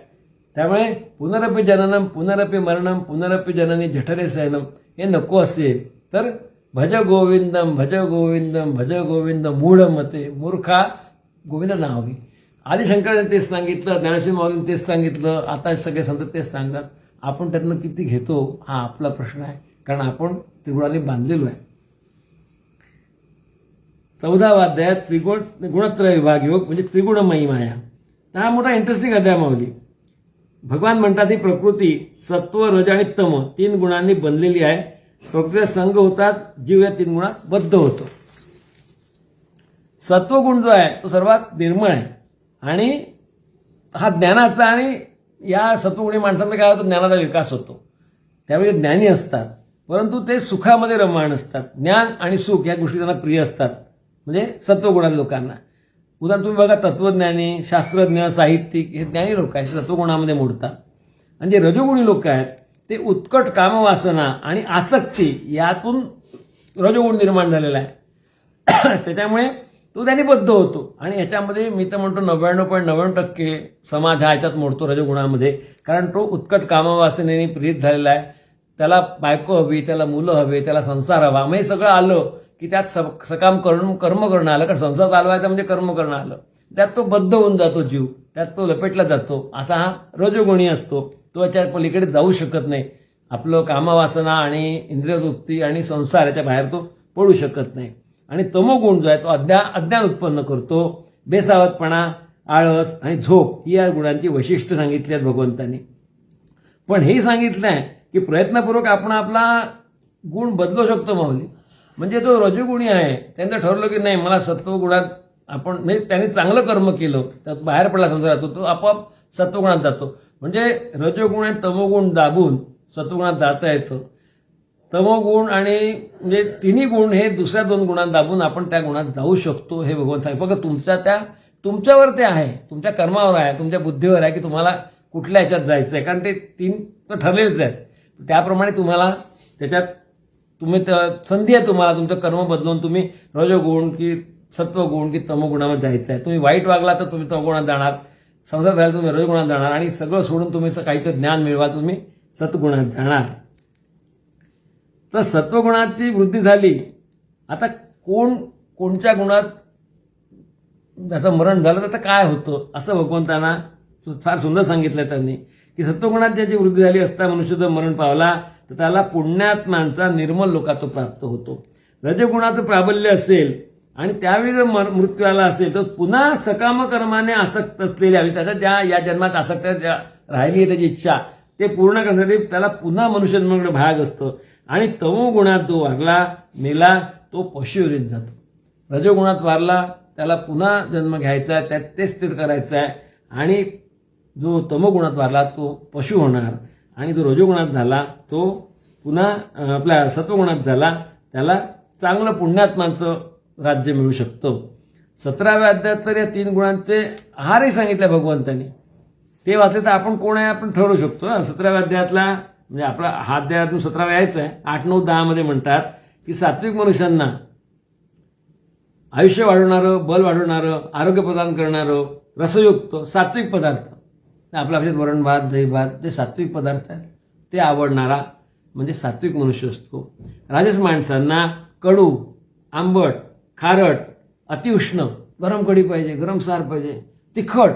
S3: त्यामुळे पुनरपी जननम पुनरपी मरणम पुनरपी जननी जठरे शयनम हे नको असेल तर भज गोविंदम भज गोविंदम भज गोविंद मूढ मते, मूर्खा गोविंद नाव घे. आदिशंकरांनी तेच सांगितलं, ज्ञानेश्वर माऊलींनी तेच सांगितलं, आता सगळे संत तेच सांगतात. आपण त्यातनं किती घेतो हा आपला प्रश्न आहे, कारण आपण त्रिगुणाने बांधलेलो आहे. 14वा अध्यायात गुणत्रय विभाग योग म्हणजे त्रिगुणमयी माया. हा मोठा इंटरेस्टिंग अध्याय माऊली. भगवान म्हणतात ही प्रकृती सत्व रज आणि तम 3 गुणांनी बनलेली आहे. प्रकृतीचा संघ होतात, जीव या 3 गुणात बद्ध होतो. सत्वगुण जो आहे तो सर्वात निर्मळ आहे आणि हा ज्ञानाचा, आणि या सत्वगुणी माणसांना काय होतं, ज्ञानाचा विकास होतो. त्यावेळी ज्ञानी असतात परंतु ते सुखामध्ये रममाण असतात. ज्ञान आणि सुख या गोष्टी त्यांना प्रिय असतात, म्हणजे सत्वगुणातील लोकांना. उदाहरण तुम्ही बघा, तत्वज्ञानी, शास्त्रज्ञ, साहित्यिक हे ज्ञानी लोक आहेत, सत्वगुणामध्ये मोडतात. आणि जे रजोगुणी लोक आहेत ते उत्कट कामवासना आणि आसक्ती यातून रजोगुण निर्माण झालेला आहे. त्याच्यामुळे तो त्यांनी बद्ध होतो. आणि याच्यामध्ये मी तर म्हणतो 99.99% समाज हा याच्यात मोडतो रजोगुणामध्ये, कारण तो उत्कट कामवासनेने प्रेरित झालेला आहे. त्याला बायको हवी, त्याला मुलं हवे, त्याला संसार हवा. मग हे सगळं आलं की त्यात सकाम कर्म करणं आलं, कारण संसार चालवायचा म्हणजे कर्म करणं आलं. त्यात तो बद्ध होऊन जातो जीव, त्यात तो लपेटला जातो. असा हा रजोगुणी असतो. तो याच्या पलीकडे जाऊ शकत नाही. आपलं कामवासना आणि इंद्रियतृप्ती आणि संसार याच्या बाहेर तो पडू शकत नाही. आणि तमोगुण जो आहे तो अज्ञान उत्पन्न करतो. बेसावधपणा, आळस आणि झोप ही या गुणांची वैशिष्ट्य सांगितली आहेत भगवंतांनी. पण हे सांगितलं आहे की प्रयत्नपूर्वक आपण आपला गुण बदलू शकतो माऊली. म्हणजे तो रजोगुणी आहे, त्यांचं ठरवलं की नाही मला सत्वगुणात आपण, म्हणजे त्यांनी चांगलं कर्म केलं त्यात बाहेर पडला संसारातून, तो आपोआप सत्वगुणात जातो. म्हणजे रजोगुण आणि तमोगुण दाबून सत्वगुणात जाता येतं. तमोगुण आणि म्हणजे 3 गुण हे दुसऱ्या 2 गुणांत दाबून आपण त्या गुणात जाऊ शकतो, हे भगवान सांगतो. बघा तुमच्यावर ते आहे, तुमच्या कर्मावर आहे, तुमच्या बुद्धीवर आहे की तुम्हाला कुठल्या ह्याच्यात जायचं आहे, कारण ते 3 तर ठरलेलेच आहेत. त्याप्रमाणे तुम्हाला त्याच्यात संधी आहे, तुम्हाला तुमचं कर्म बदलून तुम्ही रजोगुण की सत्वगुण की तमोगुणामध्ये जायचं आहे. तुम्ही वाईट वागला तर तुम्ही तमोगुणात जाणार, संसार झाला तुम्ही रजोगुणात जाणार, आणि सगळं सोडून तुम्ही काहीतरी ज्ञान मिळवा तुम्ही सत्गुणात जाणार. तर सत्वगुणाची वृद्धी झाली. आता कोणत्या गुणात त्याचं मरण झालं तर काय होतं, असं भगवंतांना फार सुंदर सांगितलं त्यांनी की सत्वगुणात ज्याची वृद्धी झाली असता मनुष्य जर मरण पावला तर त्याला पुण्यात्मांचा निर्मल लोकात प्राप्त होतो. रजगुणाचं प्राबल्य असेल आणि त्यावेळी जर मृत्यू आला असेल तर पुन्हा सकाम कर्माने आसक्त असलेल्या, त्याच्या या जन्मात आसक्त राहिली आहे त्याची इच्छा, ते पूर्ण करण्यासाठी त्याला पुन्हा मनुष्य जन्माकडे भाग असतो. आणि तमोगुणात जो वारला मेला तो पशुयोनीत जातो. रजोगुणात वारला त्याला पुन्हा जन्म घ्यायचा आहे, त्यात तेच ते करायचं आहे. आणि जो तमोगुणात वारला तो पशु होणार, आणि जो रजोगुणात झाला तो पुन्हा आपल्या सत्वगुणात झाला त्याला चांगलं पुण्यात्मांचं राज्य मिळू शकतं. 17व्या अध्यायात तर या 3 गुणांचे आहारही सांगितले भगवंतांनी. ते वाचले तर आपण कोण आहे आपण ठरवू शकतो. 17व्या अध्यायातला म्हणजे आपला हा अध्यायातून 17 यायचं आहे. 8, 9, 10 मध्ये म्हणतात की सात्विक मनुष्यांना आयुष्य वाढवणारं, बल वाढवणारं, आरोग्य प्रदान करणारं रसयुक्त सात्विक पदार्थ, आपल्या भाषेत वरण भात, दही भात, जे सात्विक पदार्थ आहेत ते आवडणारा म्हणजे सात्विक मनुष्य असतो. राजस माणसांना कडू, आंबट, खारट, अतिउष्ण, गरम कढी पाहिजे, गरम सार पाहिजे, तिखट,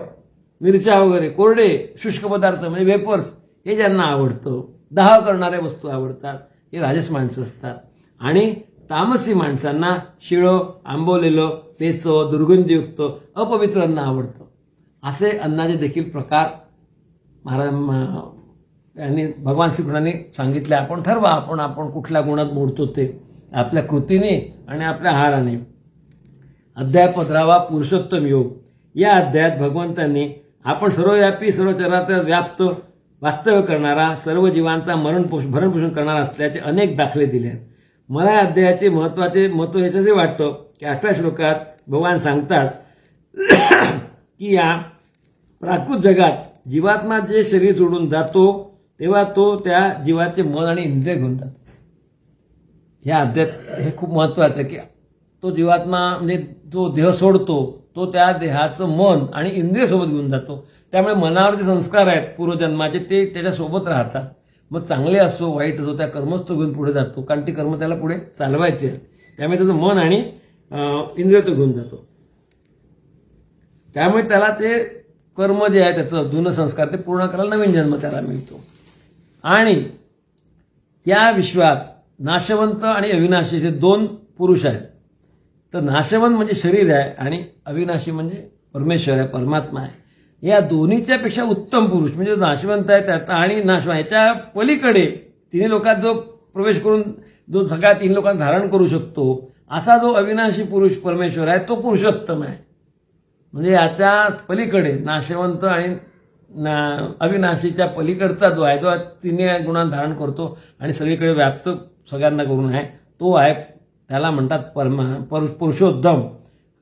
S3: मिरच्या वगैरे, कोरडे, शुष्क पदार्थ म्हणजे वेपर्स हे ज्यांना आवडतं, दाह करणाऱ्या वस्तू आवडतात, हे राजस माणसं असतात. आणि तामसी माणसांना शिळं, आंबवलेलं, पेचं, दुर्गंधयुक्त, अपवित्र अन्न आवडतं. असे अन्नाचे देखील प्रकार यांनी भगवान श्रीकृष्णांनी सांगितले. आपण ठरवा आपण कुठल्या गुणात मोडतो ते आपल्या कृतीने आणि आपल्या आहाराने. अध्याय 15 पुरुषोत्तम योग. या अध्यायात भगवंतांनी आपण सर्वव्यापी, सर्व चराचर व्याप्त, वास्तव्य करणारा, सर्व जीवांचा भरणपोषण करणारा असल्याचे अनेक दाखले दिले आहेत. मला या अध्यायाचे महत्व याच्याचे वाटतं की 8व्या श्लोकात भगवान सांगतात की या प्राकृत जगात जीवात्मा जे शरीर सोडून जातो तेव्हा तो त्या जीवाचे मन आणि इंद्रिय घेऊन जातो. ह्या अध्यायात हे खूप महत्त्वाचं आहे की तो जीवात्मा म्हणजे जो देह सोडतो तो त्या देहाचं मन आणि इंद्रिय सोबत घेऊन जातो. त्यामुळे मनावर जे संस्कार आहेत पूर्वजन्माचे ते त्याच्यासोबत राहतात. मग चांगले असो वाईट असो त्या कर्मच तो घेऊन पुढे जातो, कारण ती कर्म त्याला पुढे चालवायची आहेत. त्यामुळे त्याचं मन आणि इंद्रिय तो घेऊन जातो. त्यामुळे त्याला ते कर्म जे आहे त्याचं जुनं संस्कार ते पूर्ण करायला नवीन जन्म त्याला मिळतो. आणि या विश्वात नाशवंत आणि अविनाशी असे 2 पुरुष आहेत. तर नाशवंत म्हणजे शरीर आहे आणि अविनाशी म्हणजे परमेश्वर आहे, परमात्मा आहे. या दोन्हीच्या पेक्षा उत्तम पुरुष म्हणजे जो नाशवंत आहे त्याचा आणि नाशवंत याच्या पलीकडे तिन्ही लोकात जो प्रवेश करून जो सगळ्या 3 लोकांना धारण करू शकतो असा जो अविनाशी पुरुष परमेश्वर आहे तो पुरुषोत्तम आहे. म्हणजे याच्या पलीकडे नाशवंत आणि अविनाशीच्या पलीकडचा जो आहे जो तिन्ही गुणांना धारण करतो आणि सगळीकडे व्याप्त सगळ्यांना करून आहे तो आहे, त्याला म्हणतात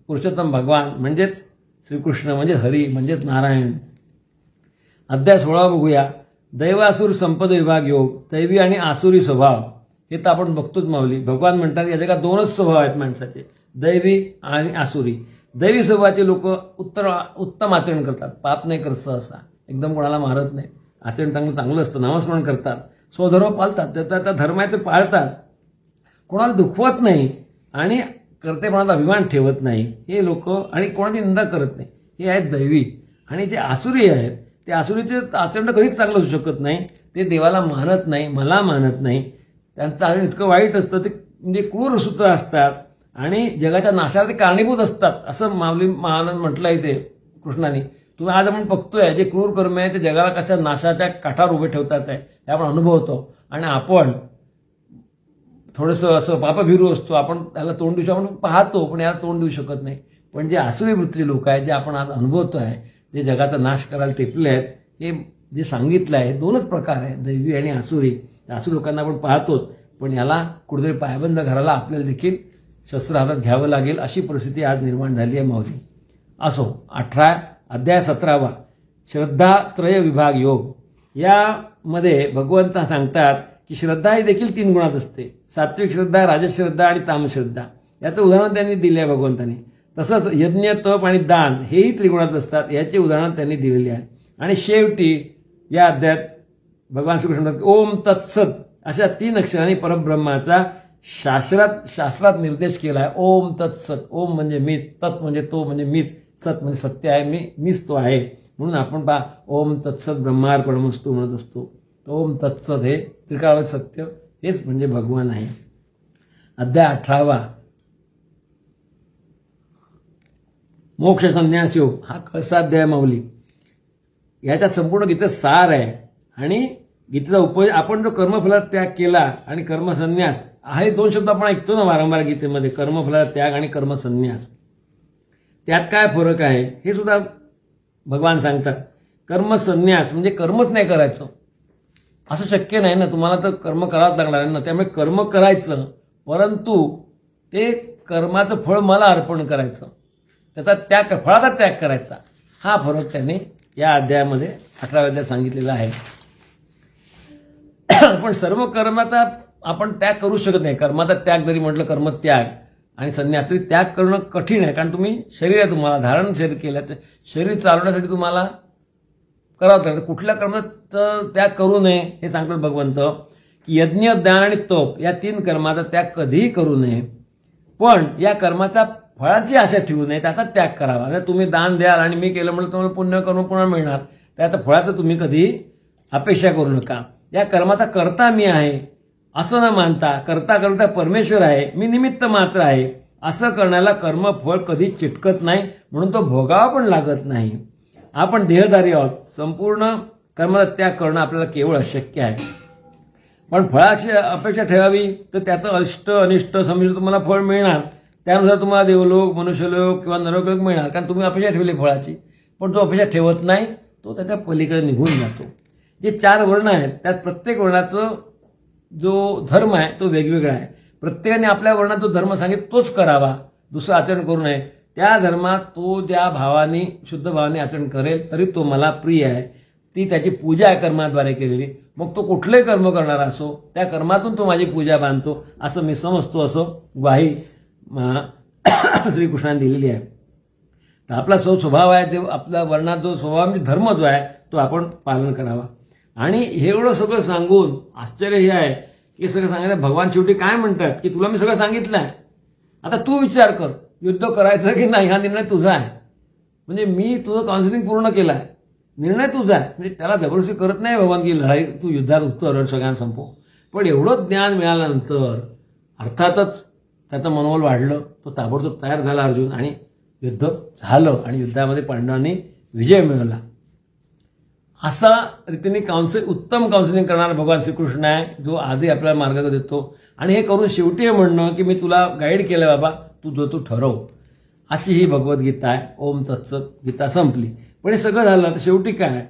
S3: पुरुषोत्तम भगवान म्हणजेच श्रीकृष्ण, म्हणजे हरी, म्हणजेच नारायण. अध्याय 16 बघूया. दैवासुर संपद विभाग योग. दैवी आणि आसुरी स्वभाव हे तर आपण बघतोच माऊली. भगवान म्हणतात या जगात 2च स्वभाव आहेत माणसाचे, दैवी आणि आसुरी. दैवी स्वभावाचे लोक उत्तम आचरण करतात, पाप नाही करत, सहसा एकदम कोणाला मारत नाही, आचरण चांगलं असतं, नामस्मरण करतात, स्वधर्म पाळतात, त्याचा धर्म आहे ते पाळतात, कोणाला दुखवत नाही आणि कर्तेपणाचा अभिमान ठेवत नाही हे लोक, आणि कोणाची निंदा करत नाही, हे आहेत दैवी. आणि जे आसुरी आहेत ते आसुरीचे आचरण कधीच चांगलं असू शकत नाही. ते देवाला मानत नाही, मला मानत नाही, त्यांचं आचरण इतकं वाईट असतं, ते म्हणजे क्रूर सुद्धा असतात आणि जगाच्या नाशाला ते कारणीभूत असतात असं महाराज म्हटलं आहे ते कृष्णाने. तुम्ही आज आपण बघतोय जे क्रूर कर्म आहे ते जगाला कशा नाशाच्या काठावर उभे ठेवतात आहे हे आपण अनुभवतो. आणि आपण थोडंसं असं पापभिरू असतो, आपण त्याला तोंड देऊ शकतो, आपण पाहतो पण याला तोंड देऊ शकत नाही. पण जे आसुरी वृत्तीचे लोक आहेत जे आपण आज अनुभवतो आहे, जे जगाचा नाश करायला टेपले आहेत, हे जे सांगितलं आहे 2च प्रकार आहे, दैवी आणि आसुरी. आसुरी लोकांना आपण पाहतोच, पण याला कुठेतरी पायबंद घालायला आपल्याला देखील शस्त्र हातात घ्यावं लागेल अशी परिस्थिती आज निर्माण झाली आहे माऊली. असो. अध्याय 17 श्रद्धात्रय विभाग योग. यामध्ये भगवंत सांगतात की श्रद्धा ही देखील 3 गुणात असते, सात्विक श्रद्धा, राजस श्रद्धा आणि तामस श्रद्धा. याचं उदाहरण त्यांनी दिले आहे भगवंतांनी. तसंच यज्ञ, तप आणि दान हेही त्रिगुणात असतात, याचे उदाहरण त्यांनी दिलेले आहे. आणि शेवटी या अध्यायात भगवान श्रीकृष्ण म्हणतात ओम तत्सत अशा 3 अक्षरांनी परब्रह्माचा शास्त्रात निर्देश केला आहे. ओम तत्सत. ओम म्हणजे मीच, तत् म्हणजे तो म्हणजे मीच, सत म्हणजे सत्य आहे, मीच तो आहे. म्हणून आपण पहा ओम तत्सत ब्रह्मार्पणमस्तु म्हणत असतो. ओम तत्सत हे त्रिकाळ सत्य हेच म्हणजे भगवान आहे. अध्याय 18 मोक्ष संन्यास योग. हा कसा अध्याय माऊली. याच्यात संपूर्ण गीतेत सार आहे आणि गीतेचा उपयोग आपण जो कर्मफलाचा त्याग केला आणि कर्मसन्यास हे 2 शब्द आपण ऐकतो ना वारंवार गीतेमध्ये, कर्मफलाचा त्याग आणि कर्मसन्यास. त्यात काय फरक आहे हे सुद्धा भगवान सांगतात. कर्मसन्यास म्हणजे कर्मच नाही करायचं असं शक्य नाही ना, तुम्हाला तर कर्म करावंच लागणार आहे ना. त्यामुळे कर्म करायचं परंतु ते कर्माचं फळ मला अर्पण करायचं, त्याचा फळाचा त्याग करायचा. हा फरक त्याने या अध्यायामध्ये 18व्या अध्यायात सांगितलेला आहे. पण सर्व कर्माचा आपण त्याग करू शकत नाही. कर्माचा त्याग जरी म्हटलं कर्मत्याग आणि संन्यास तरी त्याग करणं कठीण आहे, कारण तुम्ही शरीर आहे, तुम्हाला धारण शरीर केलं, तर शरीर चालवण्यासाठी तुम्हाला करावं लागतं. कुठल्या कर्माचा त्याग करू नये हे सांगतात भगवंत की यज्ञ, दान आणि तप या 3 कर्माचा त्याग कधीही करू नये. पण या कर्माचा फळाची आशा ठेवू नये, त्याचा त्याग करावा. आता तुम्ही दान द्याल आणि मी केलं म्हणून तुम्हाला पुण्य कर्म पुन्हा मिळणार, त्यात फळाचं तुम्ही कधीही अपेक्षा करू नका. या कर्माचा कर्ता मी आहे असं न मानता करता करता परमेश्वर आहे, मी निमित्त मात्र आहे, असं करण्याला कर्मफळ कधीच चिटकत नाही, म्हणून तो भोगावा पण लागत नाही. आपण देहधारी आहोत, संपूर्ण कर्माचा त्याग करणं आपल्याला केवळ अशक्य आहे. पण फळाची अपेक्षा ठेवावी तर त्याचं अष्ट अनिष्ट समजा तुम्हाला फळ मिळणार, त्यानुसार तुम्हाला देवलोक मनुष्यलोक किंवा नरकलोक मिळणार, कारण तुम्ही अपेक्षा ठेवली फळाची. पण तो अपेक्षा ठेवत नाही, तो त्याच्या पलीकडे निघून जातो. जे 4 वर्ण आहेत त्यात प्रत्येक वर्णाचं जो धर्म आहे तो वेगवेगळा आहे. प्रत्येकाने आपल्या वर्णात जो धर्म सांगितला तोच करावा, दुसरं आचरण करू नये. त्या धर्मात तो ज्या भावाने शुद्ध भावाने आचरण करेल तरी तो मला प्रिय आहे, ती त्याची पूजा आहे कर्माद्वारे केलेली. मग तो कुठलंही कर्म करणारा असो, त्या कर्मातून तो माझी पूजा बांधतो असं मी समजतो, असं ग्वाही श्रीकृष्णाने दिलेली आहे. तर आपला जो स्वभाव आहे, ते आपला वर्णात जो स्वभाव म्हणजे धर्म जो आहे तो आपण पालन करावा. आणि हे एवढं सगळं सांगून आश्चर्य हे आहे की सगळं सांगायचं भगवान शेवटी काय म्हणतात की तुला मी सगळं सांगितलं आहे, आता तू विचार कर युद्ध करायचं की नाही, हा निर्णय तुझा आहे. म्हणजे मी तुझं काउन्सिलिंग पूर्ण केलं आहे, निर्णय तुझा आहे. म्हणजे त्याला जबरदस्ती करत नाही भगवान की लढाई तू युद्धात उत्तर सगळ्यांना संपव. पण एवढं ज्ञान मिळाल्यानंतर अर्थातच त्याचं मनोबल वाढलं, तो ताबडतोब तयार झाला अर्जुन आणि युद्ध झालं आणि युद्धामध्ये पांडवांनी विजय मिळवला. असा रीतीने उत्तम काउन्सिलिंग करणारा भगवान श्रीकृष्ण आहे, जो आजही आपल्याला मार्ग देतो. आणि हे करून शेवटी म्हणणं की मी तुला गाईड केलं बाबा, तू ठरव, अशी ही भगवद्गीता आहे. ओम तत्सत गीता संपली. पण हे सगळं झालं तर शेवटी काय,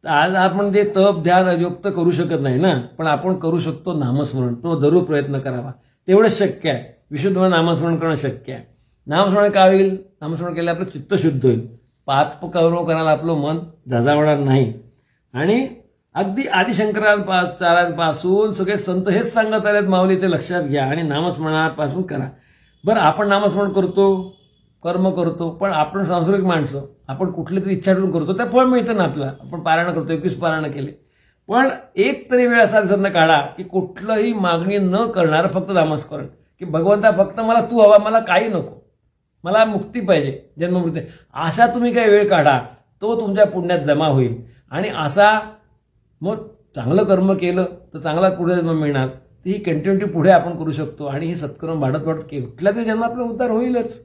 S3: तर आज आपण ते तप ध्यान युक्त करू शकत नाही ना, पण आपण करू शकतो नामस्मरण. तो जरूर प्रयत्न करावा, तेवढंच शक्य आहे. विशुद्ध नामस्मरण करणं शक्य आहे. नामस्मरण का होईल, नामस्मरण केलं आपलं चित्त शुद्ध होईल, पाप कौरव करायला आपलं मन धजावणार नाही. आणि अगदी आदिशंकरांपासून सगळे संत हेच सांगत आलेत माऊली, ते लक्षात घ्या आणि नामस्मरणापासून करा. बरं, आपण नामस्मरण करतो, कर्म करतो, पण आपण सांस्कृतिक माणसं, आपण कुठली तरी इच्छा ठेवून करतो, त्या फळ मिळतं ना आपल्याला. आपण पारायण करतो, 21 पारायण केले, पण एक तरी वेळ असा दिवसांना काढा की कुठलंही मागणी न करणारं फक्त नामस्मरण, की भगवंता फक्त मला तू हवा, मला काही नको, मला मुक्ती पाहिजे, जन्ममृत्यू, असा तुम्ही काही वेळ काढा, तो तुमच्या पुण्यात जमा होईल. आणि असा मग चांगलं कर्म केलं तर चांगला पुढे जन्म मिळणार. ती ही कंटिन्युटी पुढे आपण करू शकतो आणि हे सत्कर्म वाढत कुठल्या तरी जन्म आपला उद्धार होईलच.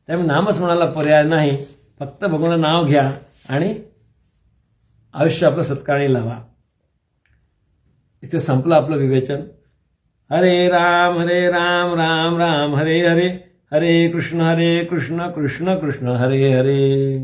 S3: त्यामुळे नामस्मरणाला पर्याय नाही, फक्त भगवान नाव घ्या आणि आयुष्य आपलं सत्कारणी लावा. इथे संपलं आपलं विवेचन. हरे राम राम राम हरे हरे, हरे कृष्ण कृष्ण कृष्ण हरे हरे.